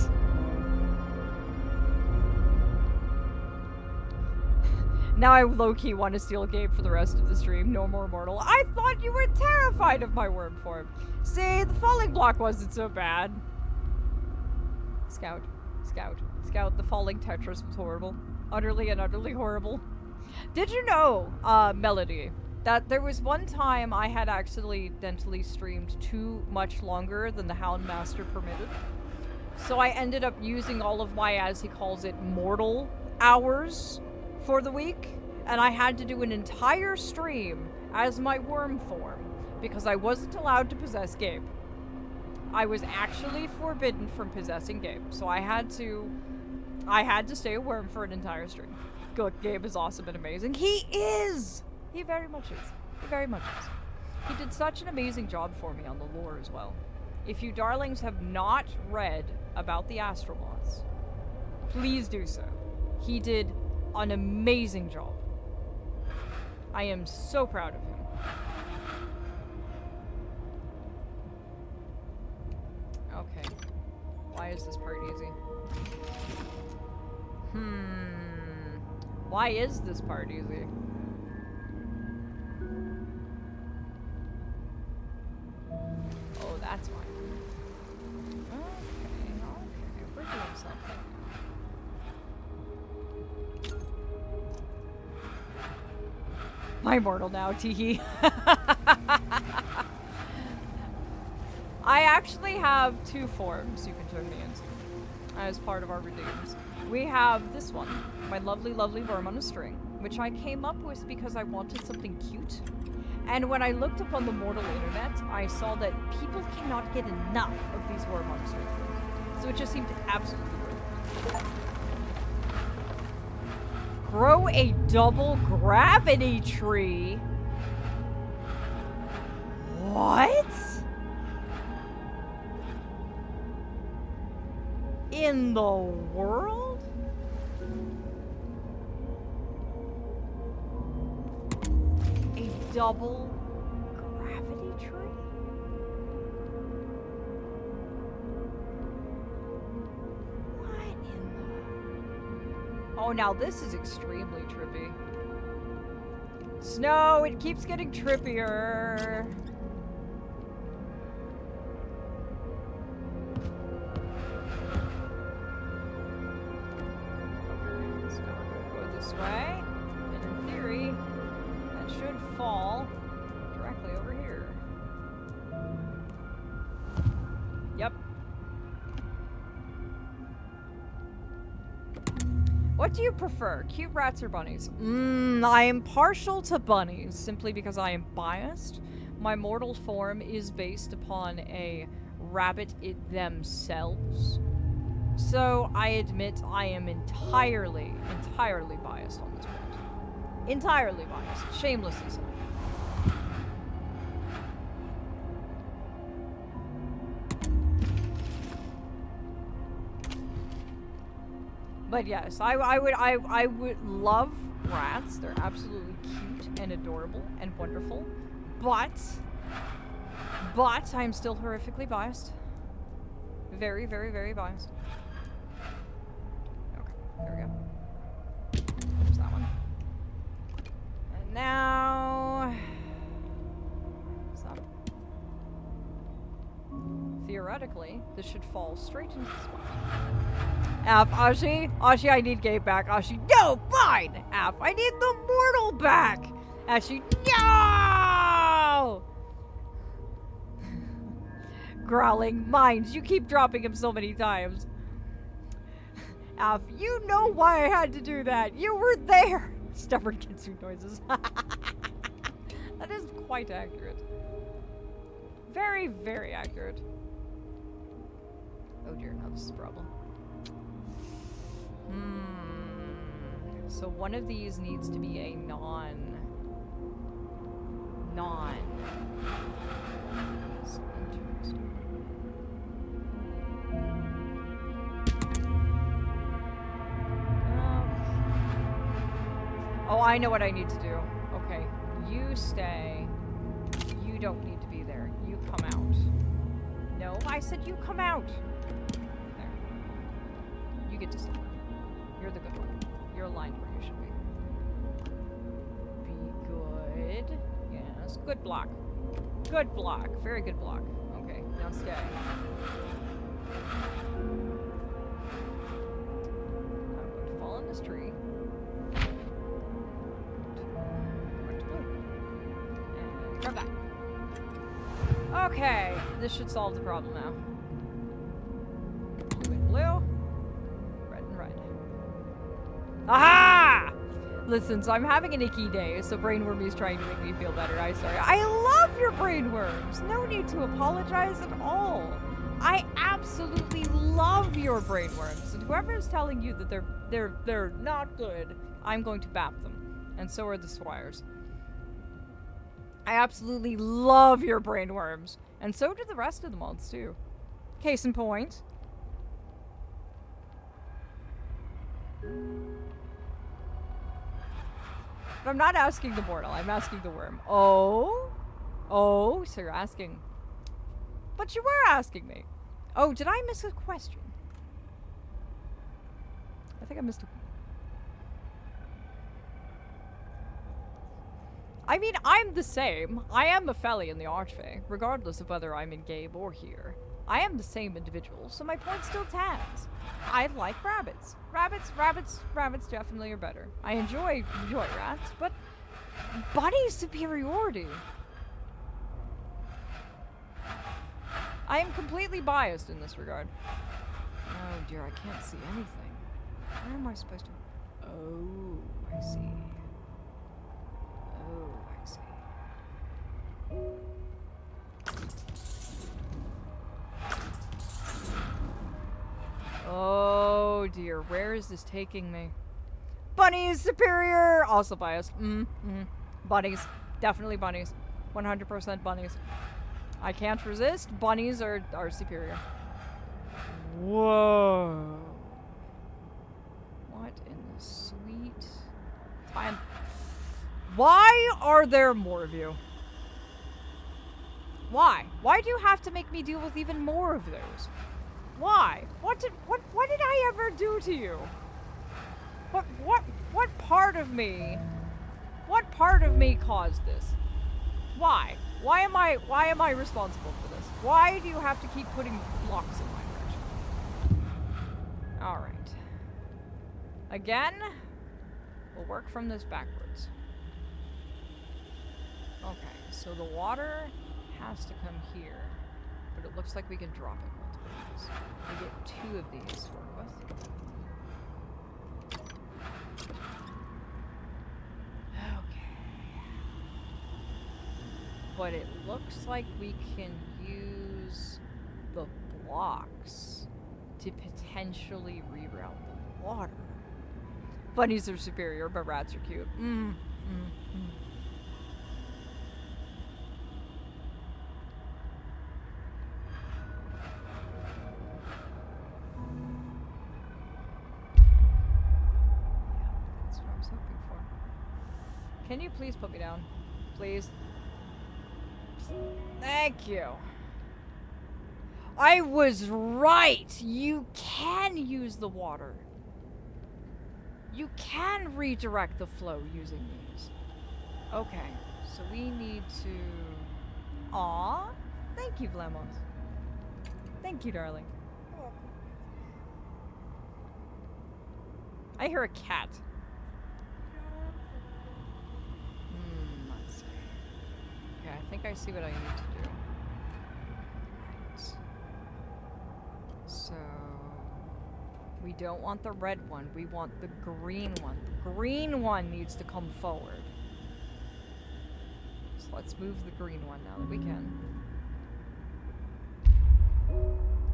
Now I low-key want to steal Gabe for the rest of the stream. No more mortal. I thought you were terrified of my worm form. See, the falling block wasn't so bad. Scout. The falling Tetris was horrible. Utterly and utterly horrible. Did you know, Melody, that there was one time I had accidentally streamed too much longer than the Houndmaster permitted. So I ended up using all of my, as he calls it, mortal hours for the week. And I had to do an entire stream as my worm form because I wasn't allowed to possess Gabe. I was actually forbidden from possessing Gabe. So I had to stay a worm for an entire stream. Good, Gabe is awesome and amazing. He is! He very much is. He very much is. He did such an amazing job for me on the lore as well. If you darlings have not read about the Astromoths, please do so. He did an amazing job. I am so proud of him. Okay. Why is this part easy? Why is this part easy? Oh, that's why. Okay, we're doing something. My mortal now, teehee. I actually have 2 forms you can turn me into as part of our redeems. We have this one, my lovely, lovely worm on a string, which I came up with because I wanted something cute. And when I looked up on the mortal internet, I saw that people cannot get enough of these worm on a string forms. So it just seemed absolutely worth it. Grow a double gravity tree? What? In the world? A double gravity tree? What in the... Oh, now this is extremely trippy. Snow, it keeps getting trippier. Yep. What do you prefer, cute rats or bunnies? I am partial to bunnies, simply because I am biased. My mortal form is based upon a rabbit themselves. So I admit I am entirely biased on this point. Entirely biased. Shamelessly so. But yes, I would love rats. They're absolutely cute and adorable and wonderful. But I'm still horrifically biased. Very, very, very biased. Okay, there we go. There's that one. And now... Stop. Theoretically, this should fall straight into the spot. Ashi, I need Gabe back. Ashi, no, fine! I need the mortal back! Ashi, no! Growling minds, you keep dropping him so many times. You know why I had to do that. You were there! Stubborn kitsune noises. That is quite accurate. Very, very accurate. Oh dear, now this is a problem. So one of these needs to be a non. That's interesting. Oh, I know what I need to do. Okay, you stay. You don't need to be there. You come out. No, I said you come out. There. You get to stay. You're the good one. You're aligned where you should be. Be good. Yes. Good block. Good block. Very good block. Okay, now stay. I'm going to fall in this tree. And come back. Okay, this should solve the problem now. Blue and blue. Red and red. Aha! Listen, so I'm having an icky day, so Brainwormy's trying to make me feel better. I'm sorry. I love your brainworms. No need to apologize at all. I absolutely love your brainworms, and whoever is telling you that they're not good, I'm going to bap them, and so are the squires. I absolutely love your brainworms, and so do the rest of the moths too. Case in point. But I'm not asking the mortal, I'm asking the worm. Oh, so you're asking. But you were asking me. Oh, did I miss a question? I think I missed a... I mean, I'm the same. I am Aphelion the Archfey, regardless of whether I'm in Gabe or here. I am the same individual, so my point still stands. I like rabbits. Rabbits definitely are better. I enjoy rats, but bunny superiority. I am completely biased in this regard. Oh dear, I can't see anything. Where am I supposed to... Oh, I see. Oh, I see. Oh dear, where is this taking me? Bunny is superior! Also biased. Bunnies. Definitely bunnies. 100% bunnies. I can't resist. Bunnies are superior. Whoa. What in the sweet time? Why are there more of you? Why? Why do you have to make me deal with even more of those? Why? What did I ever do to you? What part of me? What part of me caused this? Why? Why am I responsible for this? Why do you have to keep putting blocks in my direction? All right. Again, we'll work from this backwards. Okay, so the water has to come here, but it looks like we can drop it multiple ways. We get 2 of these to work with. Okay. But it looks like we can use the blocks to potentially reroute the water. Bunnies are superior, but rats are cute. That's what I was hoping for. Can you please put me down? Please? Thank you. I was right! You can use the water. You can redirect the flow using these. Okay, so we need to... Aw! Thank you, Vlamos. Thank you, darling. I hear a cat. Let's see. Okay, I think I see what I need to do. Right. So... we don't want the red one, we want the green one. The green one needs to come forward. So let's move the green one now that we can.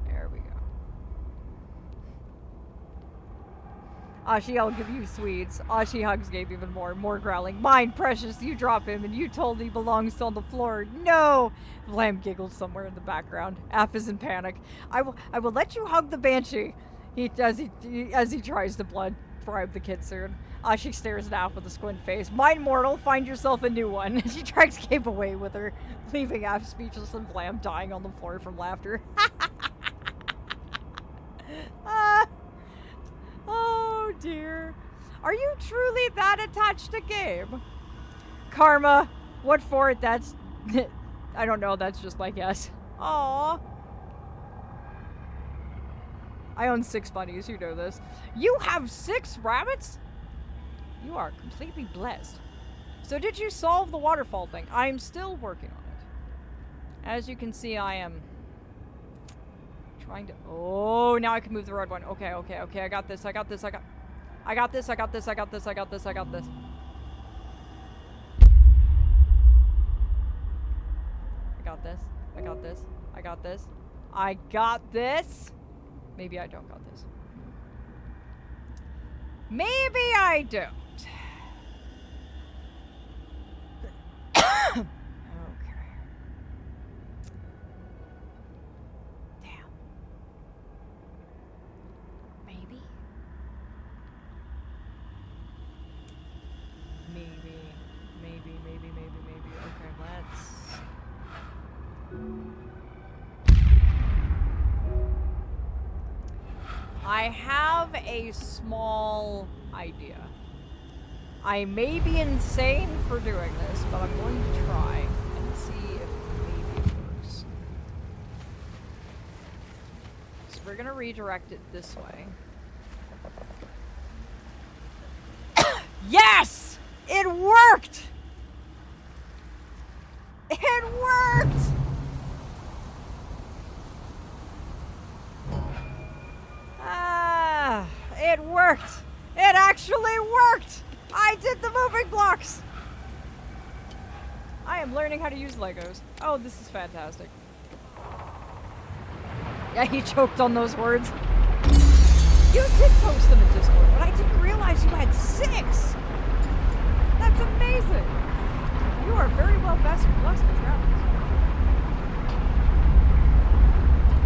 There we go. Ashi, I'll give you sweets. Ashi hugs Gabe even more. More growling. Mine, precious, you drop him and you told he belongs on the floor. No! Vlam giggles somewhere in the background. Aph is in panic. I will let you hug the banshee. As he tries to blood bribe the kid soon. Ashi stares at Aph with a squint face. Mine mortal, find yourself a new one. She drags Gabe away with her, leaving Aph speechless and Vlam dying on the floor from laughter. Oh dear. Are you truly that attached to Gabe? Karma. What for it? That's... I don't know, that's just my guess. Aww. I own 6 bunnies, you know this. You have 6 rabbits? You are completely blessed. So did you solve the waterfall thing? I'm still working on it. As you can see, I am trying to... Oh, now I can move the red one. Okay, okay, okay. I got this, I got this, I got this, I got this, I got this, I got this, I got this. I got this, I got this, I got this. I got this. Maybe I don't got this. Maybe I don't. Okay. Damn. Maybe. Maybe. Okay, let's... I have a small idea. I may be insane for doing this, but I'm going to try and see if maybe it works. So we're going to redirect it this way. Yes! It worked! It worked! It worked! It actually worked! I did the moving blocks! I am learning how to use Legos. Oh, this is fantastic. Yeah, he choked on those words. You did post them in Discord, but I didn't realize you had 6! That's amazing! You are very well blessed with travels.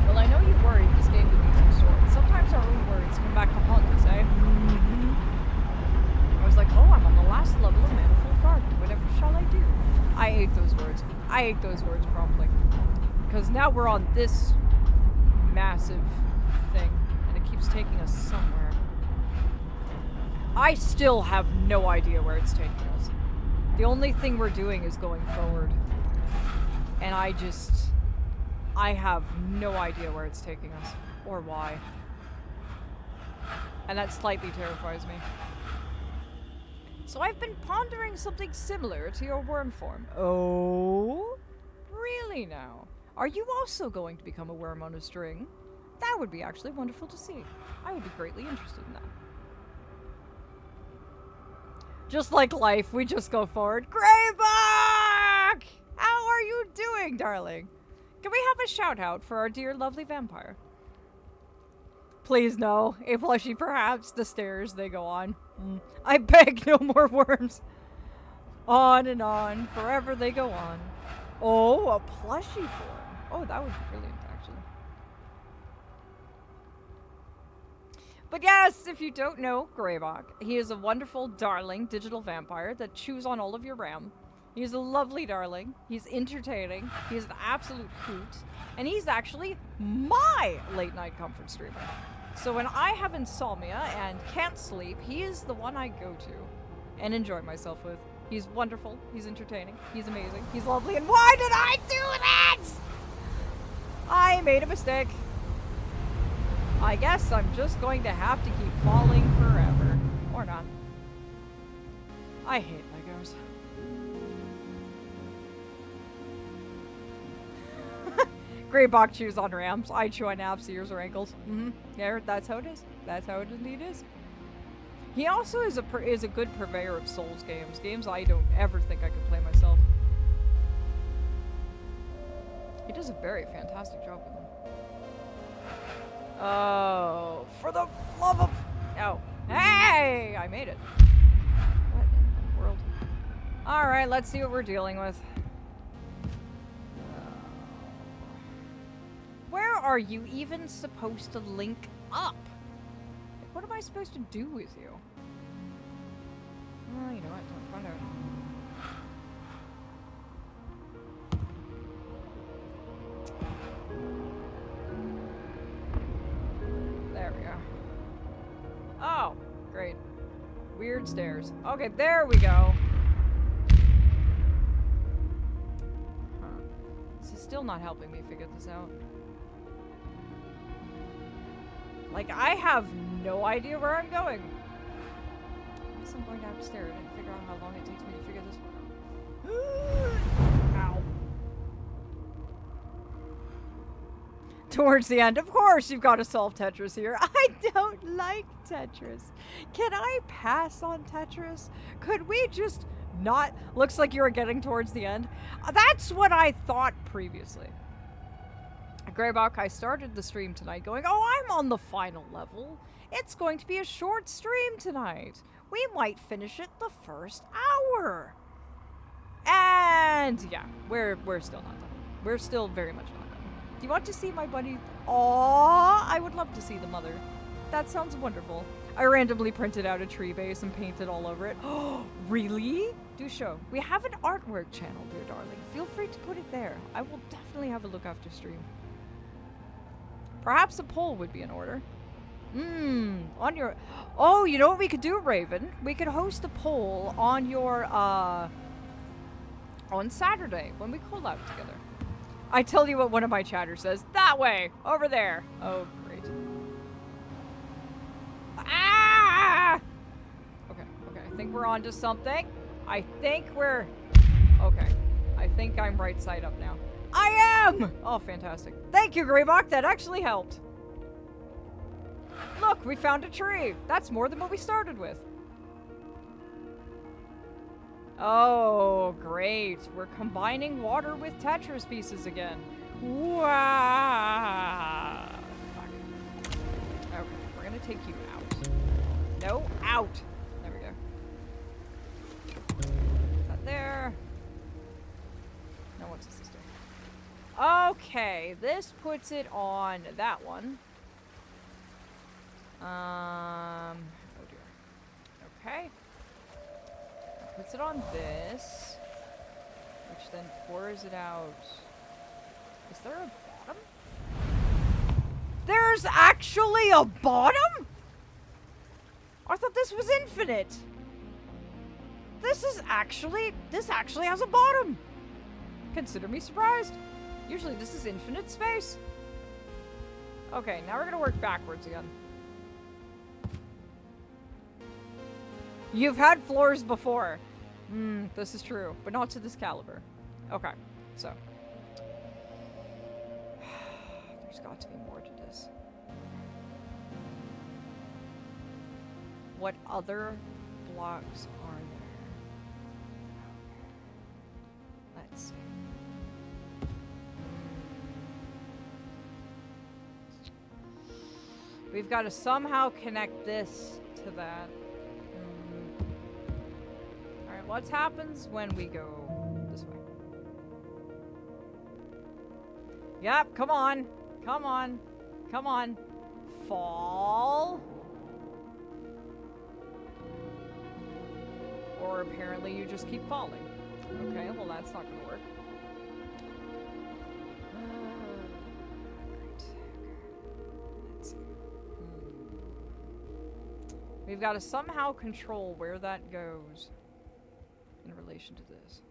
Well, I know you worried this game would be too short. Sometimes our own words come back to haunt us, eh? I was like, oh, I'm on the last level of Manifold Garden. Whatever shall I do? I ate those words. I ate those words promptly. Because now we're on this massive thing, and it keeps taking us somewhere. I still have no idea where it's taking us. The only thing we're doing is going forward. And I have no idea where it's taking us, or why. And that slightly terrifies me. So I've been pondering something similar to your worm form. Oh? Really now? Are you also going to become a worm on a string? That would be actually wonderful to see. I would be greatly interested in that. Just like life, we just go forward. Greyback! How are you doing, darling? Can we have a shout out for our dear lovely vampire? Please no. A plushie perhaps. The stairs they go on. I beg no more worms. On and on. Forever they go on. Oh, a plushie form. Oh, that would be brilliant, actually. But yes, if you don't know Greyback, he is a wonderful, darling digital vampire that chews on all of your RAM. He's a lovely darling. He's entertaining. He's an absolute hoot. And he's actually my late night comfort streamer. So when I have insomnia and can't sleep, he is the one I go to and enjoy myself with. He's wonderful. He's entertaining. He's amazing. He's lovely. And why did I do that? I made a mistake. I guess I'm just going to have to keep falling forever. Or not. I hate Legos. Greyback chews on rams. I chew on apps, ears, or ankles. Yeah, that's how it is. That's how it indeed is. He also is a good purveyor of Souls games. Games I don't ever think I could play myself. He does a very fantastic job with them. Oh, for the love of... Oh. Hey! I made it. What in the world? Alright, let's see what we're dealing with. Where are you even supposed to link up? Like, what am I supposed to do with you? Oh, you know what? Don't find out. There we go. Oh, great. Weird stairs. Okay, there we go. Huh. This is still not helping me figure this out. Like, I have no idea where I'm going. I guess I'm going down the stairs and figure out how long it takes me to figure this one out. Ow. Towards the end, of course, you've got to solve Tetris here. I don't like Tetris. Can I pass on Tetris? Could we just not... Looks like you were getting towards the end. That's what I thought previously. Greyback, I started the stream tonight going, oh, I'm on the final level. It's going to be a short stream tonight. We might finish it the first hour. And yeah, we're still not done. We're still very much not done. Do you want to see my buddy? Aww, I would love to see the mother. That sounds wonderful. I randomly printed out a tree base and painted all over it. Oh, really? Do show. We have an artwork channel, dear darling. Feel free to put it there. I will definitely have a look after stream. Perhaps a poll would be in order. On your... Oh, you know what we could do, Raven? We could host a poll on your, on Saturday, when we collab together. I tell you what one of my chatters says. That way! Over there! Oh, great. Ah! Okay, I think we're on to something. I think we're... Okay. I think I'm right side up now. I am! Oh, fantastic. Thank you, Greyback. That actually helped. Look, we found a tree. That's more than what we started with. Oh, great. We're combining water with Tetris pieces again. Wow. Fuck. Okay, we're gonna take you out. No, out. There we go. Put that there. Now what's this do? Okay, this puts it on that one. Oh dear. Okay. That puts it on this, which then pours it out. Is there a bottom? There's actually a bottom? I thought this was infinite. This actually has a bottom. Consider me surprised. Usually this is infinite space. Okay, now we're gonna work backwards again. You've had floors before. This is true, but not to this caliber. Okay, so. There's got to be more to this. What other blocks are there? Let's see. We've got to somehow connect this to that. Alright, what happens when we go this way? Yep, come on. Come on. Come on. Fall. Or apparently you just keep falling. Okay, well that's not gonna work. Great. Let's see. We've got to somehow control where that goes in relation to this.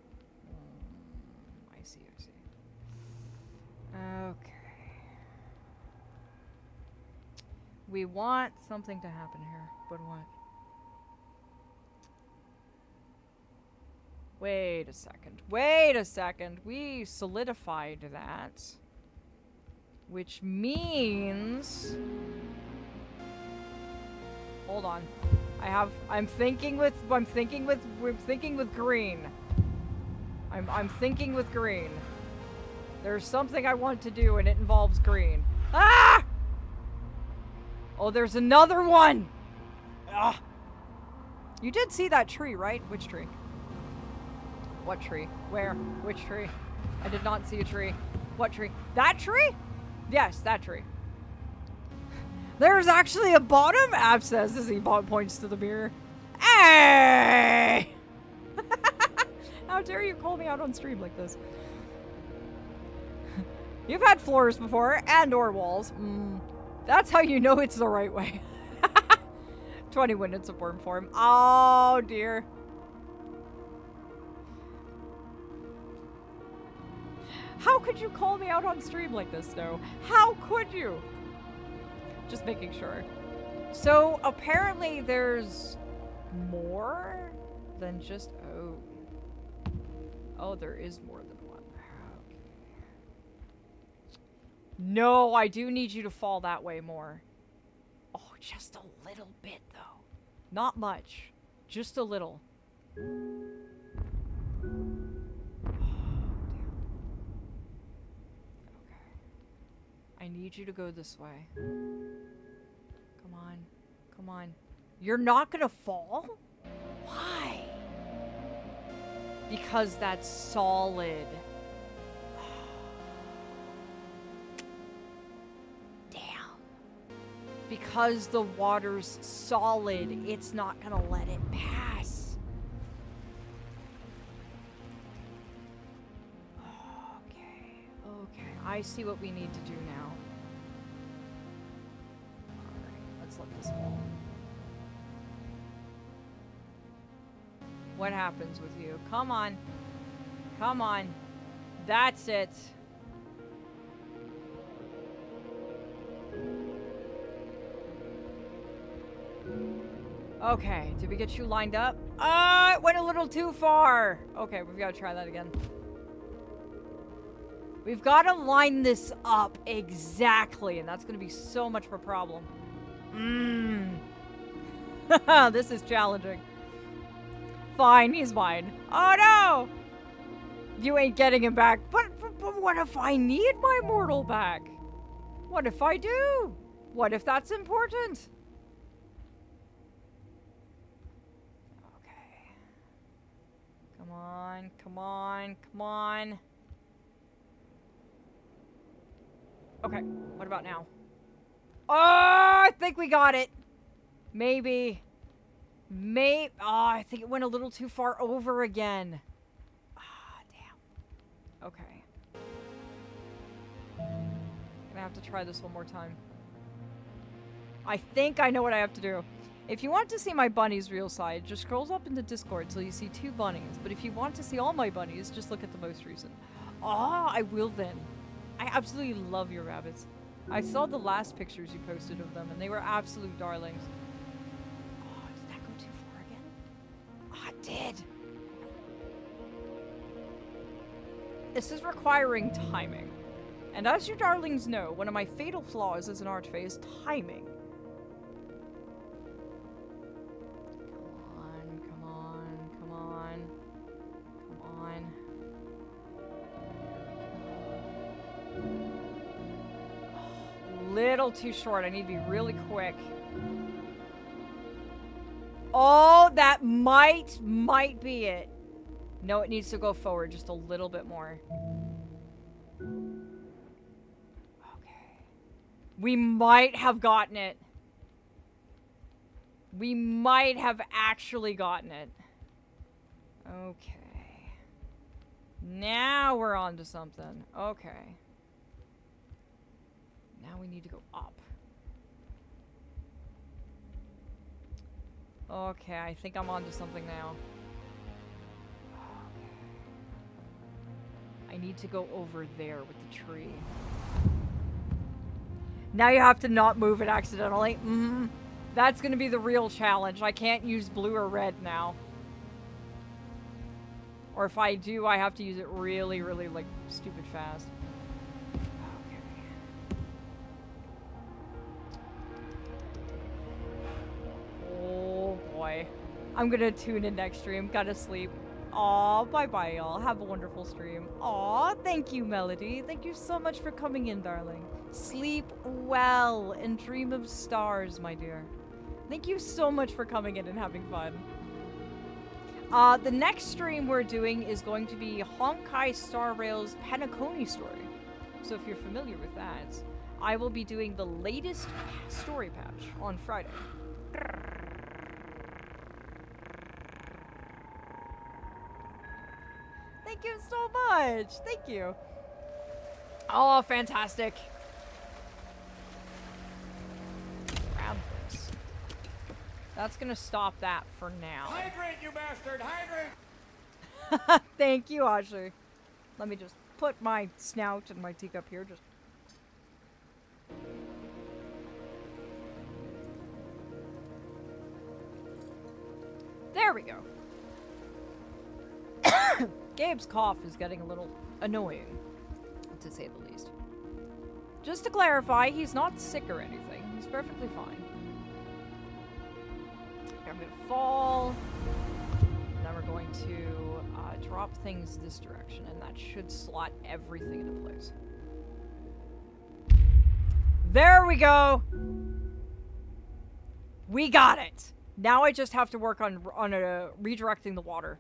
I see, I see. Okay. We want something to happen here, but what? Wait a second. Wait a second. We solidified that. Which means... Hold on. I'm thinking with green. I'm thinking with green. There's something I want to do and it involves green. Ah! Oh, there's another one! Ah! You did see that tree, right? Which tree? What tree? Where? Which tree? I did not see a tree. What tree? That tree? Yes, that tree. There's actually a bottom, Ab says as he points to the mirror. Hey! How dare you call me out on stream like this? You've had floors before, and or walls. That's how you know it's the right way. 20 minutes of worm form. Oh, dear. How could you call me out on stream like this, though? How could you? Just making sure. So, apparently there's more than just... Oh. Oh, there is more than one. Okay. No, I do need you to fall that way more. Oh, just a little bit, though. Not much. Just a little. I need you to go this way. Come on. Come on. You're not gonna fall? Why? Because that's solid. Damn. Because the water's solid, it's not gonna let it pass. Okay. Okay. I see what we need to do now. Let's let this fall. What happens with you? Come on. Come on. That's it. Okay, did we get you lined up? Ah, it went a little too far. Okay, we've got to try that again. We've got to line this up exactly, and that's going to be so much of a problem. This is challenging. Fine, he's mine. Oh no! You ain't getting him back. But what if I need my mortal back? What if I do? What if that's important? Okay. Come on, come on, come on. Okay, what about now? Oh, I think we got it. Maybe. Oh, I think it went a little too far over again. Ah, damn. Okay. Gonna have to try this one more time. I think I know what I have to do. If you want to see my bunny's real side, just scroll up into Discord till you see 2 bunnies. But if you want to see all my bunnies, just look at the most recent. Ah, I will then. I absolutely love your rabbits. I saw the last pictures you posted of them, and they were absolute darlings. Oh, did that go too far again? Oh, it did. This is requiring timing. And as you darlings know, one of my fatal flaws as an archfey is timing. Come on, come on, come on, come on. Little too short. I need to be really quick. Oh, that might be it. No, it needs to go forward just a little bit more. Okay. We might have gotten it. We might have actually gotten it. Okay. Now we're on to something. Okay. Now we need to go up. Okay, I think I'm on to something now. I need to go over there with the tree. Now you have to not move it accidentally. Mm-hmm. That's gonna be the real challenge. I can't use blue or red now. Or if I do, I have to use it really, really, like, stupid fast. Okay. Oh, boy. I'm gonna tune in next stream. Gotta sleep. Aw, bye-bye, y'all. Have a wonderful stream. Aw, thank you, Melody. Thank you so much for coming in, darling. Sleep well and dream of stars, my dear. Thank you so much for coming in and having fun. The next stream we're doing is going to be Honkai Star Rail's Penacony story. So if you're familiar with that, I will be doing the latest story patch on Friday. Thank you so much. Thank you. Oh, fantastic. Grab this. That's gonna stop that for now. Hydrate, you bastard! Hydrate! Thank you, Ashley. Let me just put my snout and my teacup here. Just. There we go. Gabe's cough is getting a little annoying, to say the least. Just to clarify, he's not sick or anything. He's perfectly fine. I'm going to fall. And then we're going to drop things this direction, and that should slot everything into place. There we go! We got it! Now I just have to work on redirecting the water.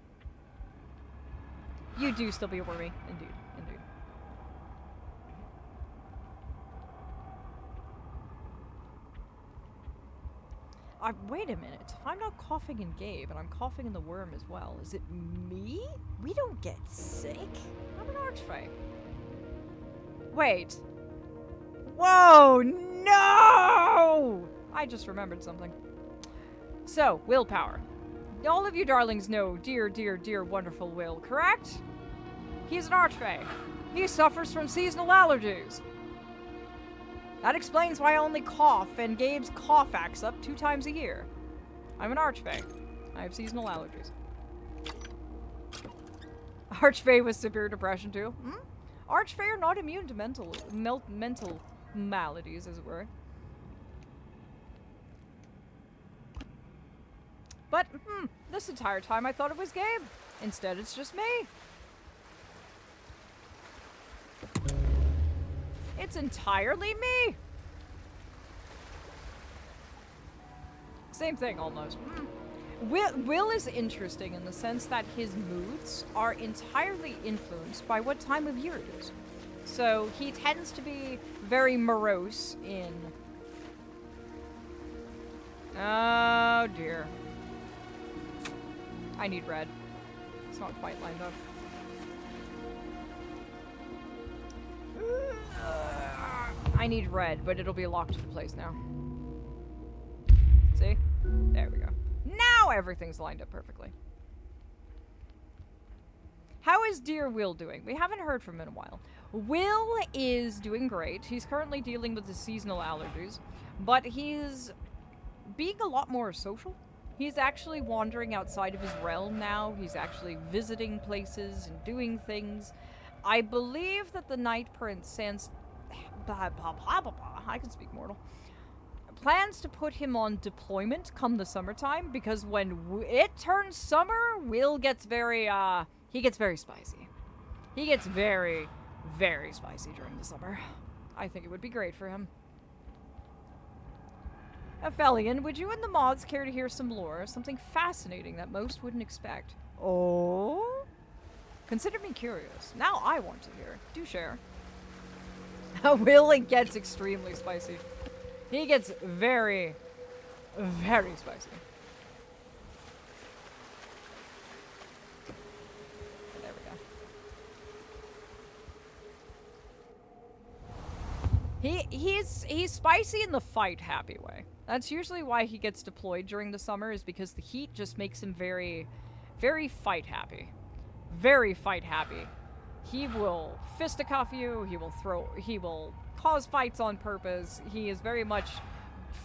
You do still be a wormy. Indeed. Indeed. Wait a minute. If I'm not coughing in Gabe and I'm coughing in the worm as well, is it me? We don't get sick. I'm an archfey. Wait. Whoa! No! I just remembered something. So, willpower. All of you darlings know dear, dear, dear wonderful Will, correct? He's an archfey. He suffers from seasonal allergies. That explains why I only cough and Gabe's cough acts up 2 times a year. I'm an archfey. I have seasonal allergies. Archfey with severe depression too. Hmm? Archfey are not immune to mental maladies, as it were. But, this entire time I thought it was Gabe. Instead, it's just me. It's entirely me. Same thing, almost. Will is interesting in the sense that his moods are entirely influenced by what time of year it is. So, he tends to be very morose in... Oh, dear. I need red. It's not quite lined up. I need red, but it'll be locked into place now. See? There we go. Now everything's lined up perfectly. How is dear Will doing? We haven't heard from him in a while. Will is doing great. He's currently dealing with his seasonal allergies, but he's being a lot more social. He's actually wandering outside of his realm now. He's actually visiting places and doing things. I believe that the Night Prince blah, blah, blah, blah, blah. I can speak mortal. Plans to put him on deployment come the summertime, because when it turns summer, Will gets very, he gets very spicy. He gets very, very spicy during the summer. I think it would be great for him. Aphelion, would you and the moths care to hear some lore? Something fascinating that most wouldn't expect. Oh? Consider me curious. Now I want to hear. Do share. Will gets extremely spicy. He gets very, very spicy. There we go. He's spicy in the fight happy way. That's usually why he gets deployed during the summer, is because the heat just makes him very, very fight happy. Very fight happy. He will fisticuff you, he will cause fights on purpose. He is very much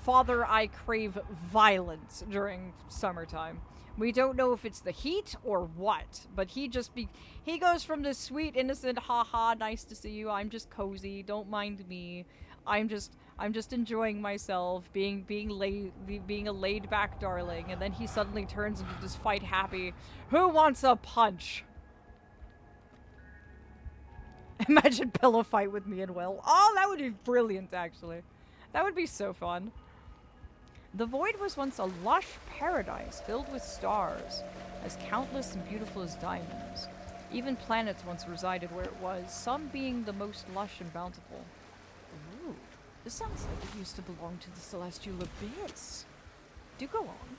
father, I crave violence during summertime. We don't know if it's the heat or what, but he goes from this sweet, innocent, haha, nice to see you, I'm just cozy, don't mind me. I'm just enjoying myself, being a laid back darling, and then he suddenly turns into this fight happy. Who wants a punch? Imagine pillow fight with me and Will. Oh, that would be brilliant, actually. That would be so fun. The void was once a lush paradise filled with stars, as countless and beautiful as diamonds. Even planets once resided where it was, some being the most lush and bountiful. Ooh, this sounds like it used to belong to the celestial abyss. Do go on.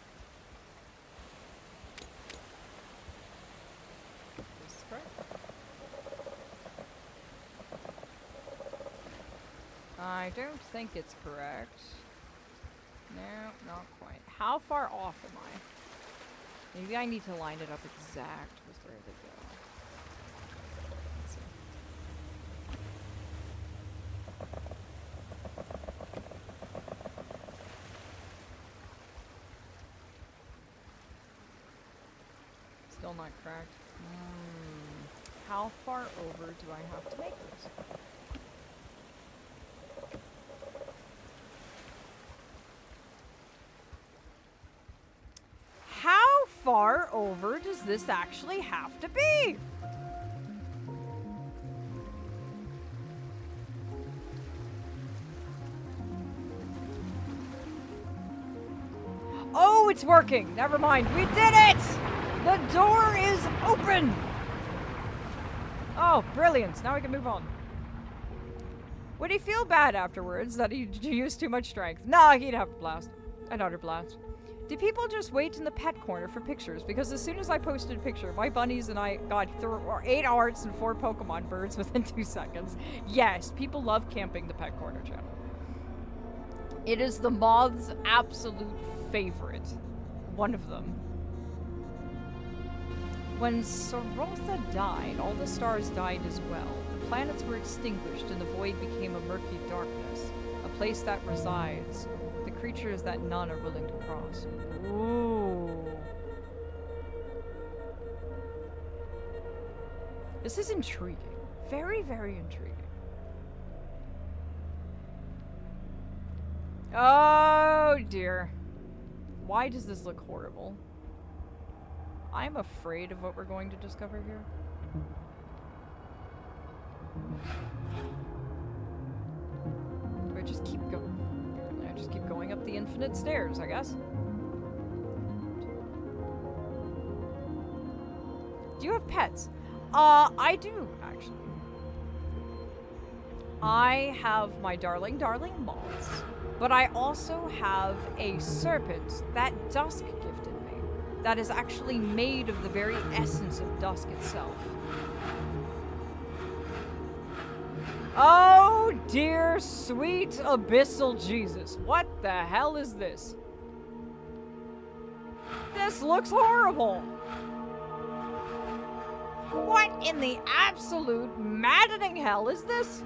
This is correct. I don't think it's correct. No, not quite. How far off am I? Maybe I need to line it up exact with where they go. Let's see. Still not correct. How far over do I have to make this? How far over does this actually have to be? Oh, it's working. Never mind. We did it! The door is open! Oh, brilliant. Now we can move on. Would he feel bad afterwards that he used too much strength? Nah, he'd have a blast. An utter blast. Do people just wait in the pet corner for pictures? Because as soon as I posted a picture, my bunnies and I got 8 hearts and 4 Pokemon birds within 2 seconds. Yes, people love camping the pet corner channel. It is the moth's absolute favorite. One of them. When Sorotha died, all the stars died as well. The planets were extinguished and the void became a murky darkness. A place that resides. The creatures that none are willing to cross. Ooh. This is intriguing. Very, very intriguing. Oh dear. Why does this look horrible? I'm afraid of what we're going to discover here. Do I just keep going? I just keep going up the infinite stairs, I guess. Do you have pets? I do, actually. I have my darling moths, but I also have a serpent that Dusk gifted me, that is actually made of the very essence of Dusk itself. Oh dear sweet abyssal Jesus, what the hell is this? This looks horrible! What in the absolute maddening hell is this?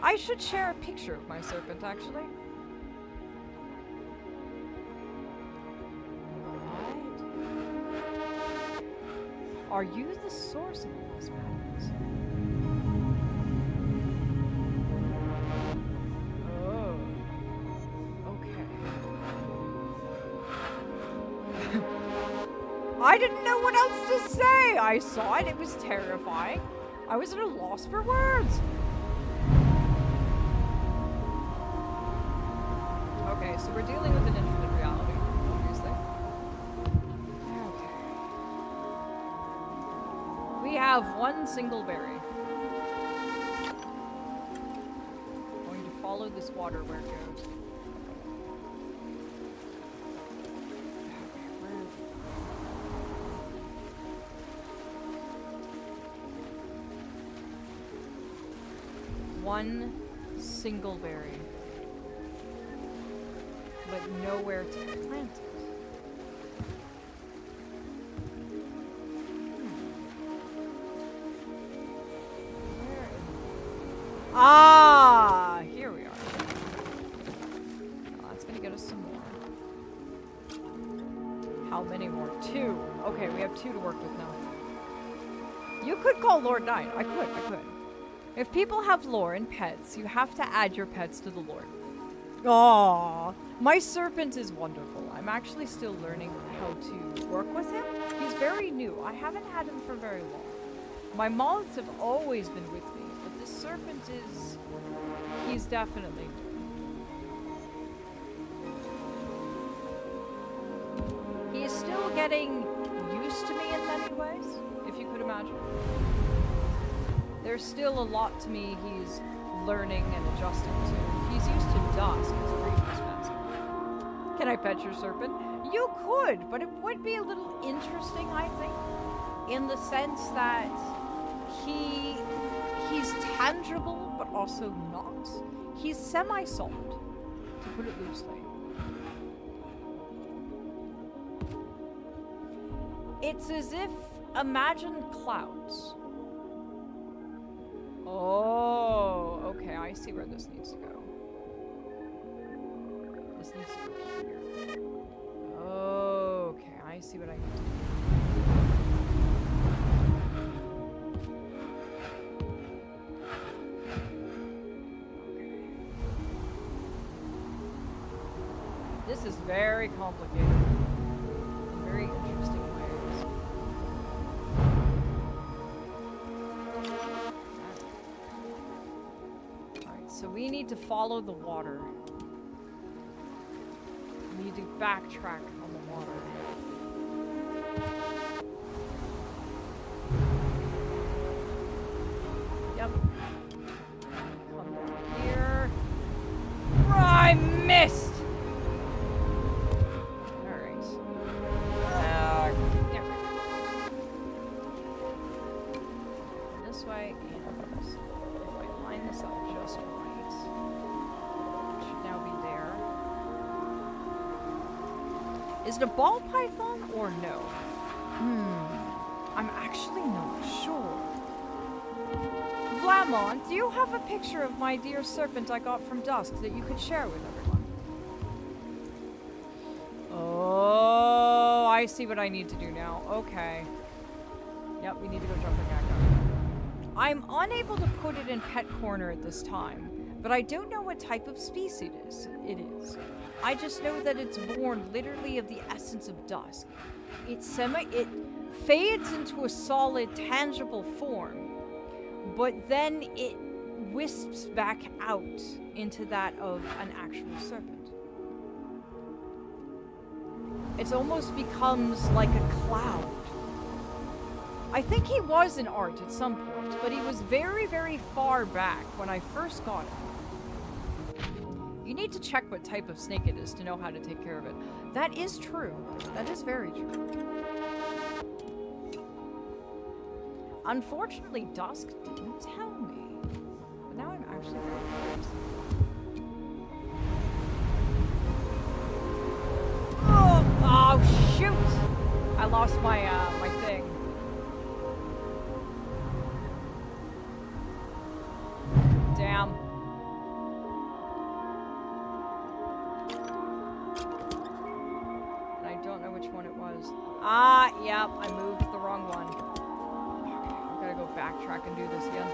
I should share a picture of my serpent, actually. Right. Are you the source of all this madness? Oh. Okay. I didn't know what else to say! I saw it, it was terrifying. I was at a loss for words. Okay, so we're dealing with an infinite reality, obviously. Okay. We have one single berry. Going to follow this water where it goes. One single berry, but nowhere to plant it. Where is... Ah, here we are. Oh, that's gonna get us some more. How many more? 2. Okay, we have 2 to work with now. You could call Lord 9. I could. If people have lore and pets, you have to add your pets to the lore. Aww. My serpent is wonderful. I'm actually still learning how to work with him. He's very new. I haven't had him for very long. My moths have always been with me, but this serpent is... he's definitely new. He is still getting used to me in many ways, if you could imagine. There's still a lot to me he's learning and adjusting to. He's used to dusk as a previous master. Can I pet your serpent? You could, but it would be a little interesting, I think, in the sense that he's tangible, but also not. He's semi-solid, to put it loosely. It's as if, imagine clouds. Oh, okay, I see where this needs to go. This needs to go here. Okay, I see what I need to do. Okay. This is very complicated. In very interesting ways. So we need to follow the water. We need to backtrack on the water. Yep. Come down here. I missed! Alright. Yeah. This way, and if I line this up just right. Should now be there. Is it a ball python or no? I'm actually not sure. Vlamon, do you have a picture of my dear serpent I got from Dusk that you could share with everyone? Oh, I see what I need to do now. Okay. Yep, we need to go jumping back up. I'm unable to put it in pet corner at this time, but I don't know what type of species it is. I just know that it's born literally of the essence of dusk. It fades into a solid, tangible form, but then it wisps back out into that of an actual serpent. It almost becomes like a cloud. I think he was in art at some point, but he was very, very far back when I first got him. You need to check what type of snake it is to know how to take care of it. That is true. That is very true. Unfortunately, Dusk didn't tell me. But now I'm actually very curious. Oh, shoot! I lost my, my thing. Damn. And I don't know which one it was. Ah, yep, I moved the wrong one. gotta go backtrack and do this again.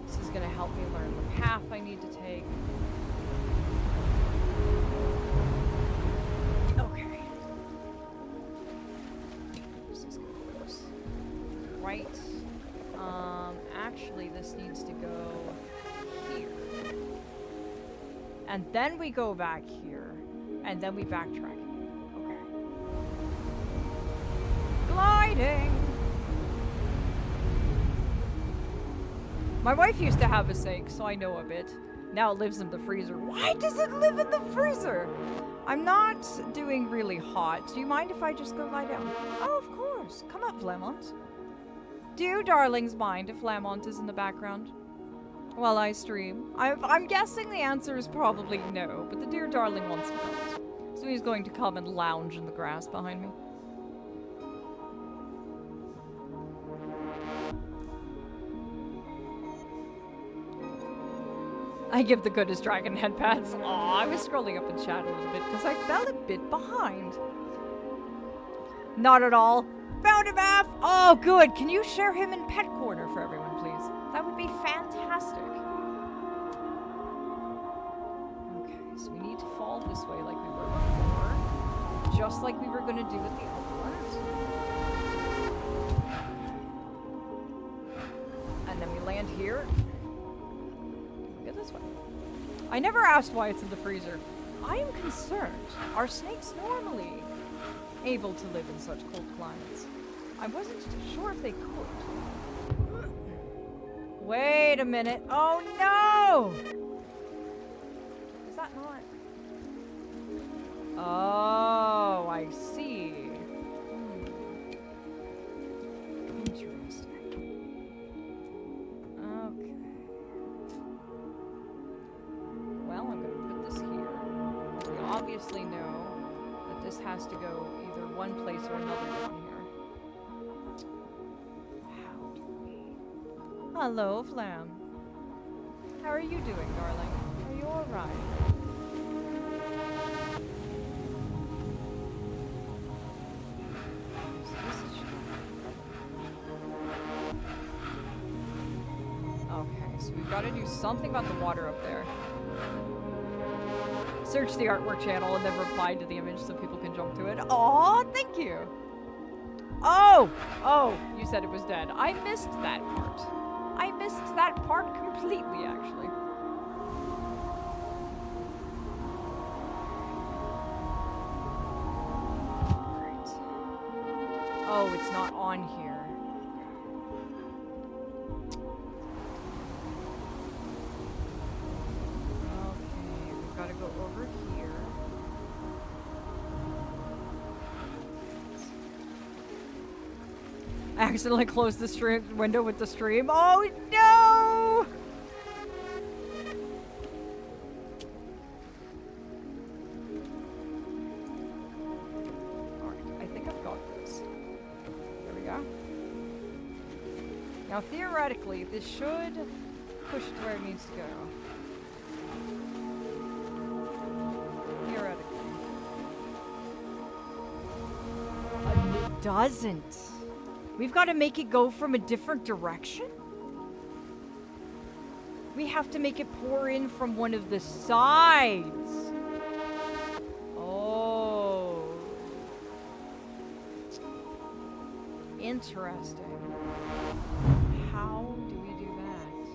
This is gonna help me learn the path I need to take. Okay. This is goes right. Actually, this needs to go here. And then we go back here. And then we backtrack. Okay. Gliding! My wife used to have a sink, so I know a bit. Now it lives in the freezer. Why does it live in the freezer? I'm not doing really hot. Do you mind if I just go lie down? Oh, of course. Come up, Lamont. Do you darlings mind if Lamont is in the background while I stream? I'm guessing the answer is probably no, but the dear darling wants him out. So he's going to come and lounge in the grass behind me. I give the goodest dragon head pats. Aw, I was scrolling up in chat a little bit because I fell a bit behind. Not at all. Found him, Aph! Oh, good. Can you share him in Pet Corner for everyone, please? That would be fantastic. Okay, so we need to fall this way like we were before. Just like we were going to do with the other ones. And then we land here. Go this way. I never asked why it's in the freezer. I am concerned. Are snakes normally able to live in such cold climates? I wasn't sure if they could. Wait a minute. Oh no! Is that not? Oh, I see. Interesting. Okay. Well, I'm going to put this here. We obviously know that this has to go either one place or another down here. How do we? Hello, Flam. How are you doing, darling? Are you alright? Okay, so we've got to do something about the water up there. Search the artwork channel and then reply to the image so people can jump to it. Aw, thank you. Oh! Oh, you said it was dead. I missed that part. I missed that part completely, actually. Right. Oh, it's not on here. Gotta go over here. I accidentally closed the stream window with the stream. Oh no! Alright, I think I've got this. There we go. Now theoretically, this should push it to where it needs to go. It doesn't. We've got to make it go from a different direction? We have to make it pour in from one of the sides. Oh. Interesting. How do we do that?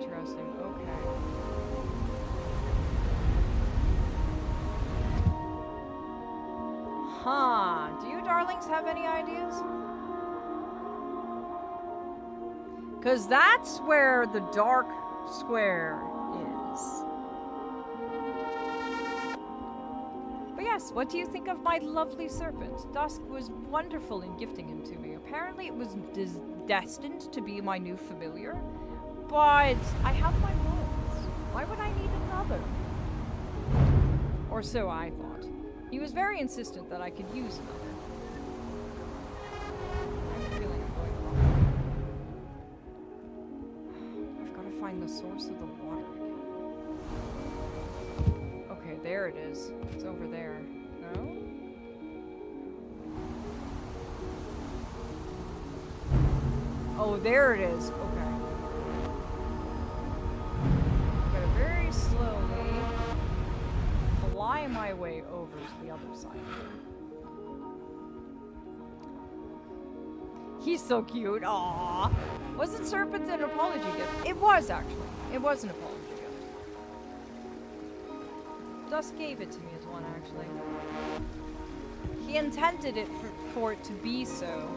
Interesting. Okay. Huh. Do you darlings have any ideas? Because that's where the dark square is. But yes, what do you think of my lovely serpent? Dusk was wonderful in gifting him to me. Apparently it was destined to be my new familiar. But I have my moments. Why would I need another? Or so I thought. He was very insistent that I could use another. I have a feeling I'm going wrong. I've got to find the source of the water again. there it is. It's over there. No? Oh, there it is. Okay. Gotta very slowly fly my way over to the other side. He's so cute. Aww. Wasn't Serpent an apology gift? It was, actually. It was an apology gift. Dusk gave it to me as one, actually. He intended it for it to be so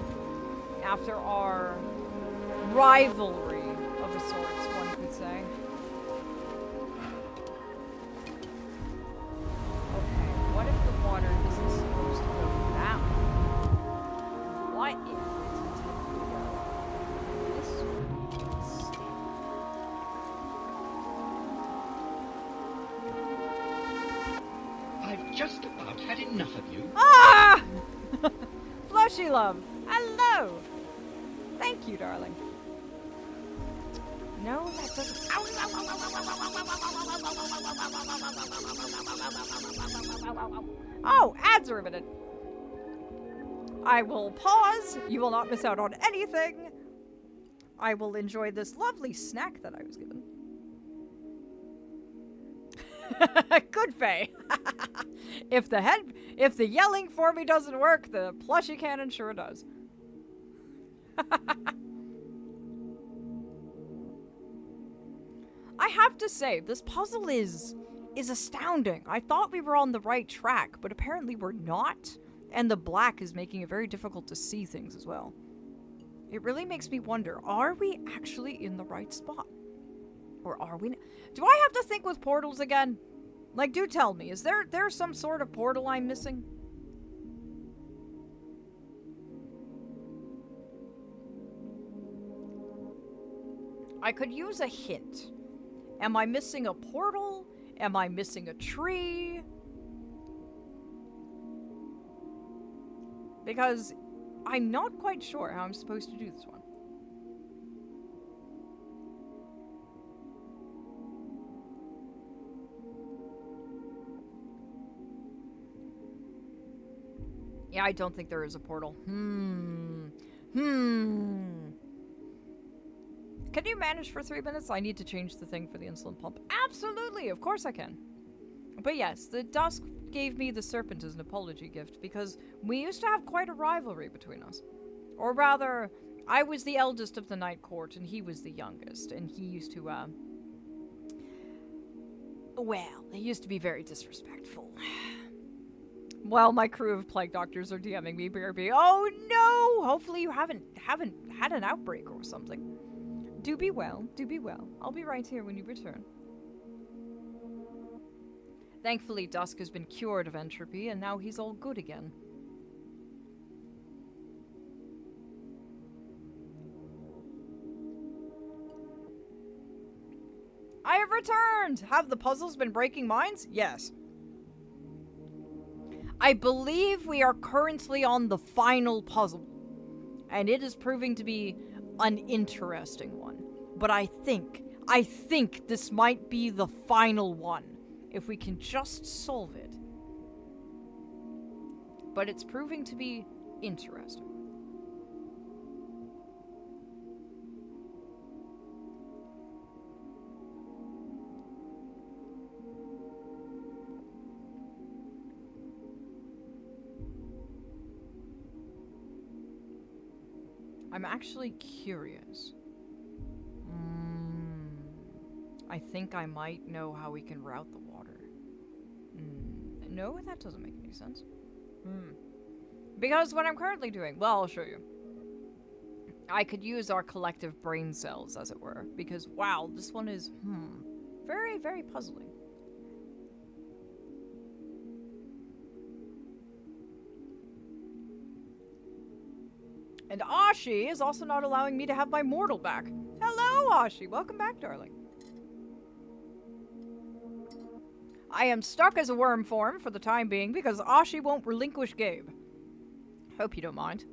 after our rivalry of a sorts, one could say. Okay, what if the water isn't supposed to go that way? What if it's intended to go this way instead? I've just about had enough of you. Ah! Flushy love. Hello. Thank you, darling. No, that doesn't. Oh, ads are imminent. I will pause. You will not miss out on anything. I will enjoy this lovely snack that I was given. Good Faye. If the yelling for me doesn't work, the plushie cannon sure does. I have to say, this puzzle is astounding. I thought we were on the right track, but apparently we're not. And the black is making it very difficult to see things as well. It really makes me wonder, are we actually in the right spot? Or are we? Do I have to think with portals again? Like, do tell me, is there some sort of portal I'm missing? I could use a hint. Am I missing a portal? Am I missing a tree? Because I'm not quite sure how I'm supposed to do this one. Yeah, I don't think there is a portal. Can you manage for 3 minutes? I need to change the thing for the insulin pump. Absolutely, of course I can. But yes, the Dusk gave me the Serpent as an apology gift because we used to have quite a rivalry between us. Or rather, I was the eldest of the Night Court and he was the youngest, and he used to, well, he used to be very disrespectful. Well, my crew of plague doctors are DMing me, BRB. Oh no! Hopefully you haven't had an outbreak or something. Do be well, do be well. I'll be right here when you return. Thankfully, Dusk has been cured of entropy, and now he's all good again. I have returned! Have the puzzles been breaking minds? Yes. I believe we are currently on the final puzzle, and it is proving to be an interesting one. But I think this might be the final one, if we can just solve it. But it's proving to be interesting. I'm actually curious. I think I might know how we can route the water. No, that doesn't make any sense. Because what I'm currently doing, well, I'll show you. I could use our collective brain cells, as it were, because, wow, this one is, very, very puzzling. And Ashi is also not allowing me to have my mortal back. Hello, Ashi. Welcome back, darling. I am stuck as a worm form for the time being because Ashi won't relinquish Gabe. Hope you don't mind.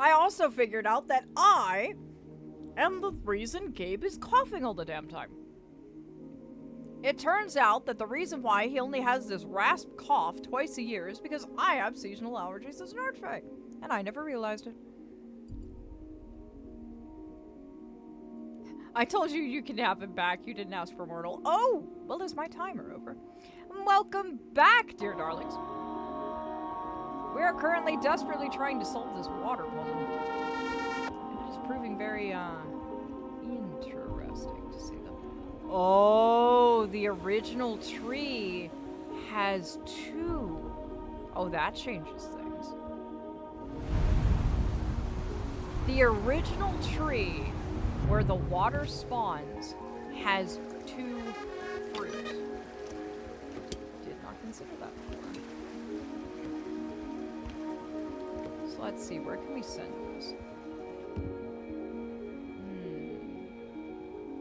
I also figured out that I am the reason Gabe is coughing all the damn time. It turns out that the reason why he only has this rasp cough twice a year is because I have seasonal allergies as an archfey. And I never realized it. I told you you can have him back. You didn't ask for Mortal. Oh! Well, is my timer over? Welcome back, dear darlings. We are currently desperately trying to solve this water puzzle. And it is proving very, interesting to see them. Oh, the original tree has two. Oh, that changes things. The original tree, where the water spawns, has two fruit. Did not consider that before. So let's see, where can we send this?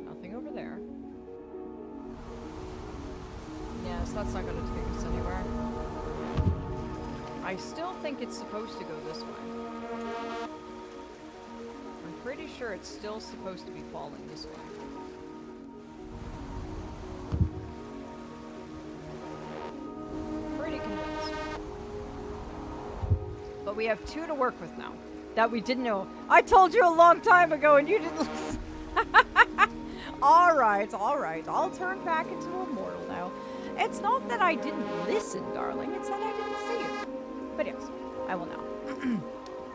Nothing over there. Yes, that's not going to take us anywhere. I still think it's supposed to go this way. I'm pretty sure it's still supposed to be falling this way. Pretty convinced. But we have two to work with now. That we didn't know. I told you a long time ago and you didn't listen. Alright, alright. I'll turn back into a mortal now. It's not that I didn't listen, darling. It's that I didn't see it. But yes, I will now.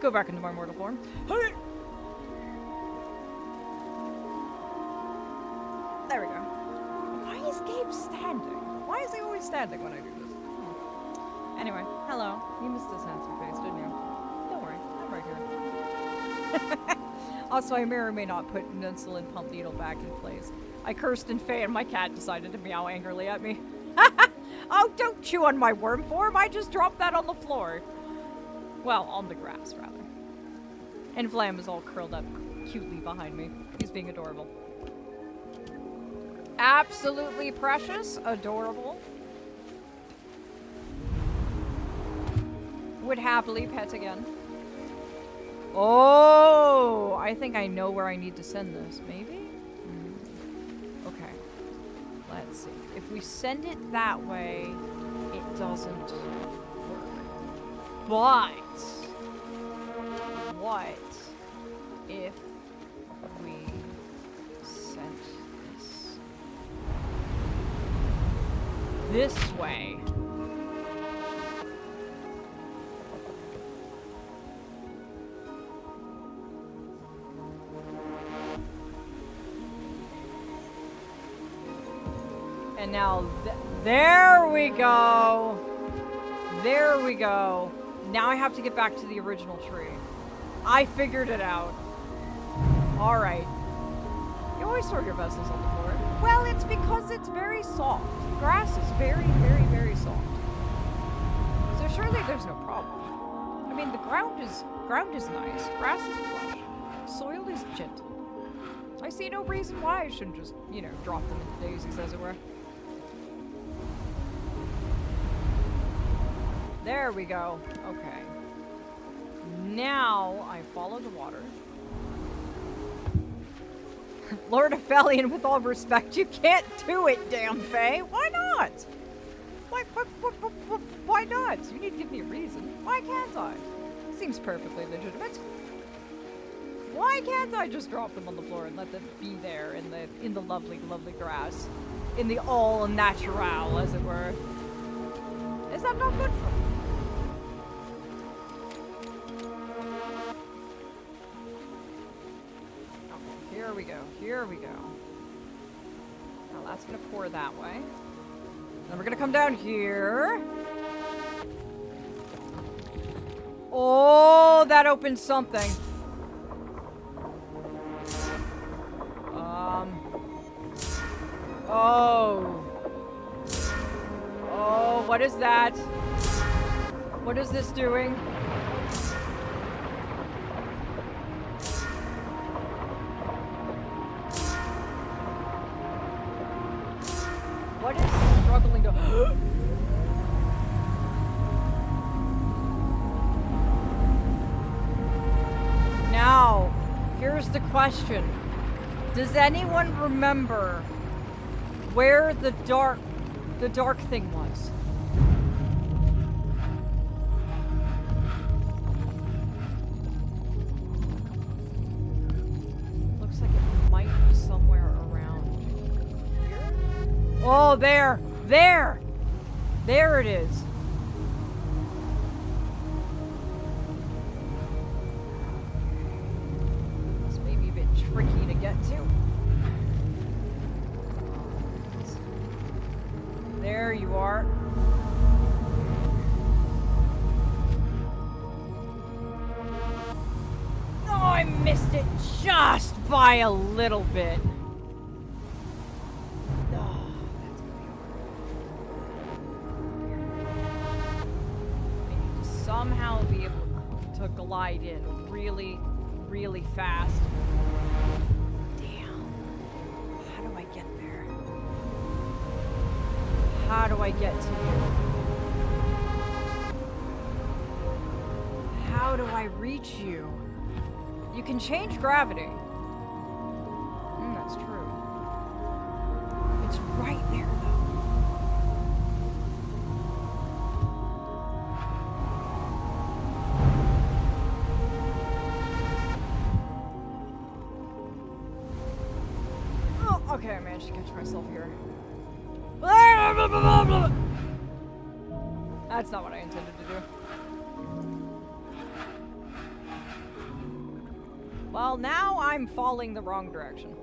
Go back into my mortal form. Hey! There we go. Why is Gabe standing? Why is he always standing when I do this? Anyway, hello. You missed this handsome face, didn't you? Don't worry, I'm right here. Also, I may or may not put an insulin pump needle back in place. I cursed in Faye and my cat decided to meow angrily at me. Oh, don't chew on my worm form. I just dropped that on the floor. Well, on the grass, rather. And Vlam is all curled up cutely behind me. He's being adorable. Absolutely precious. Adorable. Would happily pet again. Oh, I think I know where I need to send this. Maybe? Okay. Let's see. If we send it that way, it doesn't work. But what if we sent this way? And now, there we go. There we go. Now I have to get back to the original tree. I figured it out. All right. You always throw your vessels on the floor. Well, it's because it's very soft. Grass is very, very, very soft. So surely there's no problem. I mean, the ground is nice. Grass is plush. Soil is gentle. I see no reason why I shouldn't just, you know, drop them into daisies, as it were. There we go. Okay. Now I follow the water. Lord Aphelion, with all respect, you can't do it, damn Faye. Why not? Why not? You need to give me a reason. Why can't I? Seems perfectly legitimate. Why can't I just drop them on the floor and let them be there in the lovely, lovely grass? In the all natural, as it were. Is that not good for me? Here we go. Here we go. Now that's gonna pour that way. Then we're gonna come down here. Oh, that opens something. Oh. Oh, what is that? What is this doing? What is struggling to... here's the question. Does anyone remember where the dark thing was? Looks like it might be somewhere around here. Oh, there! There! There it is. This may be a bit tricky to get to. There you are. Oh, I missed it just by a little bit. Oh, that's gonna be hard. I need to somehow be able to glide in really, really fast. Damn. How do I get there? How do I get to you? How do I reach you? You can change gravity. That's true. It's right there, though. Oh, okay, I managed to catch myself here. That's not what I intended to do. Well, now I'm falling the wrong direction.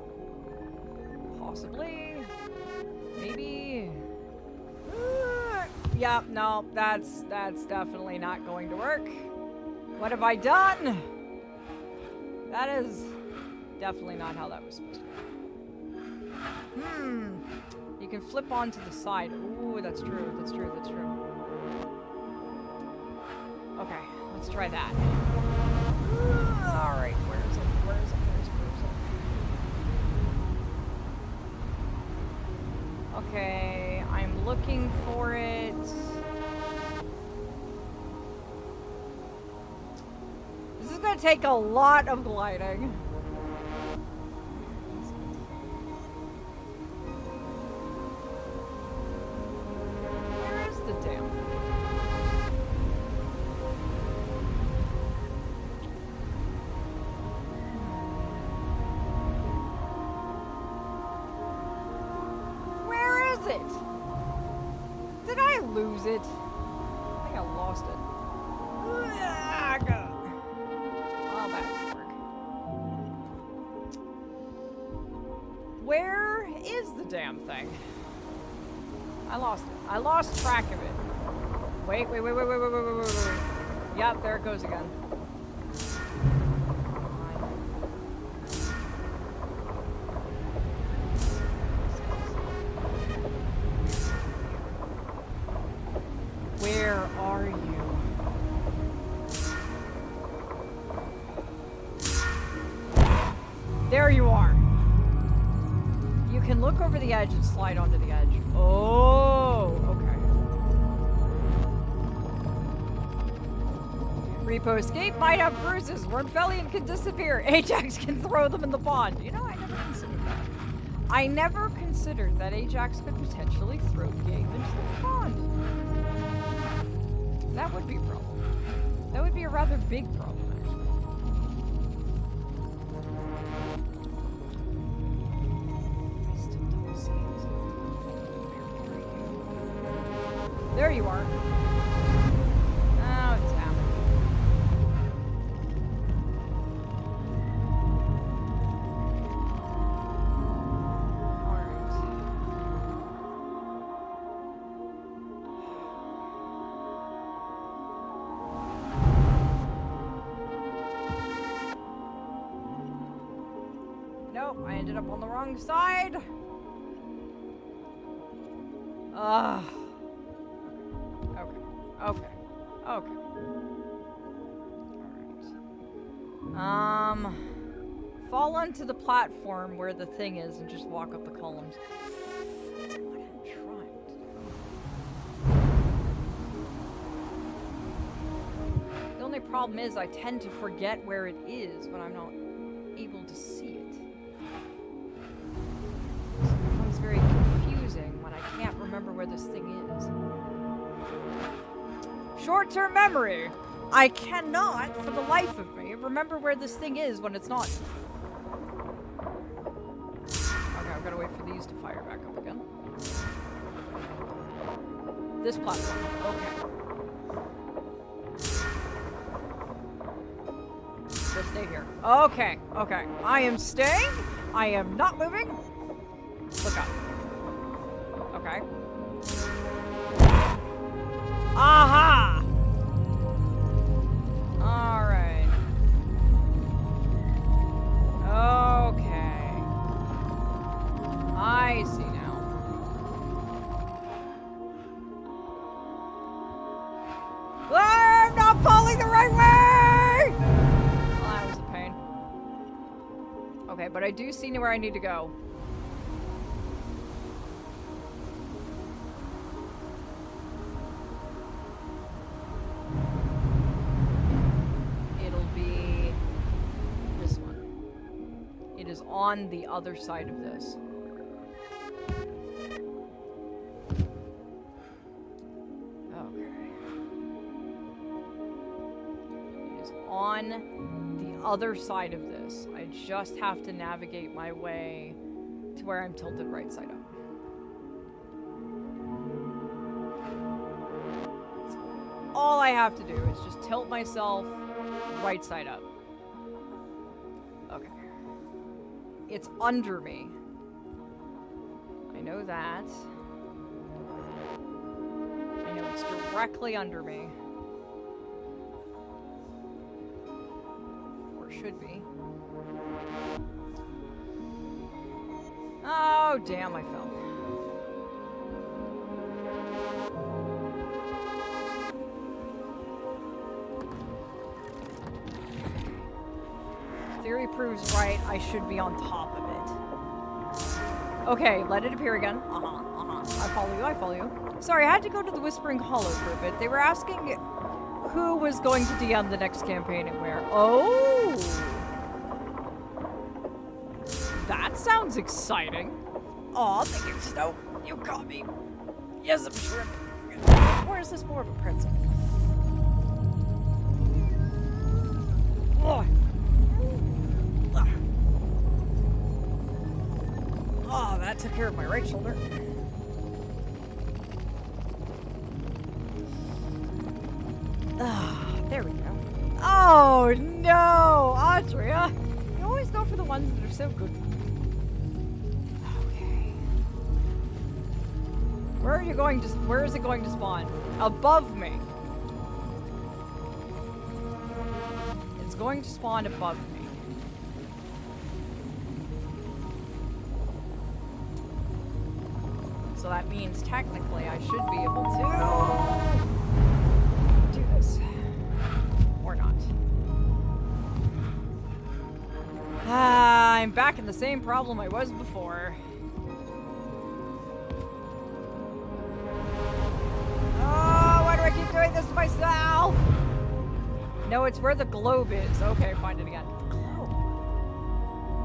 Possibly. Maybe. Yeah, no, that's definitely not going to work. What have I done? That is definitely not how that was supposed to go. You can flip onto the side. Ooh, that's true. That's true. That's true. Okay, let's try that. All right, where is it? Where is it? Where is it? Okay, I'm looking for it. This is gonna take a lot of gliding. The dam. Where is it? Did I lose it? I think I lost it. Well, that didn't work. Where is the damn thing? I lost it. I lost track of it. Wait. Yep, there it goes again. Where are you? There you are. You can look over the edge and slide onto the edge. Oh, okay. Repo escape might have bruises. Where Aphelion can disappear. Ajax can throw them in the pond. You know, I never considered that. I never considered that Ajax could potentially throw Gabe into the pond. That would be a problem. That would be a rather big problem, actually. I still don't see it. There you are. Oh, damn it. Nope, I ended up on the wrong side. Ugh. Okay. Alright. Fall onto the platform where the thing is and just walk up the columns. That's what I'm trying to do. The only problem is I tend to forget where it is when I'm not able to see it. So it becomes very confusing when I can't remember where this thing is. Short-term memory! I cannot, for the life of me, remember where this thing is when it's not. Okay, I've got to wait for these to fire back up again. This platform. Okay. Just stay here. Okay, okay. I am staying. I am not moving. Look up. Okay. Aha! Alright. Okay. I see now. I'm not falling the right way! Well, that was a pain. Okay, but I do see where I need to go. It'll be this one. It is on the other side of this. On the other side of this. I just have to navigate my way to where I'm tilted right side up. That's all I have to do is just tilt myself right side up. Okay. It's under me. I know that. I know it's directly under me. Should be. Oh, damn, I fell. Theory proves right. I should be on top of it. Okay, let it appear again. I follow you, I follow you. Sorry, I had to go to the Whispering Hollow for a bit. They were asking who was going to DM the next campaign and where. Oh! That sounds exciting. Aw, thank you, Snow. You caught me. Yes, I'm shrimp. Or is this more of a pretzel? Oh, oh, that took care of my right shoulder. There we go. Oh no, Audria! You always go for the ones that are so good. Okay. Where are you going to? Where is it going to spawn? Above me. It's going to spawn above me. So that means technically I should be able to do this. Or not. I'm back in the same problem I was before. Oh, why do I keep doing this to myself? No, it's where the globe is. Okay, find it again. The globe.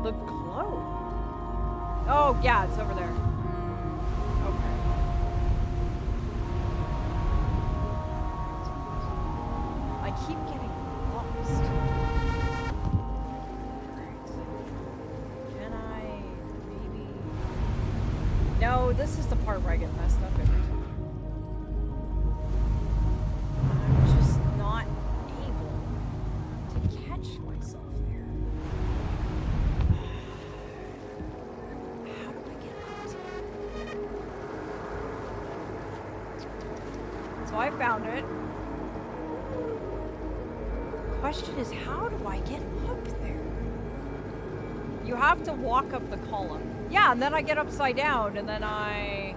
The globe. Oh, yeah, it's over there. Okay. I keep getting lost. Alright. Can I maybe... No, this is the part where I get messed up every time. I'm just not able to catch myself there. How do I get out? So I found it. Question is, how do I get up there? You have to walk up the column. Yeah, and then I get upside down, and then I...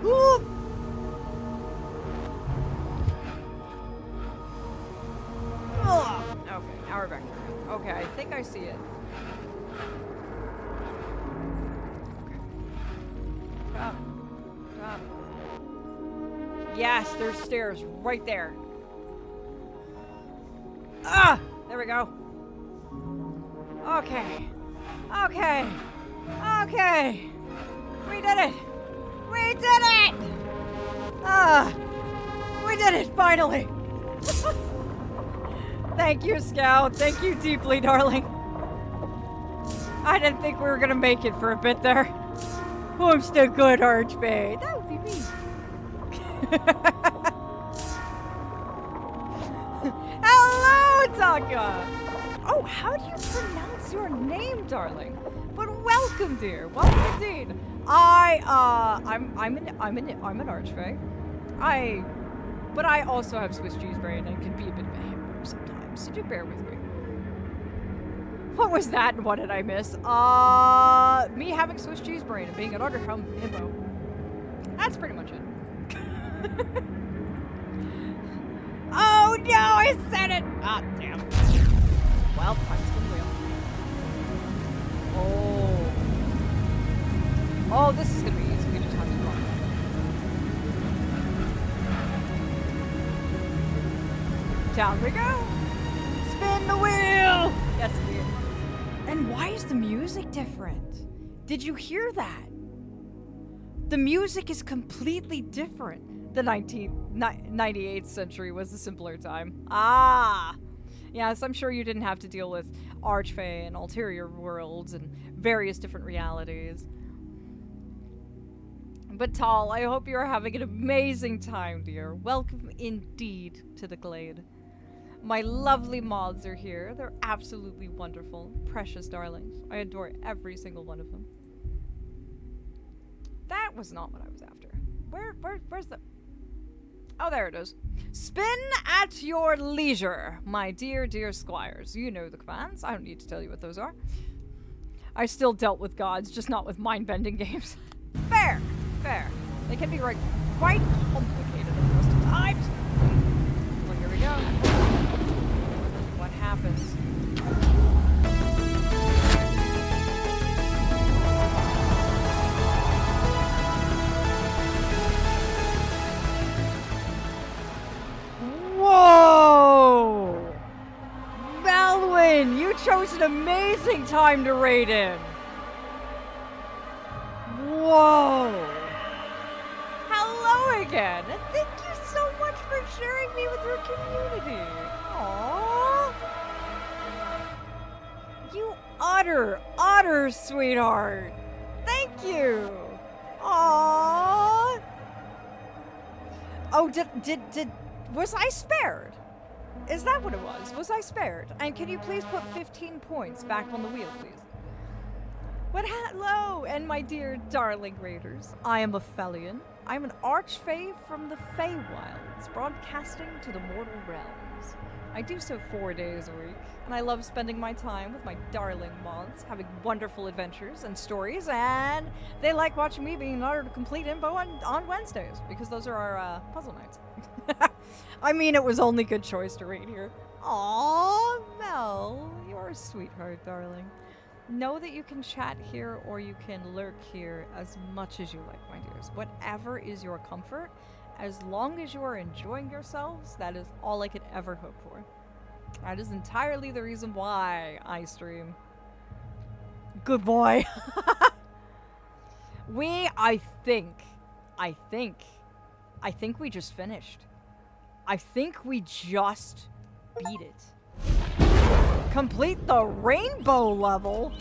Ooh! Ugh. Okay, now we're back here. Okay, I think I see it. Okay. Up. Up. Yes, there's stairs right there. Ah! There we go. Okay. Okay. Okay. We did it. We did it! We did it, finally. Thank you, Scout. Thank you deeply, darling. I didn't think we were gonna make it for a bit there. Who's the good archfey? That would be me. Hello, Taka! Oh, how do you pronounce your name, darling? But welcome, dear. Welcome indeed. I'm an archfey. But I also have Swiss cheese brain and can be a bit of a himbo sometimes, so do bear with me. What was that and what did I miss? Me having Swiss cheese brain and being an utter himbo. That's pretty much it. Oh no, I said it! Ah, damn. Well, time's been real. Oh, this is gonna be easy. We just have to run. Down we go. Spin the wheel. Yes, indeed. And why is the music different? Did you hear that? The music is completely different. The 98th century was a simpler time. Ah! Yes, I'm sure you didn't have to deal with Archfey and ulterior worlds and various different realities. But Tal, I hope you're having an amazing time, dear. Welcome indeed to the Glade. My lovely moths are here. They're absolutely wonderful. Precious darlings. I adore every single one of them. That was not what I was after. Where's the... Oh, there it is. Spin at your leisure, my dear, dear squires. You know the commands. I don't need to tell you what those are. I still dealt with gods, just not with mind-bending games. Fair. Fair. They can be quite complicated at most of times. Well, here we go. What happens? Whoa! Melwin, you chose an amazing time to raid in. Whoa! Hello again, and thank you so much for sharing me with your community. Aww. You utter sweetheart. Thank you. Aww. Oh, was I spared? Is that what it was? Was I spared? And can you please put 15 points back on the wheel, please? But hello, and my dear darling raiders. I am Aphelion. I'm an archfey from the Feywilds, broadcasting to the mortal realms. I do so 4 days a week, and I love spending my time with my darling moths, having wonderful adventures and stories, and they like watching me being an utter complete imbo on Wednesdays, because those are our puzzle nights. I mean, it was only good choice to raid here. Aww, Mel, you're a sweetheart, darling. Know that you can chat here or you can lurk here as much as you like, my dears. Whatever is your comfort, as long as you are enjoying yourselves, that is all I could ever hope for. That is entirely the reason why I stream. Good boy. I think we just finished. I think we just beat it. Complete the rainbow level?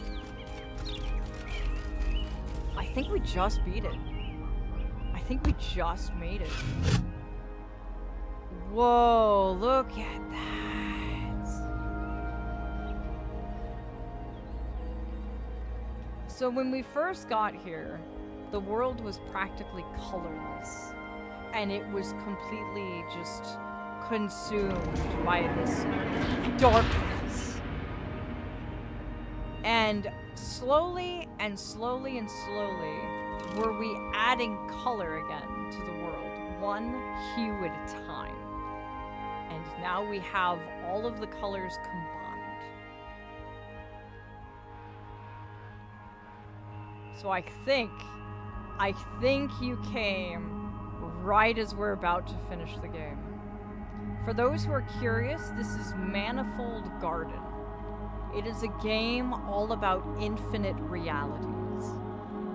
I think we just beat it. I think we just made it. Whoa, look at that. So when we first got here, the world was practically colorless. And it was completely just consumed by this darkness. And slowly and slowly and slowly were we adding color again to the world, one hue at a time. And now we have all of the colors combined. So I think you came right as we're about to finish the game. For those who are curious, this is Manifold Garden. It is a game all about infinite realities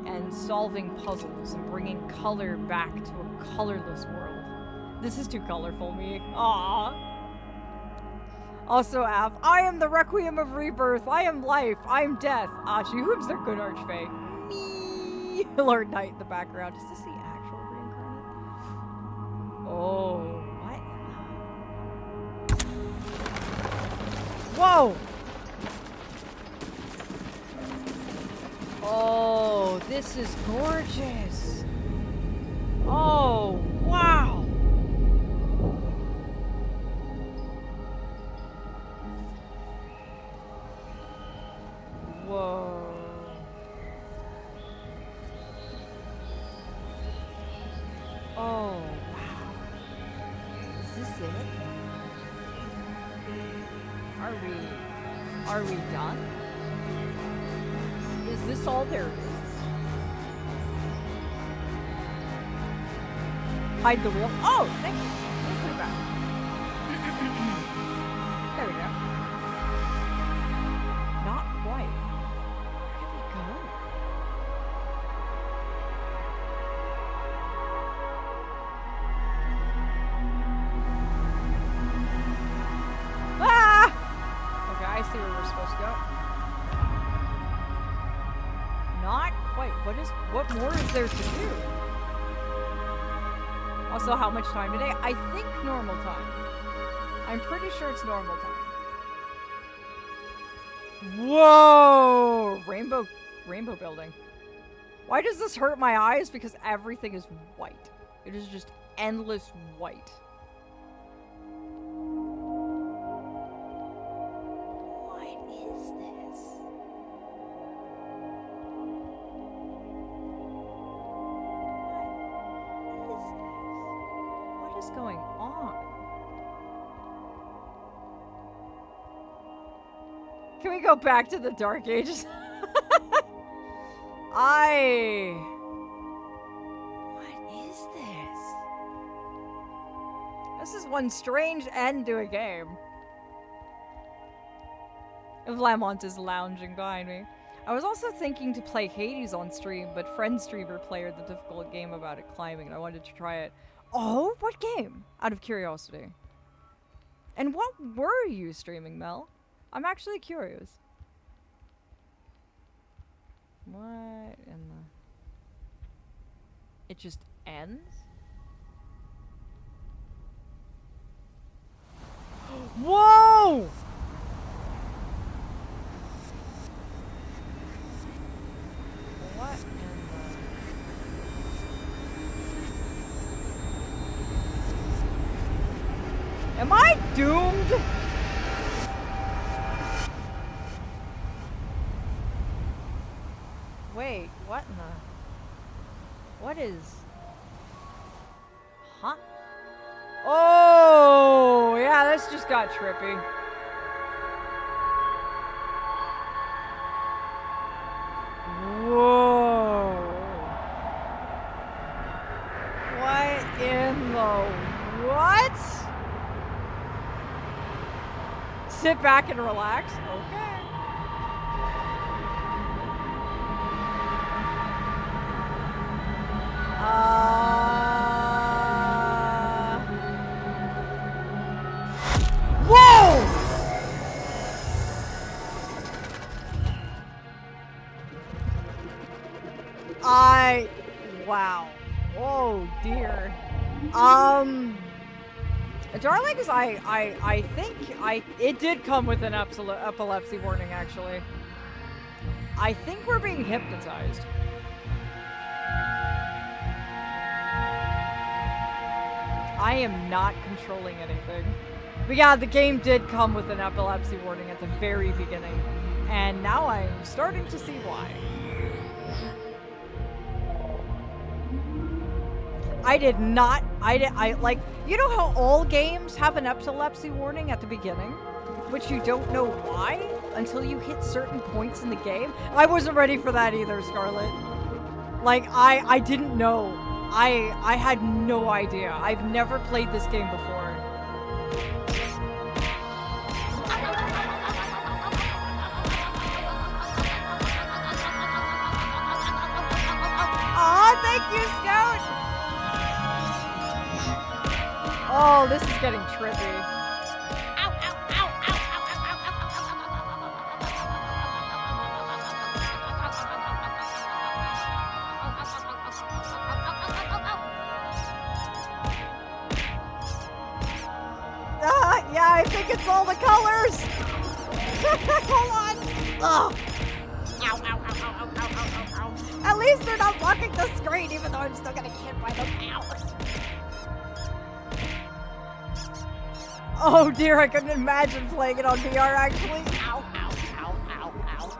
and solving puzzles and bringing color back to a colorless world. This is too colorful, me. Aww. Also, Aph, I am the Requiem of Rebirth. I am life. I am death. Ashi, who's the good archfey? Me. Lord Knight in the background. Is this the actual reincarnate? Oh, what? Whoa! Oh, this is gorgeous. Oh, wow. Whoa. Oh, wow. Is this it? Are we done? Is this all there is? Hide the wheel. Oh, thank you. Let me put it back. There we go. Not quite. Where did it go? Ah! Okay, I see where we're supposed to go. Not quite. What more is there to do? Also, how much time today? I think normal time. I'm pretty sure it's normal time. Whoa! Rainbow building. Why does this hurt my eyes? Because everything is white. It is just endless white. What is this? What is going on? Can we go back to the Dark Ages? What is this? This is one strange end to a game. Vlamont is lounging behind me. I was also thinking to play Hades on stream, but friend streamer played the difficult game about it climbing, and I wanted to try it. Oh, what game? Out of curiosity. And what were you streaming, Mel? I'm actually curious. What in the... It just ends? Whoa! What in the... Am I doomed? Wait, what in the... What is... Huh? Oh, yeah, this just got trippy. Whoa. What in the... What? Sit back and relax? Okay. Whoa! Wow. Oh dear. Darlings, I think it did come with an epilepsy warning, actually. I think we're being hypnotized. I am not controlling anything. But yeah, the game did come with an epilepsy warning at the very beginning. And now I'm starting to see why. I did not, like, you know how all games have an epilepsy warning at the beginning? But you don't know why until you hit certain points in the game? I wasn't ready for that either, Scarlet. Like, I didn't know. I had no idea. I've never played this game before. you, Scout! Oh, this is getting trippy. Yeah, I think it's all the colors. Hold on. Ugh. Ow, ow, ow, ow, ow, ow, ow, ow. At least they're not blocking the screen, even though I'm still gonna get hit by them. Ow. Oh dear, I couldn't imagine playing it on VR actually. Ow, ow, ow, ow, ow.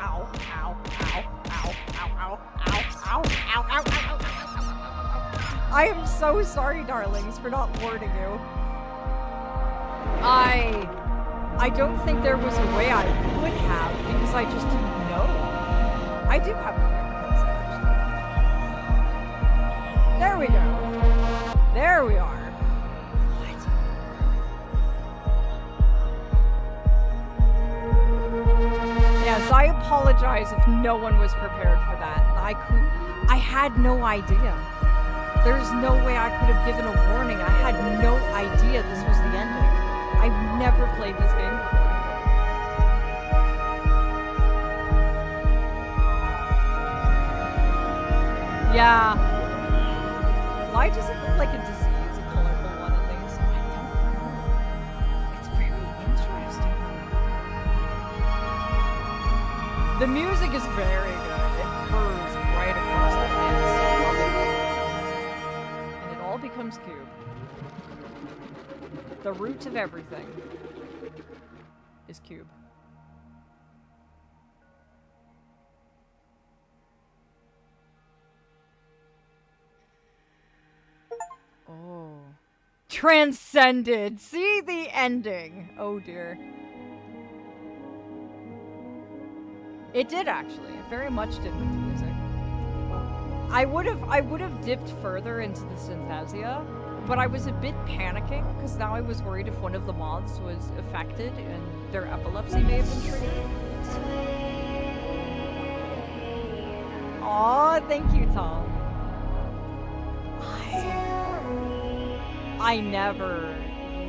Ow, ow, ow, ow, ow, ow, ow, ow, ow, ow, ow, ow. I am so sorry, darlings, for not warning you. I don't think there was a way I could have because I just didn't know. I do have a VR headset, actually. There we go. There we are. What? Yes, I apologize if no one was prepared for that. I had no idea. There's no way I could have given a warning. I had no idea this was the ending. I've never played this game before. Yeah. Why does it look like a disease, a colorful one at least? I don't know. It's very interesting. The music is very good. It purrs right across the head. And it all becomes cube. The root of everything is cube. Oh. Transcended! See the ending! Oh dear. It did actually. It very much did with the music. I would have dipped further into the Synthesia, but I was a bit panicking because now I was worried if one of the moths was affected and their epilepsy may have been triggered. Aw, thank you, Tom. I never.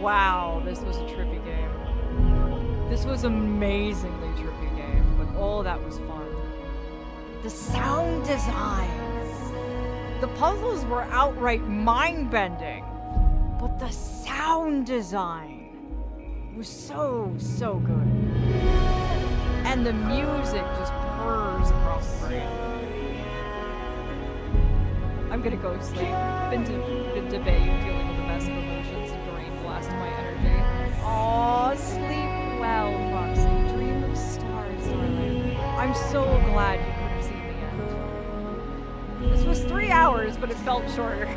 Wow, this was a trippy game. This was amazingly trippy game, but oh, that was fun. The sound designs. The puzzles were outright mind-bending, but the sound design was so good. And the music just purrs across the brain. I'm gonna go sleep. Been debating, dealing with a mess of emotions and brain blast my energy. Aw, sleep well, Foxy. Dream of stars, darling. I'm so glad you couldn't see the end. This was 3 hours, but it felt shorter.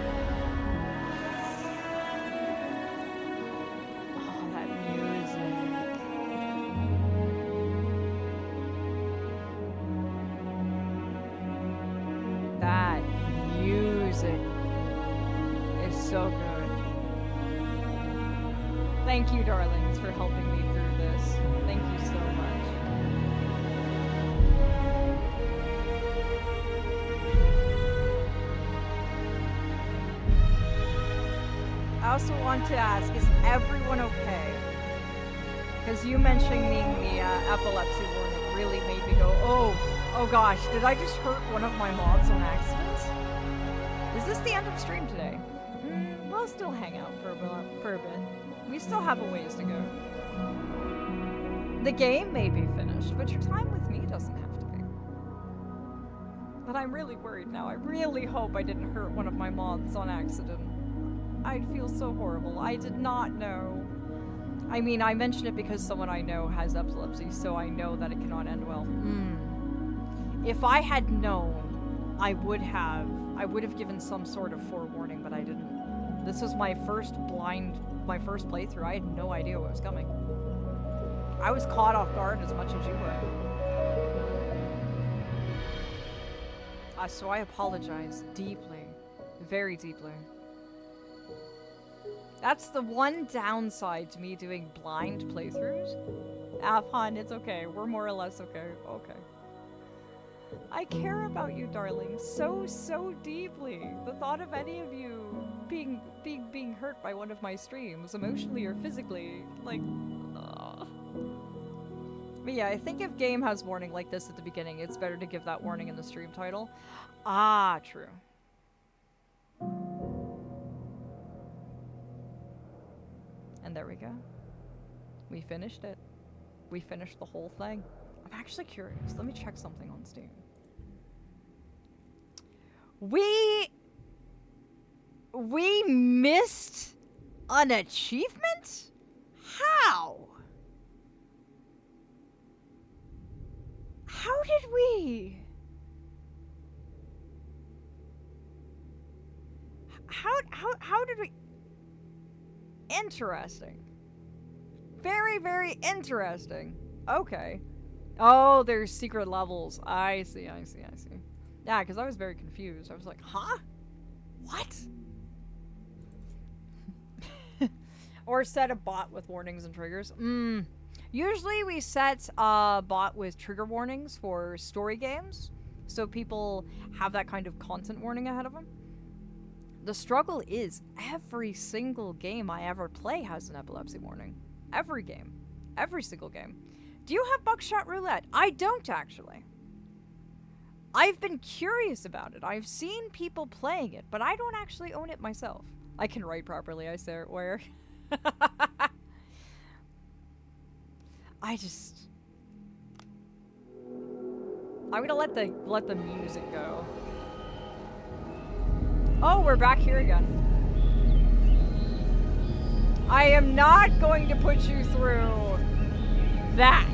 Oh, that music. That music is so good. Thank you, darlings, for helping me through this. Thank you so much. I also want to ask, is everyone okay? Because you mentioning the epilepsy warning really made me go, oh gosh, did I just hurt one of my moths on accident? Is this the end of stream today? We'll still hang out for a bit. We still have a ways to go. The game may be finished, but your time with me doesn't have to be. But I'm really worried now. I really hope I didn't hurt one of my moths on accident. I'd feel so horrible. I did not know. I mean, I mention it because someone I know has epilepsy, so I know that it cannot end well. If I had known, I would have given some sort of forewarning, but I didn't. This was my first playthrough. I had no idea what was coming. I was caught off guard as much as you were. So I apologize deeply, very deeply. That's the one downside to me doing blind playthroughs. Aphelion, it's okay. We're more or less okay. Okay. I care about you, darling, so, so deeply. The thought of any of you being hurt by one of my streams, emotionally or physically, like, ugh. But yeah, I think if game has warning like this at the beginning, it's better to give that warning in the stream title. Ah, true. And there we go. We finished it. We finished the whole thing. I'm actually curious. Let me check something on Steam. We missed an achievement? How? How did we? How did we? Interesting. Very, very interesting. Okay. Oh, there's secret levels. I see. Yeah, because I was very confused. I was like, huh? What? Or set a bot with warnings and triggers. Usually we set a bot with trigger warnings for story games, so people have that kind of content warning ahead of them. The struggle is every single game I ever play has an epilepsy warning. Every game. Every single game. Do you have Buckshot Roulette? I don't, actually. I've been curious about it. I've seen people playing it, but I don't actually own it myself. I can write properly, I swear. I'm gonna let the music go. Oh, we're back here again. I am not going to put you through that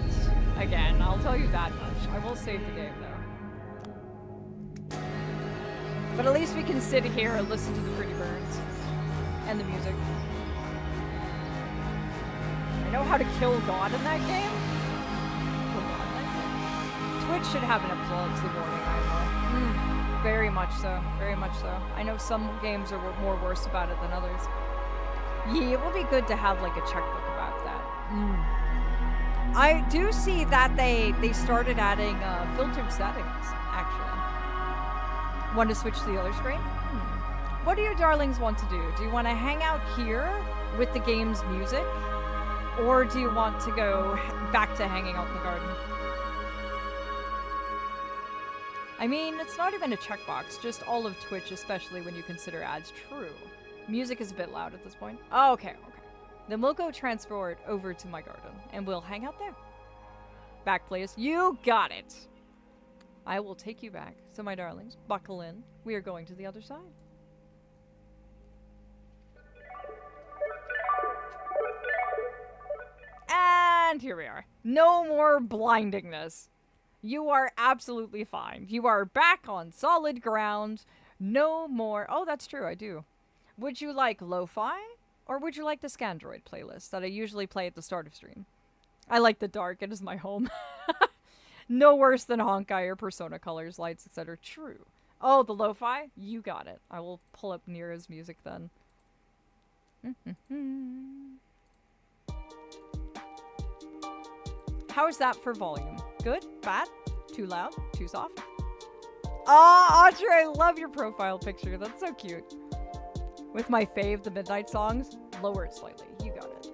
again. I'll tell you that much. I will save the game though. But at least we can sit here and listen to the pretty birds and the music. I know how to kill God in that game. Kill God in that game. Twitch should have an epilepsy warning, I know. Very much so. Very much so. I know some games are more worse about it than others. Yeah, it would be good to have like a checkbook about that. I do see that they started adding filtered settings, actually. Want to switch to the other screen? What do your darlings want to do? Do you want to hang out here with the game's music? Or do you want to go back to hanging out in the garden? I mean, it's not even a checkbox, just all of Twitch, especially when you consider ads true. Music is a bit loud at this point. Oh, okay. Then we'll go transfer it over to my garden, and we'll hang out there. Back, please. You got it! I will take you back. So, my darlings, buckle in. We are going to the other side. And here we are. No more blindingness. You are absolutely fine. You are back on solid ground. No more... Oh, that's true, I do. Would you like lo-fi? Or would you like the Scandroid playlist that I usually play at the start of stream? I like the dark. It is my home. No worse than Honkai or Persona colors, lights, etc. True. Oh, the lo-fi? You got it. I will pull up Nira's music then. How is that for volume? Good? Bad? Too loud? Too soft? Oh, Audrey, I love your profile picture. That's so cute. With my fave, the Midnight Songs, lower it slightly. You got it.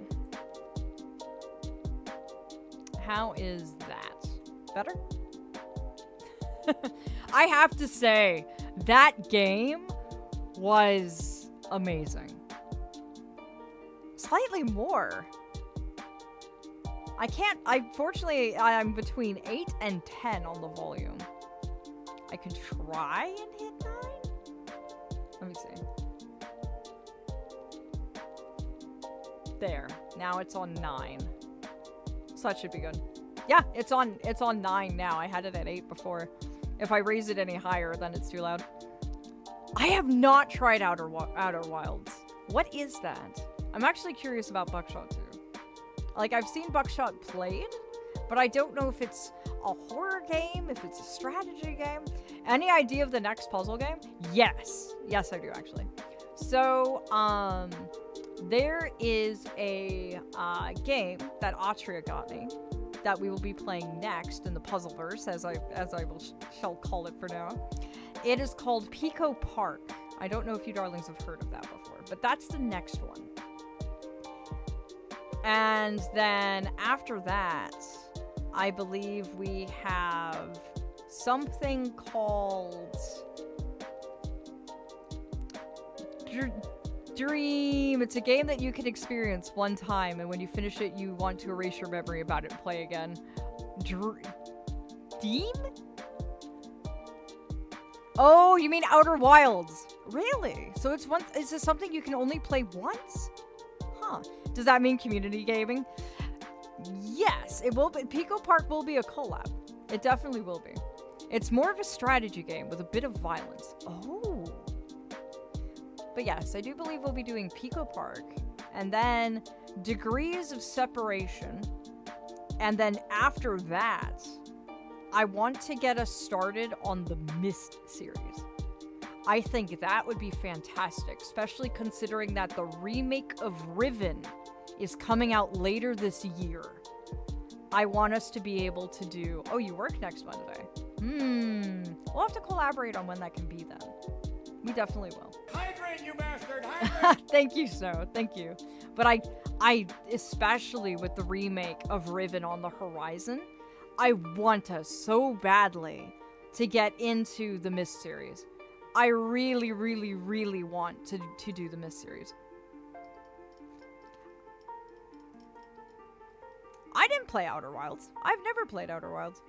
How is that? Better? I have to say, that game was amazing. Slightly more. Fortunately, I'm between 8 and 10 on the volume. I can try and hit 9? Let me see. There. Now it's on 9. So that should be good. Yeah, it's on 9 now. I had it at 8 before. If I raise it any higher, then it's too loud. I have not tried Outer Wilds. What is that? I'm actually curious about Buckshot too. Like, I've seen Buckshot played, but I don't know if it's a horror game, if it's a strategy game. Any idea of the next puzzle game? Yes. Yes, I do, actually. So, there is a game that Atria got me that we will be playing next in the Puzzleverse, as I shall call it for now. It is called Pico Park. I don't know if you darlings have heard of that before, but that's the next one. And then after that, I believe we have something called Dream. It's a game that you can experience one time, and when you finish it, you want to erase your memory about it and play again. Deem? Oh, you mean Outer Wilds. Really? So is this something you can only play once? Huh. Does that mean community gaming? Yes, it will be. Pico Park will be a collab. It definitely will be. It's more of a strategy game with a bit of violence. Oh. But yes, I do believe we'll be doing Pico Park, and then Degrees of Separation, and then after that, I want to get us started on the Myst series. I think that would be fantastic, especially considering that the remake of Riven is coming out later this year. I want us to be able to do... Oh, you work next Monday. We'll have to collaborate on when that can be then. We definitely will. Hydrate, you bastard! Hydrate! Thank you, Snow. Thank you. But I, especially with the remake of Riven on the horizon, I want us so badly to get into the Myst series. I really, really, really want to do the Myst series. I didn't play Outer Wilds. I've never played Outer Wilds.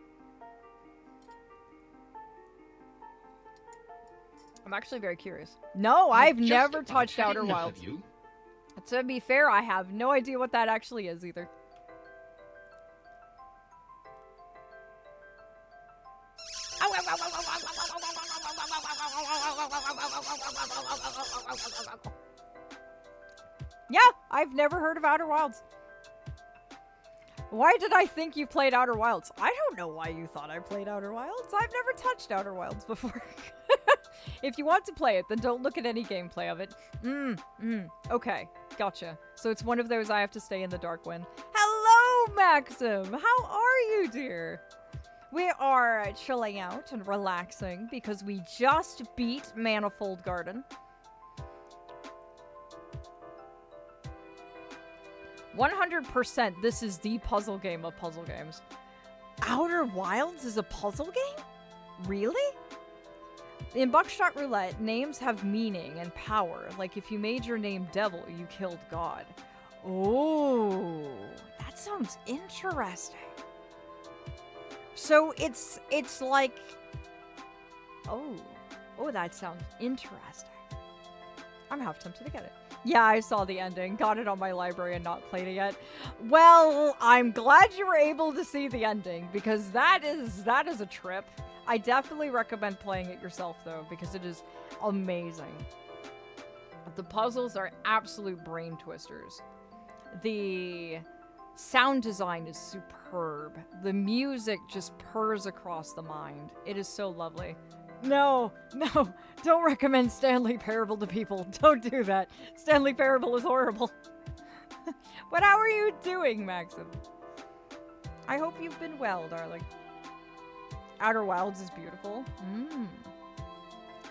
I'm actually very curious. No, I've never touched Outer Wilds. To be fair, I have no idea what that actually is either. Yeah, I've never heard of Outer Wilds. Why did I think you played Outer Wilds? I don't know why you thought I played Outer Wilds. I've never touched Outer Wilds before. If you want to play it, then don't look at any gameplay of it. Okay, gotcha. So it's one of those I have to stay in the dark when. Hello, Maxim! How are you, dear? We are chilling out and relaxing because we just beat Manifold Garden. 100% this is the puzzle game of puzzle games. Outer Wilds is a puzzle game? Really? In Buckshot Roulette, names have meaning and power. Like if you made your name Devil, you killed God. Oh, that sounds interesting. So it's like... Oh, that sounds interesting. I'm half tempted to get it. Yeah, I saw the ending. Got it on my library and not played it yet. Well, I'm glad you were able to see the ending because that is a trip. I definitely recommend playing it yourself though because it is amazing. The puzzles are absolute brain twisters. The sound design is superb. The music just purrs across the mind. It is so lovely. No, don't recommend Stanley Parable to people. Don't do that. Stanley Parable is horrible. But how are you doing, Maxim? I hope you've been well, darling. Outer Wilds is beautiful.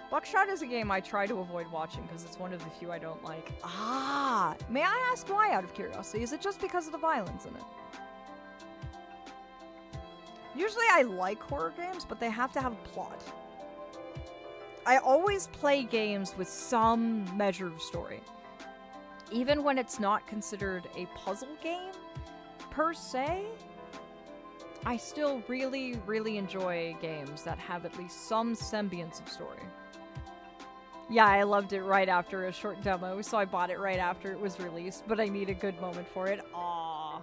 Buckshot is a game I try to avoid watching because it's one of the few I don't like. Ah, may I ask why, out of curiosity? Is it just because of the violence in it? Usually I like horror games, but they have to have a plot. I always play games with some measure of story. Even when it's not considered a puzzle game, per se, I still really, really enjoy games that have at least some semblance of story. Yeah, I loved it right after a short demo, so I bought it right after it was released, but I need a good moment for it. Aww.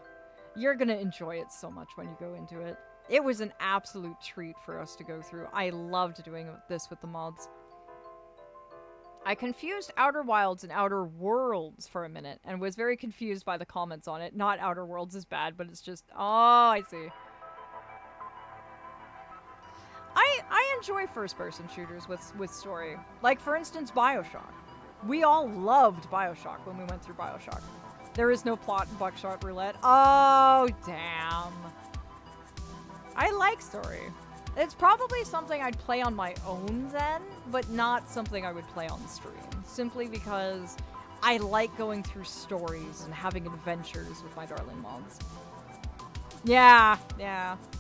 You're gonna enjoy it so much when you go into it. It was an absolute treat for us to go through. I loved doing this with the mods. I confused Outer Wilds and Outer Worlds for a minute, and was very confused by the comments on it. Not Outer Worlds is bad, but it's just... Oh, I see. I enjoy first-person shooters with story. Like, for instance, Bioshock. We all loved Bioshock when we went through Bioshock. There is no plot in Buckshot Roulette. Oh, damn. I like story. It's probably something I'd play on my own then, but not something I would play on stream. Simply because I like going through stories and having adventures with my darling moths. Yeah.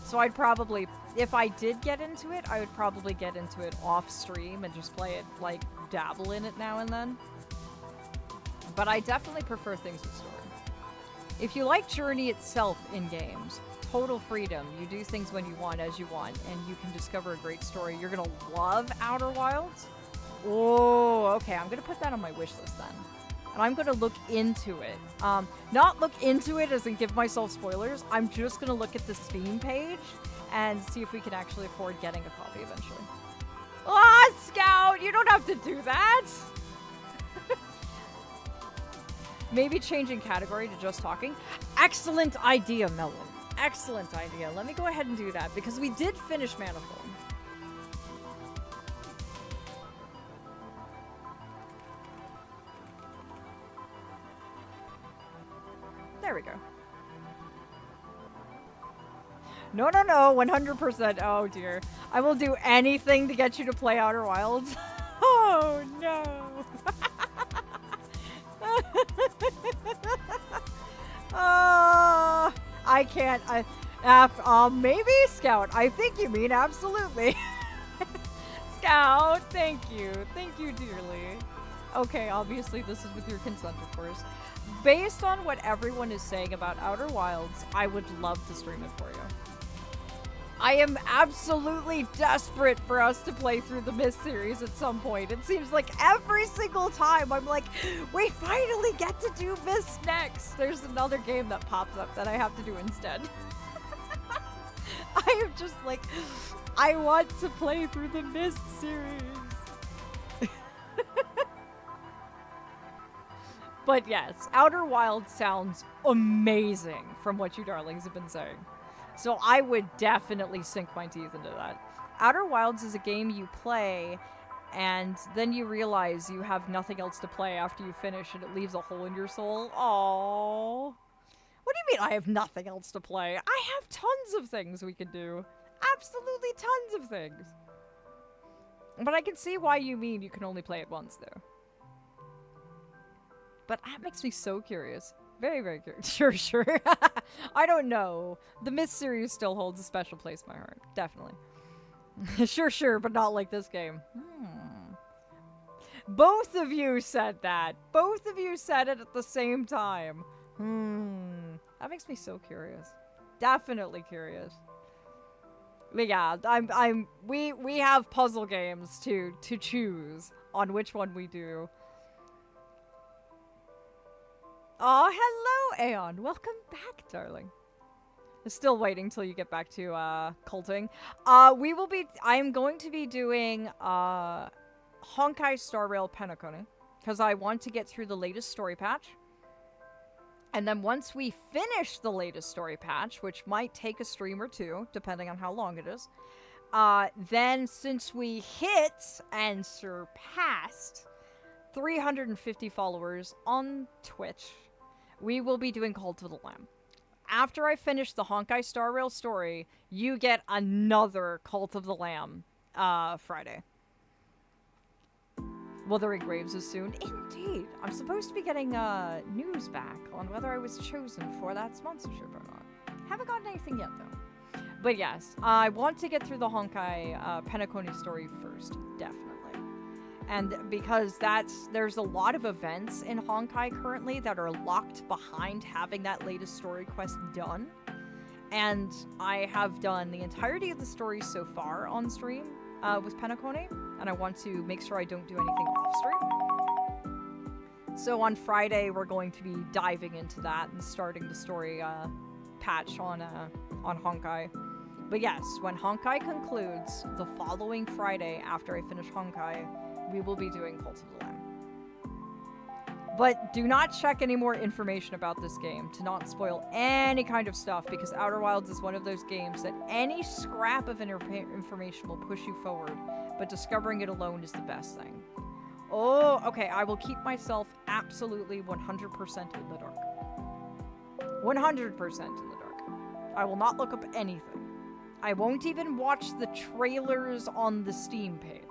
So I'd probably, if I did get into it, I would probably get into it off stream and just play it, like, dabble in it now and then. But I definitely prefer things with story. If you like Journey itself in games, total freedom. You do things when you want, as you want, and you can discover a great story. You're gonna love Outer Wilds. Oh, okay. I'm gonna put that on my wish list then. And I'm gonna look into it. Not look into it as in give myself spoilers. I'm just gonna look at the Steam page and see if we can actually afford getting a copy eventually. Ah, Scout! You don't have to do that! Maybe changing category to just talking. Excellent idea, Melon. Excellent idea. Let me go ahead and do that because we did finish Manifold. There we go. No, 100%. Oh dear. I will do anything to get you to play Outer Wilds. Oh no. I can't. Maybe Scout. I think you mean absolutely. Scout, thank you. Thank you dearly. Okay, obviously this is with your consent, of course. Based on what everyone is saying about Outer Wilds, I would love to stream it for you. I am absolutely desperate for us to play through the Myst series at some point. It seems like every single time I'm like, we finally get to do Myst next. There's another game that pops up that I have to do instead. I am just like, I want to play through the Myst series. But yes, Outer Wilds sounds amazing from what you darlings have been saying. So I would definitely sink my teeth into that. Outer Wilds is a game you play, and then you realize you have nothing else to play after you finish, and it leaves a hole in your soul. Aww. What do you mean I have nothing else to play? I have tons of things we can do. Absolutely tons of things. But I can see why you mean you can only play it once, though. But that makes me so curious. Very, very curious. Sure. I don't know. The Myst series still holds a special place in my heart. Definitely. Sure, but not like this game. Both of you said that. Both of you said it at the same time. That makes me so curious. Definitely curious. But yeah, we have puzzle games to choose on which one we do. Oh, hello, Aeon. Welcome back, darling. I'm still waiting till you get back to culting. I am going to be doing Honkai Star Rail Penacony because I want to get through the latest story patch. And then once we finish the latest story patch, which might take a stream or two, depending on how long it is, then since we hit and surpassed 350 followers on Twitch, we will be doing Cult of the Lamb. After I finish the Honkai Star Rail story, you get another Cult of the Lamb Friday. Wuthering Graves is soon. Indeed. I'm supposed to be getting news back on whether I was chosen for that sponsorship or not. Haven't gotten anything yet, though. But yes, I want to get through the Honkai Penacony story first. Definitely. And because there's a lot of events in Honkai currently that are locked behind having that latest story quest done. And I have done the entirety of the story so far on stream with Penacony, and I want to make sure I don't do anything off stream. So on Friday, we're going to be diving into that and starting the story patch on Honkai. But yes, when Honkai concludes, the following Friday after I finish Honkai, we will be doing Cult of the Lamb. But do not check any more information about this game to not spoil any kind of stuff, because Outer Wilds is one of those games that any scrap of information will push you forward, but discovering it alone is the best thing. Oh, okay, I will keep myself absolutely 100% in the dark. 100% in the dark. I will not look up anything. I won't even watch the trailers on the Steam page.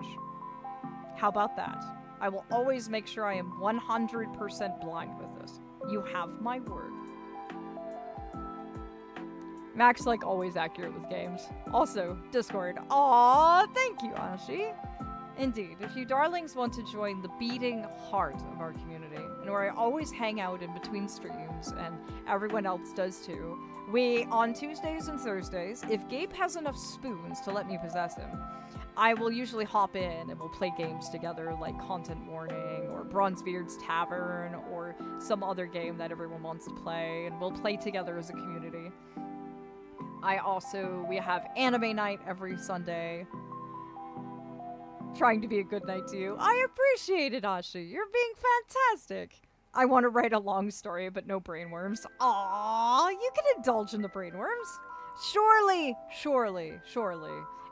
How about that? I will always make sure I am 100% blind with this. You have my word. Max, like, always accurate with games. Also, Discord. Aw, thank you, Ashi. Indeed, if you darlings want to join the beating heart of our community, and where I always hang out in between streams, and everyone else does too, we, on Tuesdays and Thursdays, if Gabe has enough spoons to let me possess him, I will usually hop in and we'll play games together like Content Warning, or Bronzebeard's Tavern, or some other game that everyone wants to play, and we'll play together as a community. We have anime night every Sunday. Trying to be a good night to you. I appreciate it, Ashi. You're being fantastic. I want to write a long story, but no brainworms. Aww, you can indulge in the brainworms. Surely.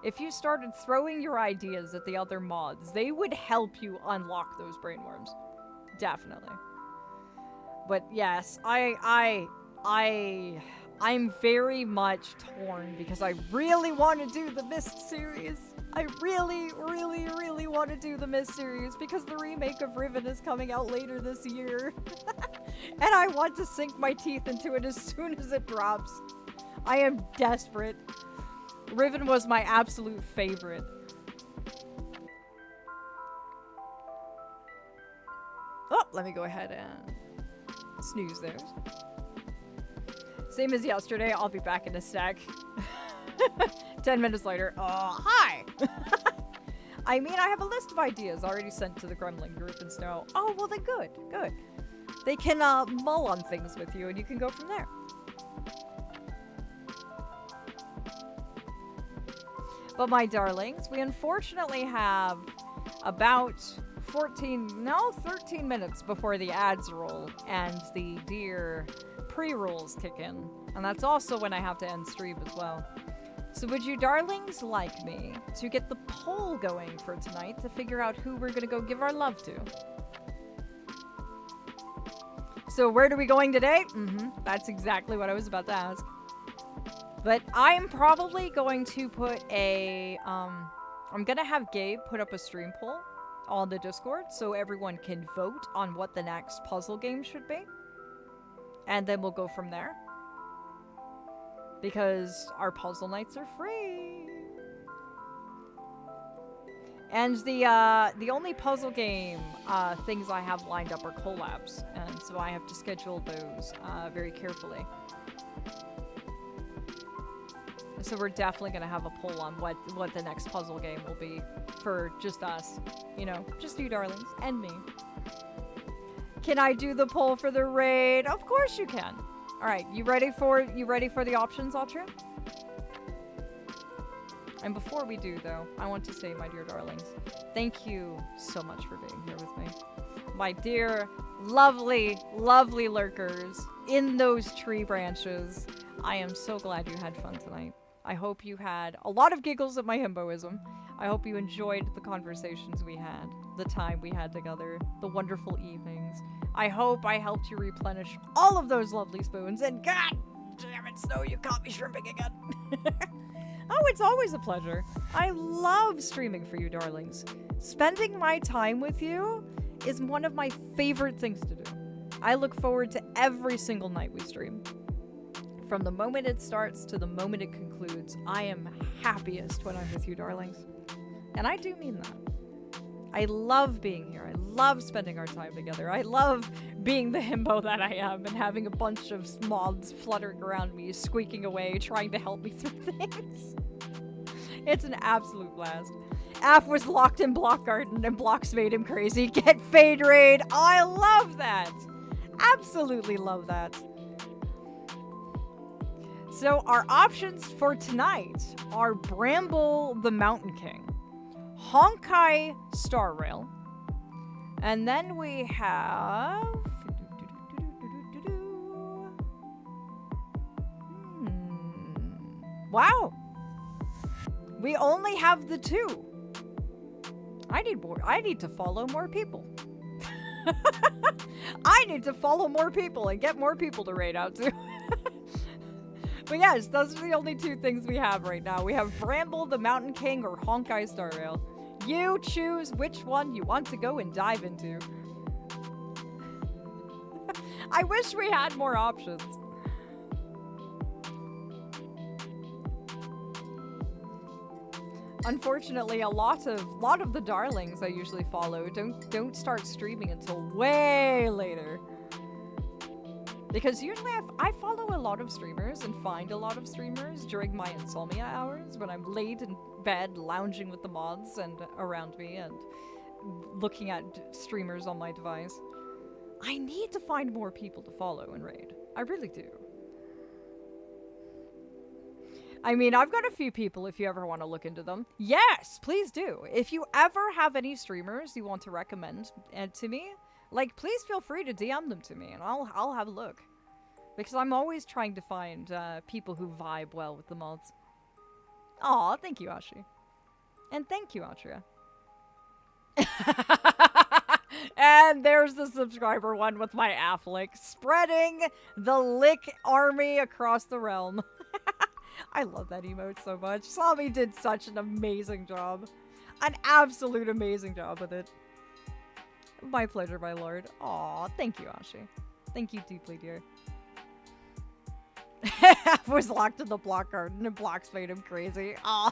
If you started throwing your ideas at the other mods, they would help you unlock those brainworms. Definitely. But yes, I'm very much torn because I really want to do the Mist series. I really want to do the Mist series because the remake of Riven is coming out later this year. And I want to sink my teeth into it as soon as it drops. I am desperate. Riven was my absolute favorite. Oh, let me go ahead and snooze those. Same as yesterday, I'll be back in a sec. 10 minutes later, hi! I mean, I have a list of ideas already sent to the Gremlin group and Snow. Oh, well then good. They can mull on things with you and you can go from there. But my darlings, we unfortunately have about 13 minutes before the ads roll and the dear pre-rolls kick in. And that's also when I have to end stream as well. So would you darlings like me to get the poll going for tonight to figure out who we're gonna go give our love to? So where are we going today? That's exactly what I was about to ask. But I'm probably going to put I'm gonna have Gabe put up a stream poll on the Discord so everyone can vote on what the next puzzle game should be. And then we'll go from there. Because our puzzle nights are free. And the only puzzle game things I have lined up are collabs. And so I have to schedule those very carefully. So we're definitely going to have a poll on what the next puzzle game will be for just us. You know, just you darlings and me. Can I do the poll for the raid? Of course you can. All right, you ready for the options, Ultra? And before we do, though, I want to say, my dear darlings, thank you so much for being here with me. My dear, lovely, lovely lurkers in those tree branches. I am so glad you had fun tonight. I hope you had a lot of giggles at my himboism. I hope you enjoyed the conversations we had, the time we had together, the wonderful evenings. I hope I helped you replenish all of those lovely spoons, and god damn it, Snow, you caught me shrimping again. Oh, it's always a pleasure. I love streaming for you, darlings. Spending my time with you is one of my favorite things to do. I look forward to every single night we stream. From the moment it starts to the moment it concludes, I am happiest when I'm with you, darlings. And I do mean that. I love being here. I love spending our time together. I love being the himbo that I am and having a bunch of moths fluttering around me, squeaking away, trying to help me through things. It's an absolute blast. Aph was locked in Block Garden and blocks made him crazy. Get Fade Raid. I love that. Absolutely love that. So our options for tonight are Bramble the Mountain King, Honkai Star Rail, and then we have wow, we only have the two. I need to follow more people. I need to follow more people and get more people to raid out to. But yes, those are the only two things we have right now. We have Bramble, the Mountain King, or Honkai Star Rail. You choose which one you want to go and dive into. I wish we had more options. Unfortunately, a lot of the darlings I usually follow don't start streaming until way later. Because usually I follow a lot of streamers and find a lot of streamers during my insomnia hours when I'm laid in bed lounging with the moths and around me and looking at streamers on my device. I need to find more people to follow and raid. I really do. I mean, I've got a few people if you ever want to look into them. Yes, please do. If you ever have any streamers you want to recommend to me, like, please feel free to DM them to me and I'll have a look. Because I'm always trying to find people who vibe well with the mods. Aw, thank you, Ashi. And thank you, Atria. And there's the subscriber one with my Aphelion, spreading the lick army across the realm. I love that emote so much. Sami did such an amazing job. An absolute amazing job with it. My pleasure, my lord. Aw, thank you, Ashi. Thank you deeply, dear. I was locked in the block garden and blocks made him crazy. Aw.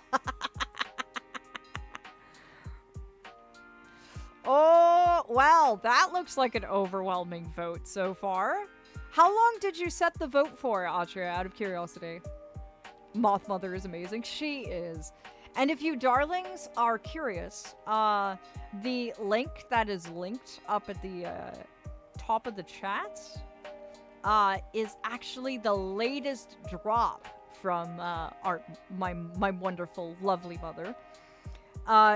Oh, well, that looks like an overwhelming vote so far. How long did you set the vote for, Atria, out of curiosity? Moth Mother is amazing. She is. And if you darlings are curious, the link that is linked up at the top of the chat is actually the latest drop from my wonderful, lovely mother.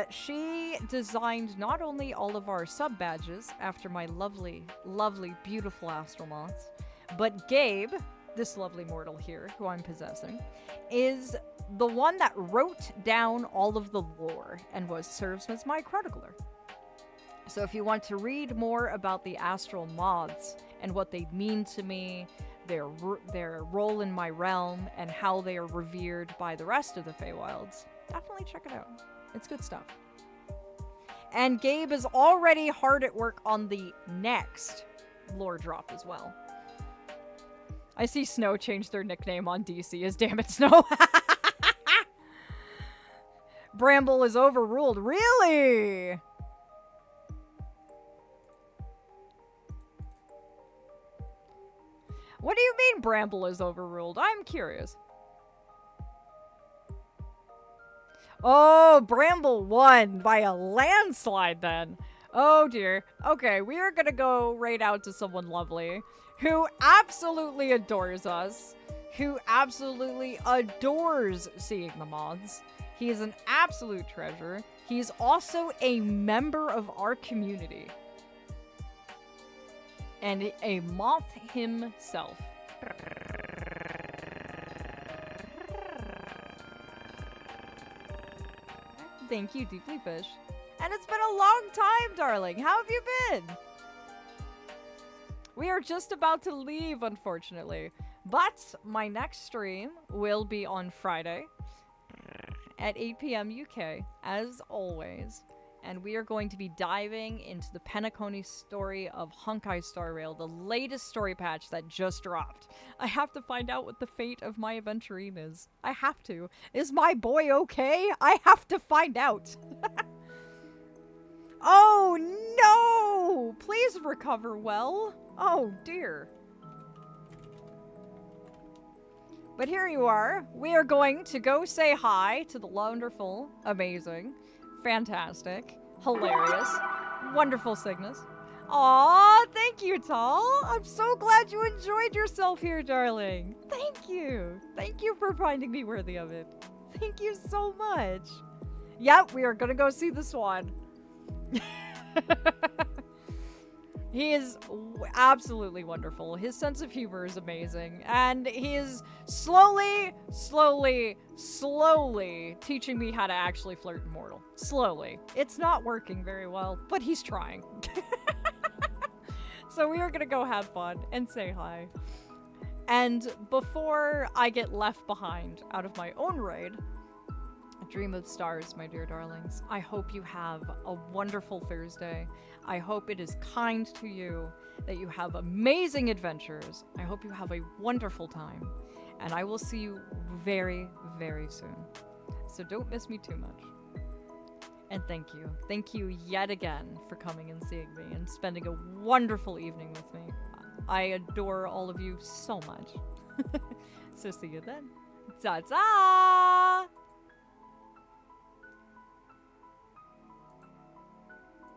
She designed not only all of our sub badges after my lovely, lovely, beautiful astromoths, but Gabe, this lovely mortal here, who I'm possessing, is the one that wrote down all of the lore and serves as my chronicler. So if you want to read more about the astral moths and what they mean to me, their role in my realm, and how they are revered by the rest of the Feywilds, definitely check it out. It's good stuff. And Gabe is already hard at work on the next lore drop as well. I see Snow change their nickname on DC as Damn It Snow. Bramble is overruled. Really? What do you mean Bramble is overruled? I'm curious. Oh, Bramble won by a landslide then. Oh dear. Okay, we are gonna go right out to someone lovely who absolutely adores us, who absolutely adores seeing the mods. He is an absolute treasure. He's also a member of our community. And a moth himself. Thank you, Deeply Fish. And it's been a long time, darling. How have you been? We are just about to leave, unfortunately. But my next stream will be on Friday at 8 p.m. UK, as always. And we are going to be diving into the Penacony story of Honkai Star Rail, the latest story patch that just dropped. I have to find out what the fate of my aventurine is. I have to. Is my boy okay? I have to find out. Oh no! Please recover well. Oh dear. But here you are. We are going to go say hi to the wonderful, amazing, fantastic, hilarious, wonderful Cygnus. Aw, thank you, Tal. I'm so glad you enjoyed yourself here, darling. Thank you. Thank you for finding me worthy of it. Thank you so much. Yep, we are gonna go see the swan. He is absolutely wonderful. His sense of humor is amazing. And he is slowly teaching me how to actually flirt in Mortal. Slowly. It's not working very well, but he's trying. So we are gonna go have fun and say hi. And before I get left behind out of my own raid, dream of stars, my dear darlings. I hope you have a wonderful Thursday. I hope it is kind to you, that you have amazing adventures. I hope you have a wonderful time. And I will see you very, very soon. So don't miss me too much. And thank you. Thank you yet again for coming and seeing me and spending a wonderful evening with me. I adore all of you so much. So see you then. Ta-ta!